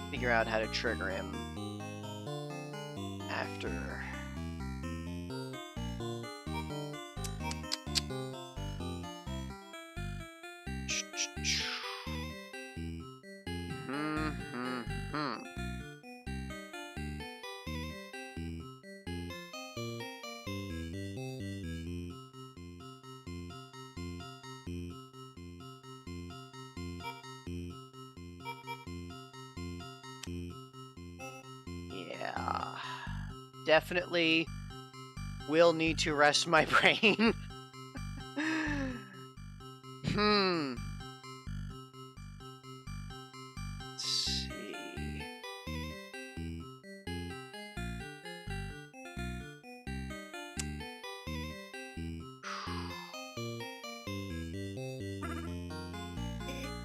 figure out how to trigger him after. Yeah, definitely will need to rest my brain. Let's see.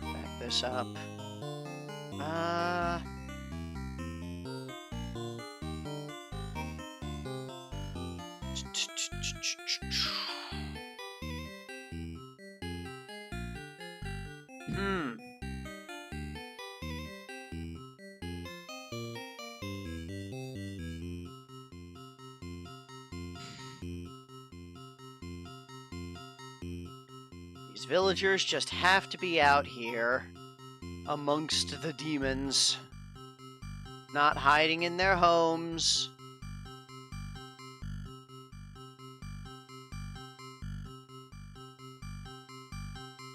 Back this up. These villagers just have to be out here amongst the demons, not hiding in their homes.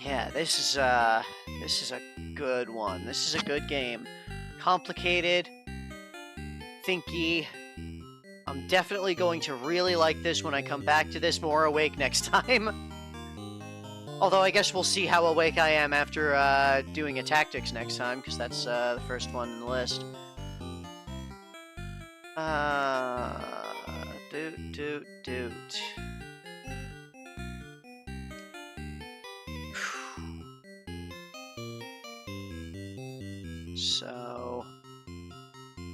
Yeah, this is a good one. This is a good game. Complicated, thinky. I'm definitely going to really like this when I come back to this more awake next time. Although I guess we'll see how awake I am after doing a tactics next time, because that's the first one in the list. Doot. So,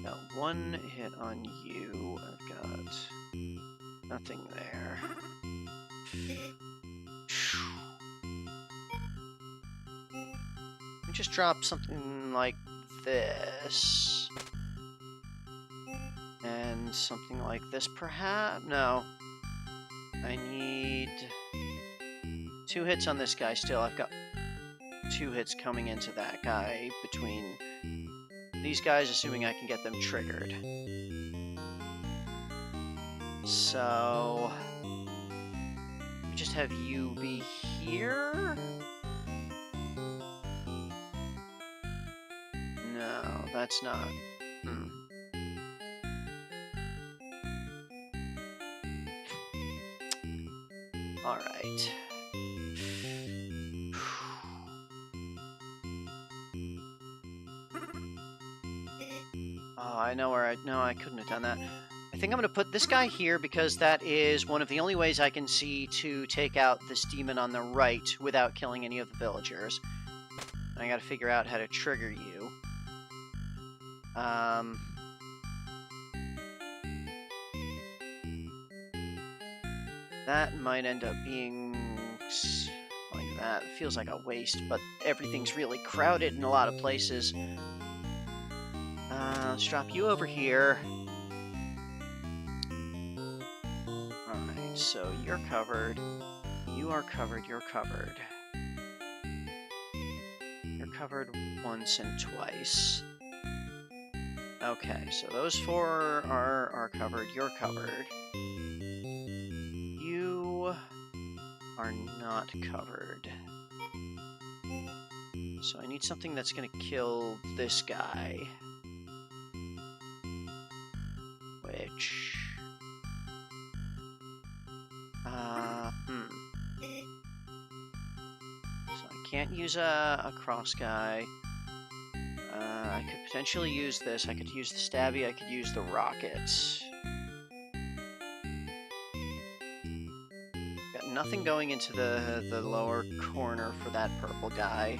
got one hit on you. I've got nothing there. Let me just drop something like this. And something like this, perhaps? No. I need 2 hits on this guy still. I've got 2 hits coming into that guy between these guys, assuming I can get them triggered. So, we just have you be here? No, that's not. Alright. Oh, I know where no, I couldn't have done that. I think I'm going to put this guy here because that is one of the only ways I can see to take out this demon on the right without killing any of the villagers. And I got to figure out how to trigger you. That might end up being like that. It feels like a waste, but everything's really crowded in a lot of places. Let's drop you over here. Alright, so you're covered. You are covered, you're covered. You're covered once and twice. Okay, so those 4 are covered, you're covered. You are not covered. So I need something that's gonna kill this guy. Which... So I can't use a cross guy. I could potentially use this. I could use the stabby. I could use the rockets. Got nothing going into the lower corner for that purple guy.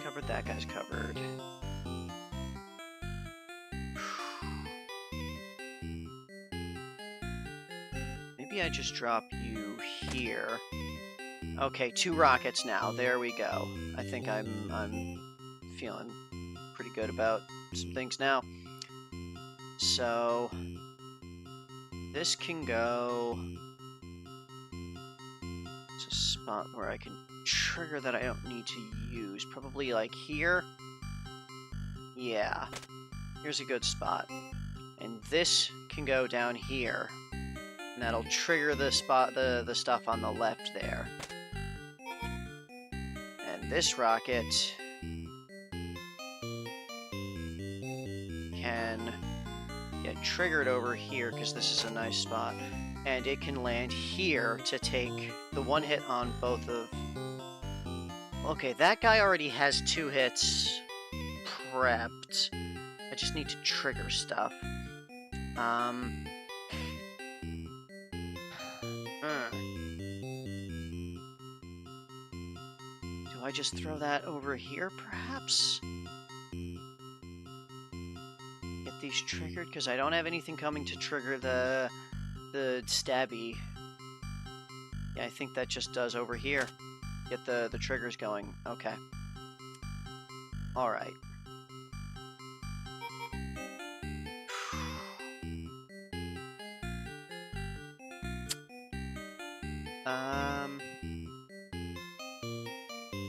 covered, that guy's covered. Maybe I just drop you here. Okay, 2 rockets now. There we go. I think I'm feeling pretty good about some things now. So this can go to a spot where I can trigger that I don't need to use. Probably like here. Yeah. Here's a good spot. And this can go down here. And that'll trigger the stuff on the left there. And this rocket can get triggered over here because this is a nice spot. And it can land here to take the 1 hit on both of... Okay, that guy already has 2 hits prepped. I just need to trigger stuff. Do I just throw that over here, perhaps? Get these triggered? Because I don't have anything coming to trigger the stabby. Yeah, I think that just does over here. Get the triggers going. Okay. Alright.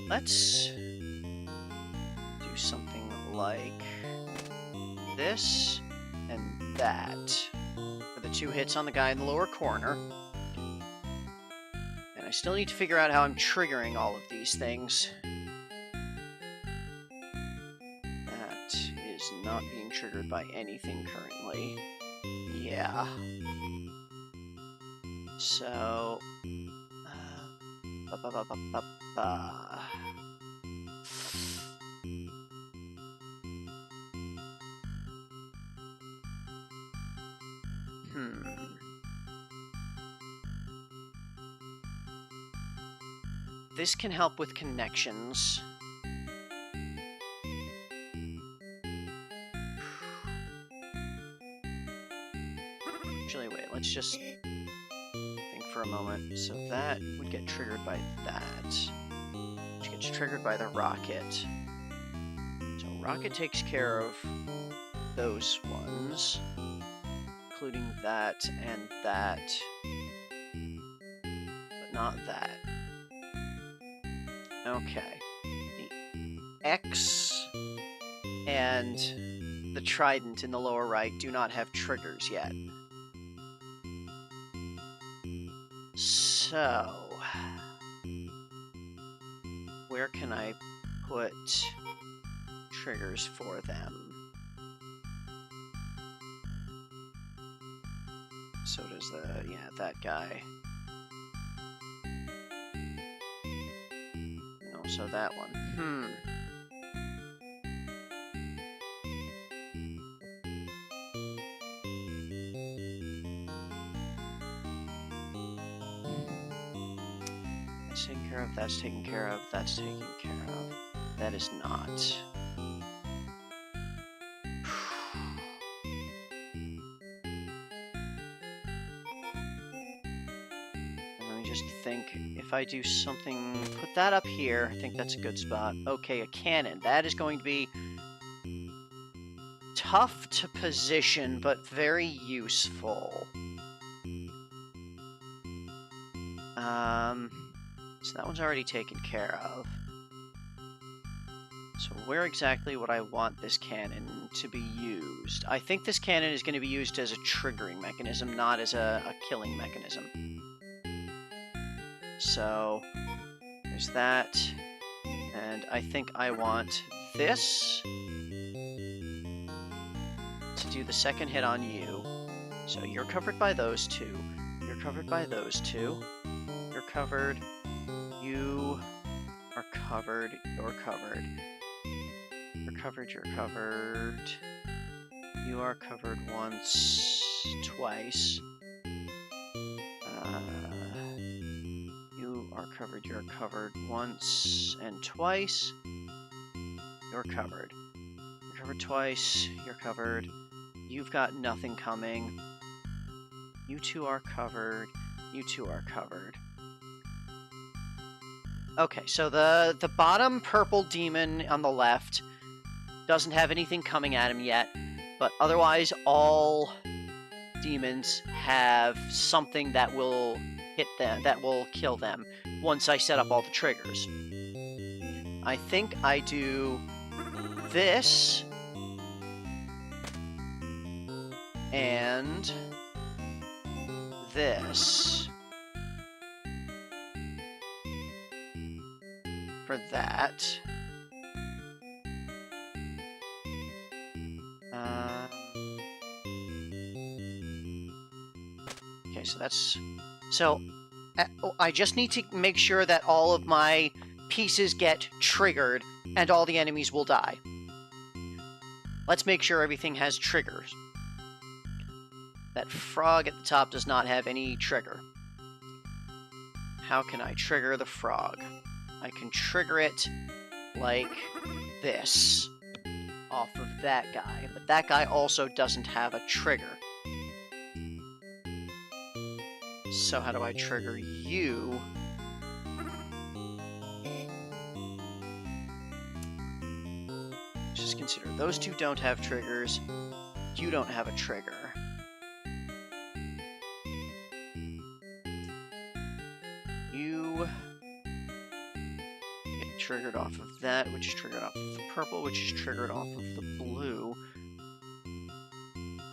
Let's do something like this and that for the 2 hits on the guy in the lower corner. And I still need to figure out how I'm triggering all of these things. That is not being triggered by anything currently. Yeah. So... This can help with connections. Actually, wait, let's just think for a moment. So that would get triggered by that, which gets triggered by the rocket. So rocket takes care of those ones, including that and that, but not that. Okay. The X and the trident in the lower right do not have triggers yet. So, where can I put triggers for them? So does that guy. So that one. That's taken care of, that's taken care of, that's taken care of. That is not. Think if I do something, put that up here, I think that's a good spot. Okay, a cannon. That is going to be tough to position, but very useful. So that one's already taken care of. So where exactly would I want this cannon to be used? I think this cannon is going to be used as a triggering mechanism, not as a killing mechanism. So, there's that, and I think I want this to do the second hit on you. So you're covered by those 2, you're covered by those 2, you're covered, you are covered, you're covered, you're covered, you're covered, you are covered once, twice. Are covered, you're covered once and twice. You're covered. You're covered twice. You're covered. You've got nothing coming. You two are covered. You two are covered. Okay, so the bottom purple demon on the left doesn't have anything coming at him yet, but otherwise all demons have something that will hit them, that will kill them once I set up all the triggers. I think I do this and this for that. Okay, so that's... So, I just need to make sure that all of my pieces get triggered, and all the enemies will die. Let's make sure everything has triggers. That frog at the top does not have any trigger. How can I trigger the frog? I can trigger it like this, off of that guy, but that guy also doesn't have a trigger. So how do I trigger you? Just consider those two don't have triggers. You don't have a trigger. You get triggered off of that, which is triggered off of the purple, which is triggered off of the blue,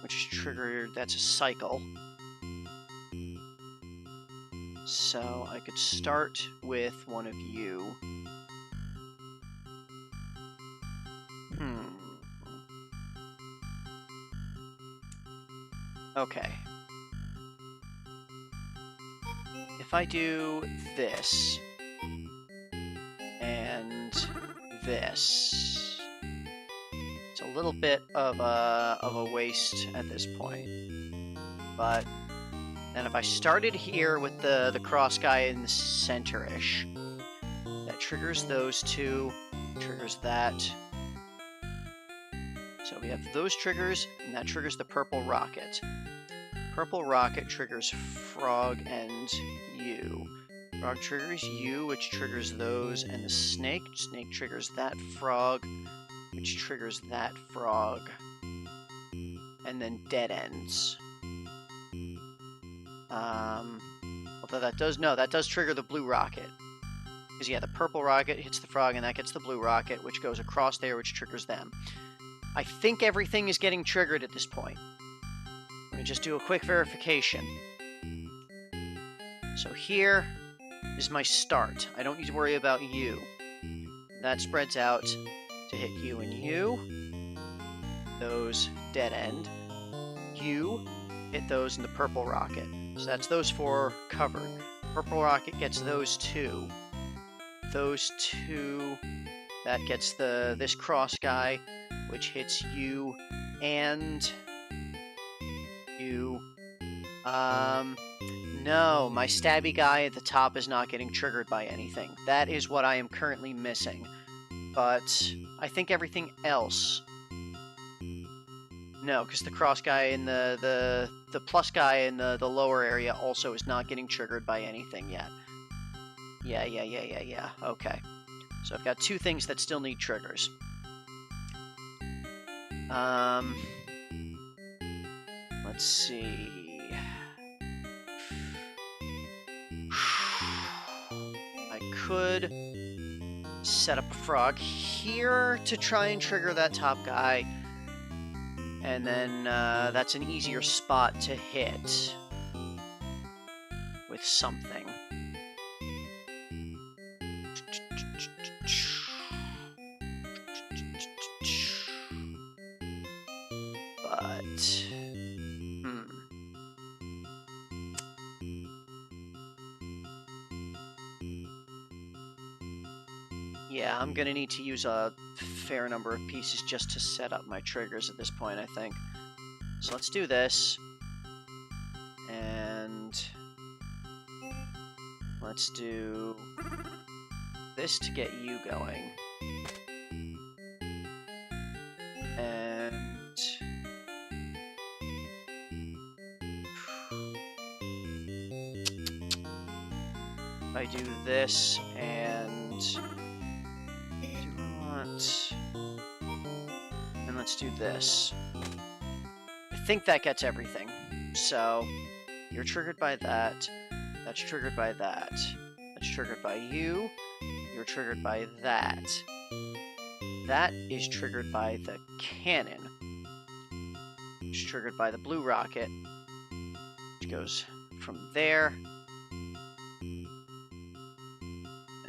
which is triggered, that's a cycle. So I could start with one of you. Okay. If I do this and this, it's a little bit of a waste at this point. But then if I started here with the cross guy in the center-ish, that triggers those two, triggers that. So we have those triggers, and that triggers the purple rocket. Purple rocket triggers frog and you. Frog triggers you, which triggers those, and the snake. Snake triggers that frog, which triggers that frog. And then dead ends. Although that does trigger the blue rocket. Because yeah, the purple rocket hits the frog, and that gets the blue rocket, which goes across there, which triggers them. I think everything is getting triggered at this point. Let me just do a quick verification. So here is my start. I don't need to worry about you. That spreads out to hit you and you. Those dead end. You hit those in the purple rocket. So that's those four covered. Purple rocket gets those two. Those two, that gets this cross guy, which hits you and you. No, my stabby guy at the top is not getting triggered by anything. That is what I am currently missing. But I think everything else... No, because the cross guy and the plus guy in the lower area also is not getting triggered by anything yet. Yeah. Okay. So I've got two things that still need triggers. Let's see. I could set up a frog here to try and trigger that top guy. And then that's an easier spot to hit with something. But... Yeah, I'm gonna need to use a fair number of pieces just to set up my triggers at this point, I think. So let's do this. And let's do this to get you going. I do this and do not, and let's do this. I think that gets everything. So you're triggered by that. That's triggered by that. That's triggered by you. You're triggered by that. That is triggered by the cannon. It's triggered by the blue rocket, which goes from there.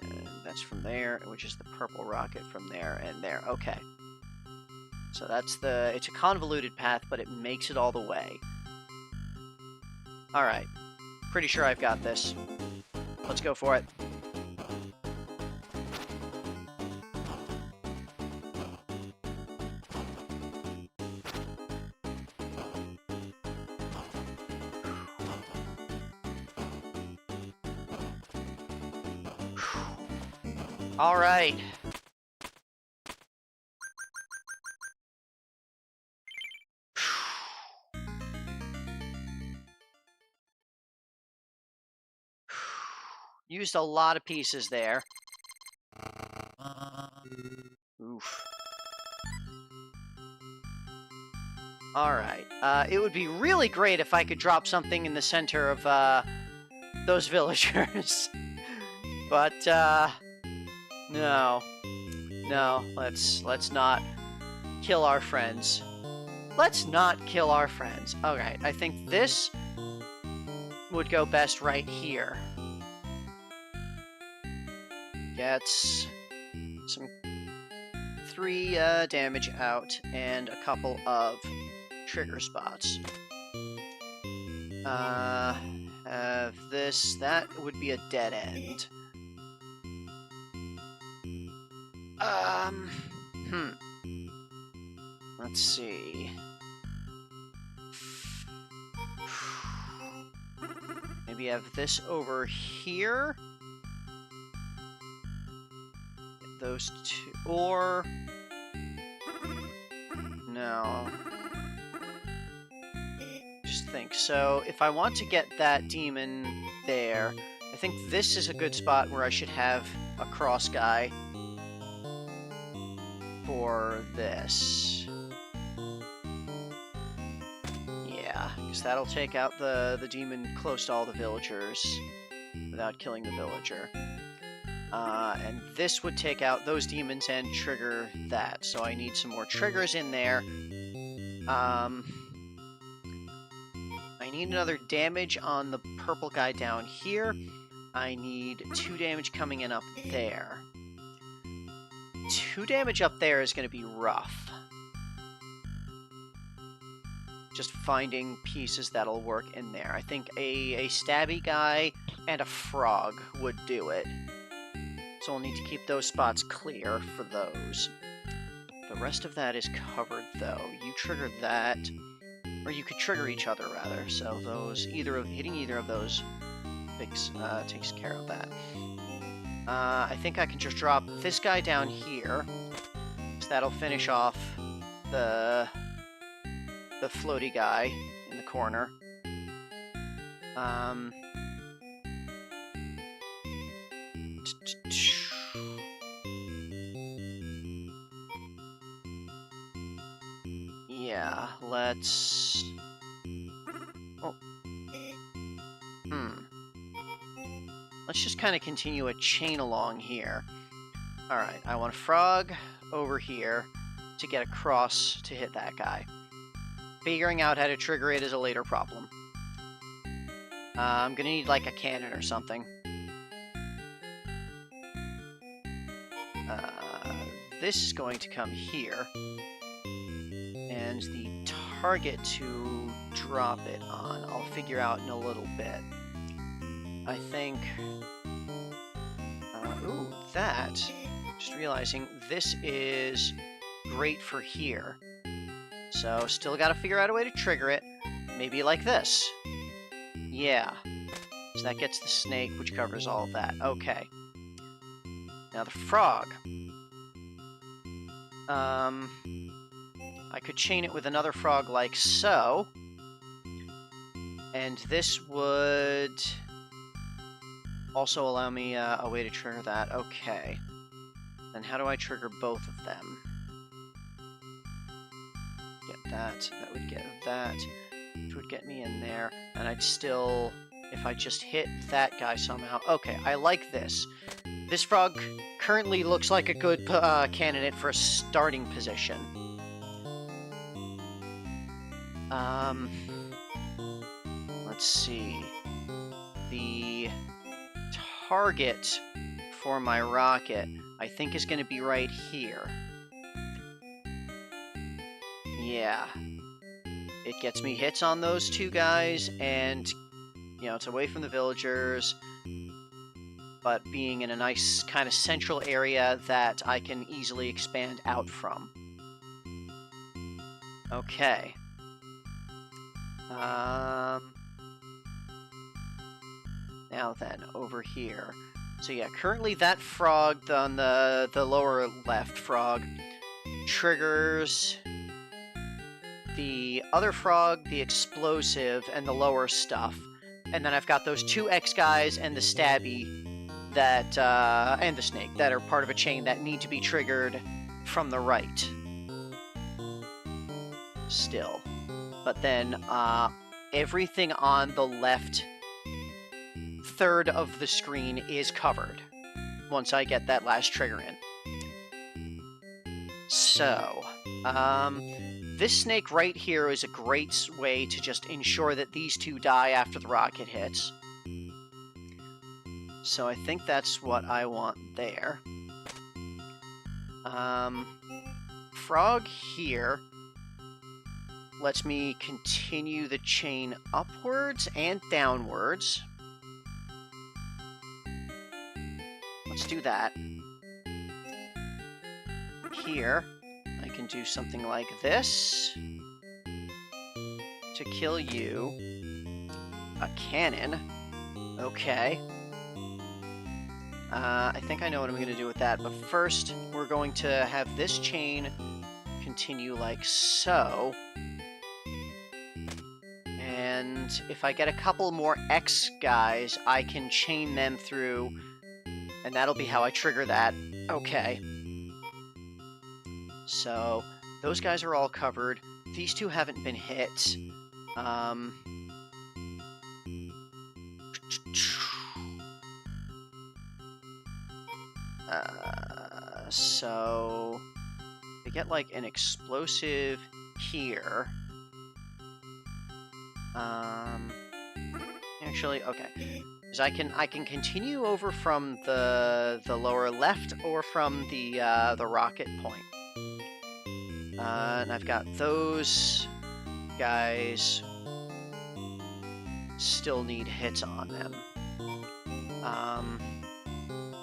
And that's from there, which is the purple rocket from there and there. Okay. So that's it's a convoluted path, but it makes it all the way. Alright. Pretty sure I've got this. Let's go for it. All right. Used a lot of pieces there. Oof. All right. It would be really great if I could drop something in the center of those villagers. But no. No, let's not kill our friends. Let's not kill our friends. Alright, I think this would go best right here. Gets some 3 damage out and a couple of trigger spots. Have this. That would be a dead end. Let's see. Maybe have this over here. Get those two, or no. Just think. So if I want to get that demon there, I think this is a good spot where I should have a cross guy for this. Yeah, because that'll take out the demon close to all the villagers without killing the villager. And this would take out those demons and trigger that. So I need some more triggers in there. I need another damage on the purple guy down here. I need 2 damage coming in up there. 2 damage up there is going to be rough. Just finding pieces that'll work in there. I think a stabby guy and a frog would do it. So we'll need to keep those spots clear for those. The rest of that is covered, though. You trigger that, or you could trigger each other, rather. So those, hitting either of those takes care of that. I think I can just drop this guy down here, so that'll finish off the floaty guy in the corner. Yeah, let's... Oh. Let's just kind of continue a chain along here. Alright, I want a frog over here to get across to hit that guy. Figuring out how to trigger it is a later problem. I'm gonna need, like, a cannon or something. This is going to come here. And the target to drop it on, I'll figure out in a little bit. I think... ooh, that. Just realizing this is great for here. So, still gotta figure out a way to trigger it. Maybe like this. Yeah. So that gets the snake, which covers all of that. Okay. Now the frog. I could chain it with another frog like so. And this would... also allow me a way to trigger that. Okay. Then how do I trigger both of them? Get that. That would get that. Which would get me in there. And I'd still... If I just hit that guy somehow... Okay, I like this. This frog currently looks like a good candidate for a starting position. Let's see. The target for my rocket, I think, is going to be right here. Yeah. It gets me hits on those two guys, and, you know, it's away from the villagers, but being in a nice kind of central area that I can easily expand out from. Okay. Now then, over here. So yeah, currently that frog on the lower left frog triggers the other frog, the explosive, and the lower stuff. And then I've got those two X guys and the stabby that, and the snake that are part of a chain that need to be triggered from the right. Still. But then, everything on the left third of the screen is covered once I get that last trigger in. So, this snake right here is a great way to just ensure that these two die after the rocket hits. So I think that's what I want there. Frog here lets me continue the chain upwards and downwards. Let's do that. Here, I can do something like this to kill you. A cannon. Okay. I think I know what I'm going to do with that, but first we're going to have this chain continue like so. And if I get a couple more X guys, I can chain them through, and that'll be how I trigger that. Okay. So, those guys are all covered. These two haven't been hit. So, I get like an explosive here. Actually, okay. Because I can continue over from the lower left or from the rocket point. And I've got those guys still need hits on them.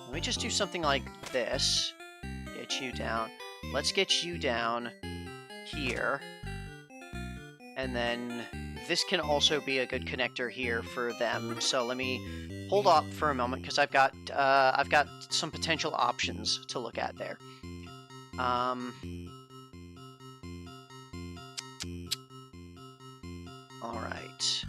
Let me just do something like this. Get you down. Let's get you down here. And then this can also be a good connector here for them. So let me hold off for a moment because I've got some potential options to look at there. All right.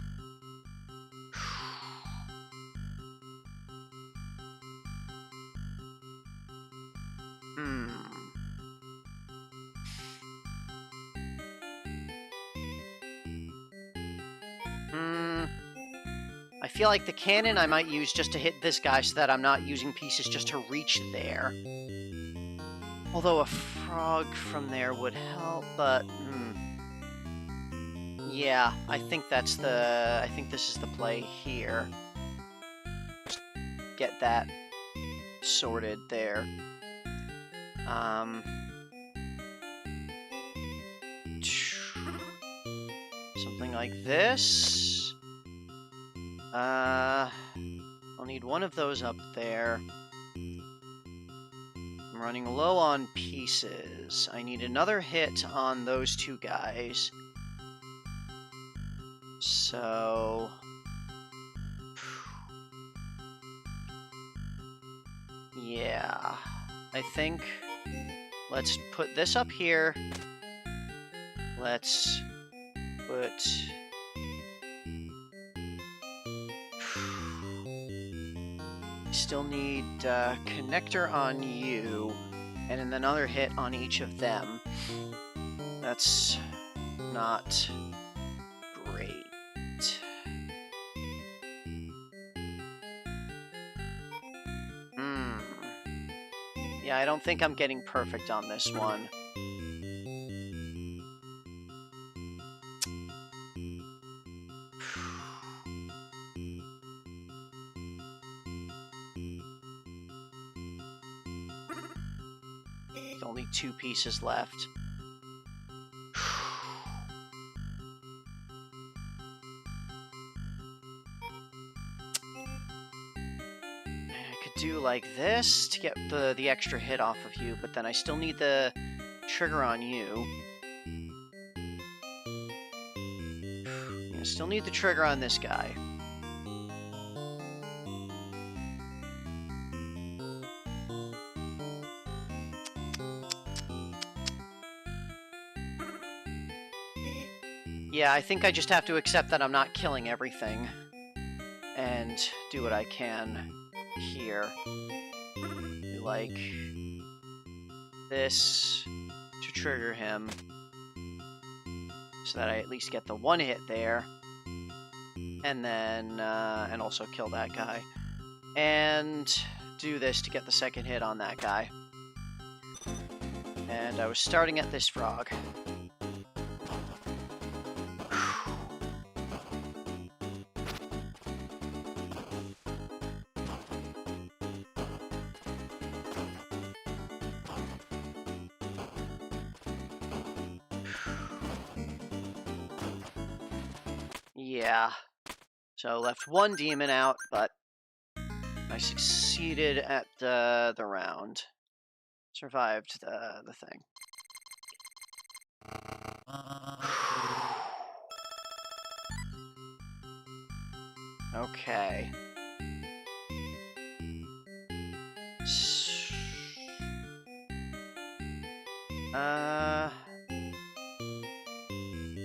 I feel like the cannon I might use just to hit this guy so that I'm not using pieces just to reach there. Although a frog from there would help, but... Yeah, I think this is the play here. Just get that sorted there. Something like this. I'll need one of those up there. I'm running low on pieces. I need another hit on those two guys. So... yeah. I think... let's put this up here. Let's put... still need connector on you, and then another hit on each of them. That's not great. Yeah, I don't think I'm getting perfect on this one. There's only 2 pieces left. Do like this to get the extra hit off of you, but then I still need the trigger on you. I still need the trigger on this guy. Yeah, I think I just have to accept that I'm not killing everything and do what I can here. Do like this to trigger him so that I at least get the 1 hit there, and then and also kill that guy, and do this to get the 2nd hit on that guy. And I was starting at this frog. Yeah, so left 1 demon out, but I succeeded at the round. Survived the thing. Okay.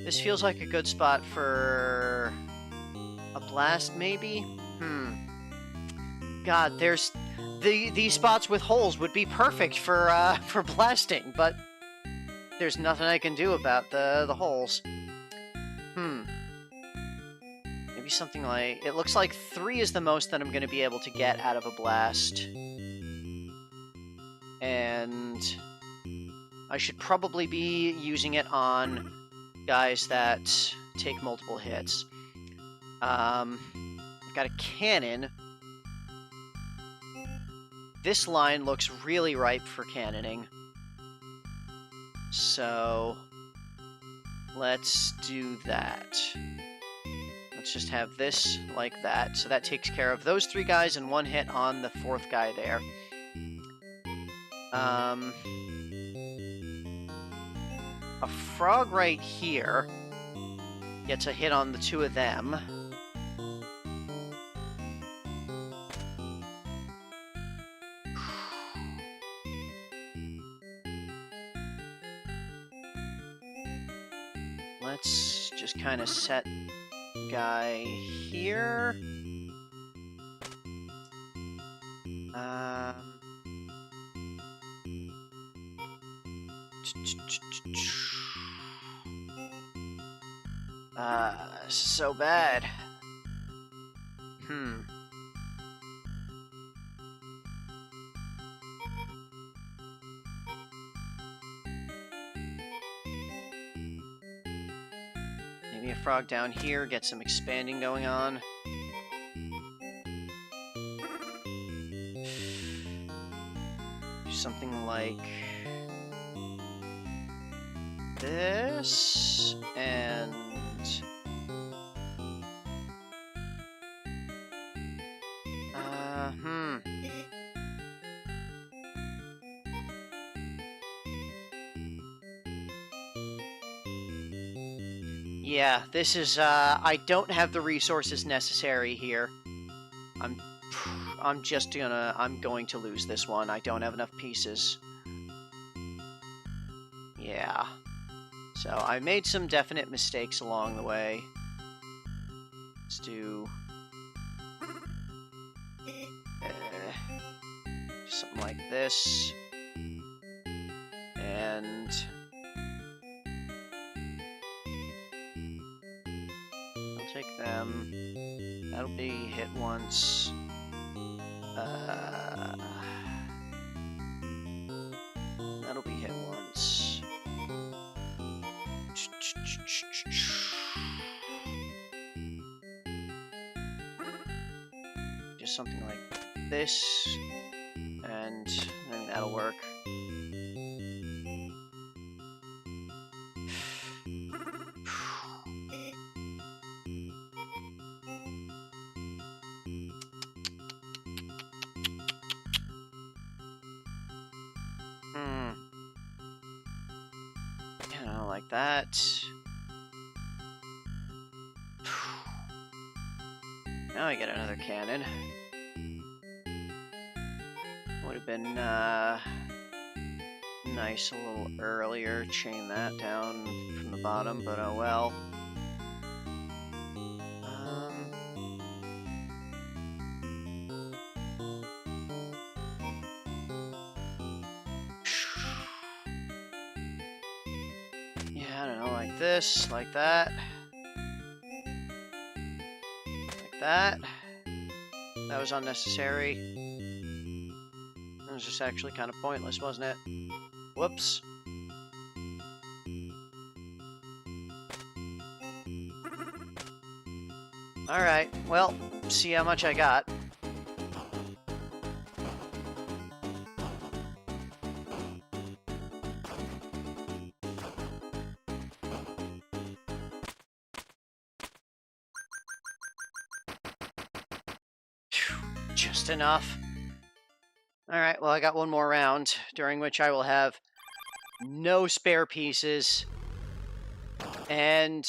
This feels like a good spot for a blast, maybe? God, there's these spots with holes would be perfect for blasting, but there's nothing I can do about the holes. Maybe something like, it looks like 3 is the most that I'm going to be able to get out of a blast. And I should probably be using it on guys that take multiple hits. I've got a cannon. This line looks really ripe for cannoning. So let's do that. Let's just have this like that. So that takes care of those 3 guys and 1 hit on the 4th guy there. A frog right here gets a hit on the 2 of them. Let's just kind of set guy here. So bad. Maybe a frog down here, get some expanding going on. Do something like this, and yeah, this is, I don't have the resources necessary here. I'm going to lose this one. I don't have enough pieces. Yeah. So I made some definite mistakes along the way. Let's do... this. And I'll take them. That'll be hit once. That'll be hit once. Just something like this, and I mean, that'll work. Like that. Now I get another cannon. Would have been nice a little earlier. Chain that down from the bottom, but oh well. Yeah, I don't know, like this, like that. Like that. That was unnecessary. That was just actually kind of pointless, wasn't it? Whoops. Alright, well, see how much I got. Just enough. Alright, well, I got one more round, during which I will have no spare pieces and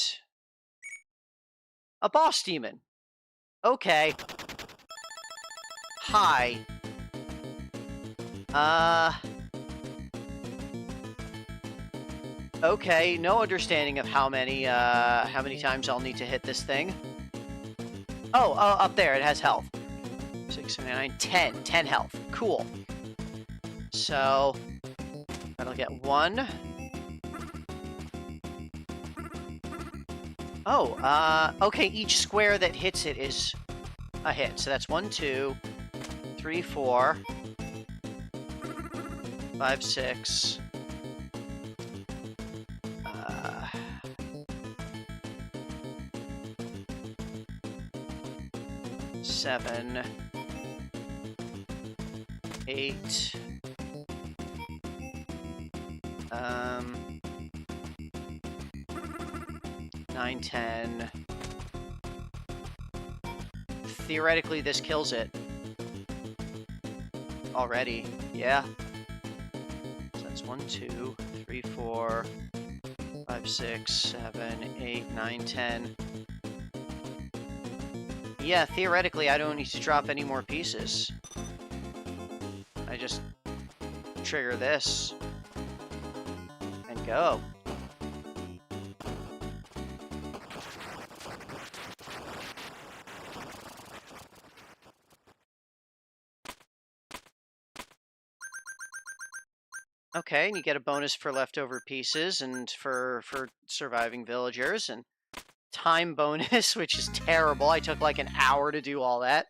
a boss demon. Okay. Hi. Okay, no understanding of how many times I'll need to hit this thing. Oh, up there, it has health. 6, 7, 9, 10. 10 health. Cool. So, that'll get 1. Oh, okay, each square that hits it is a hit. So that's 1, 2, 3, 4, 5, 6. 7, 8, 9, 10. Theoretically, this kills it. Already, yeah. So that's 1, 2, 3, 4, 5, 6, 7, 8, 9, 10. Yeah, theoretically, I don't need to drop any more pieces. I just trigger this and go. Okay, and you get a bonus for leftover pieces and for surviving villagers, and time bonus, which is terrible. I took like an hour to do all that.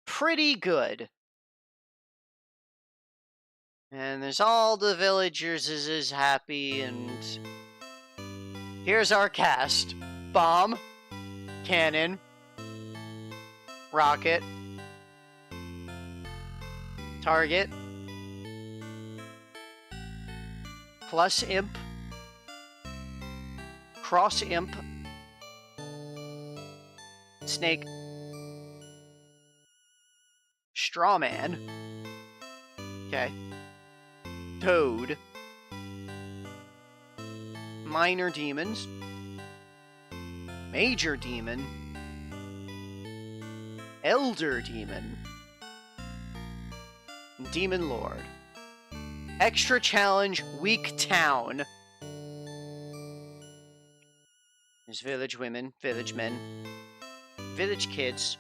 Pretty good. And there's all the villagers is happy, and here's our cast. Bomb, cannon, rocket, target, plus imp, cross imp, snake, straw man, okay, toad, minor demons, major demon, elder demon, demon lord. Extra challenge, weak town. There's village women, village men, village kids.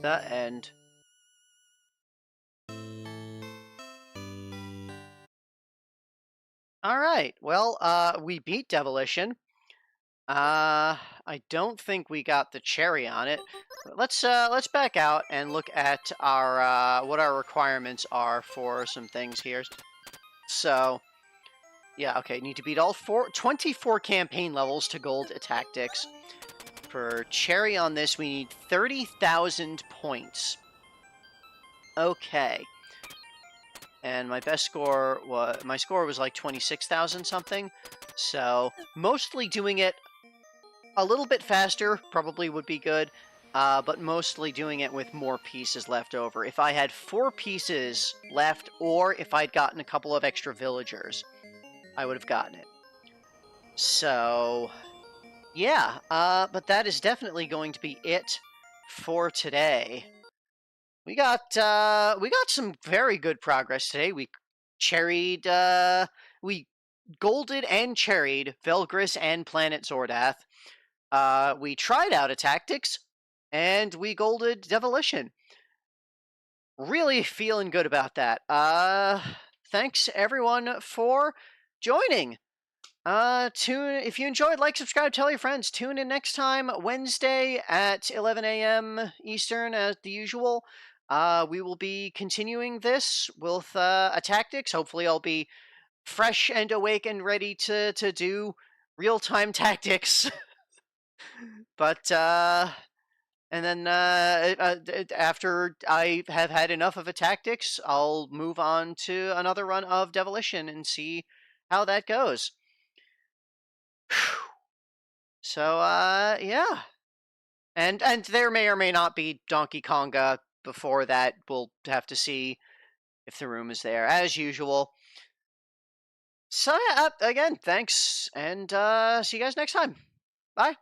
the end. All right. Well, we beat Devilition. I don't think we got the cherry on it. Let's back out and look at our what our requirements are for some things here. So, yeah, okay, need to beat all 24 campaign levels to gold at Tactics. For cherry on this, we need 30,000 points. Okay. And my score was like 26,000 something. So, mostly doing it a little bit faster probably would be good, but mostly doing it with more pieces left over. If I had 4 pieces left, or if I'd gotten a couple of extra villagers, I would have gotten it. So, yeah, but that is definitely going to be it for today. We got some very good progress today. We we golded and cherried Velgress and Planet Zoldath. We tried out Attactics, and we golded Devilition. Really feeling good about that. Thanks everyone for joining. If you enjoyed, like, subscribe, tell your friends. Tune in next time, Wednesday at 11 a.m. Eastern, as the usual. We will be continuing this with Attactics. Hopefully, I'll be fresh and awake and ready to do real-time tactics. But and then after I have had enough of Attactics, I'll move on to another run of Devilition and see how that goes. So yeah, and there may or may not be Donkey Konga before that. We'll have to see if the room is there as usual. So yeah, again, thanks, and see you guys next time. Bye.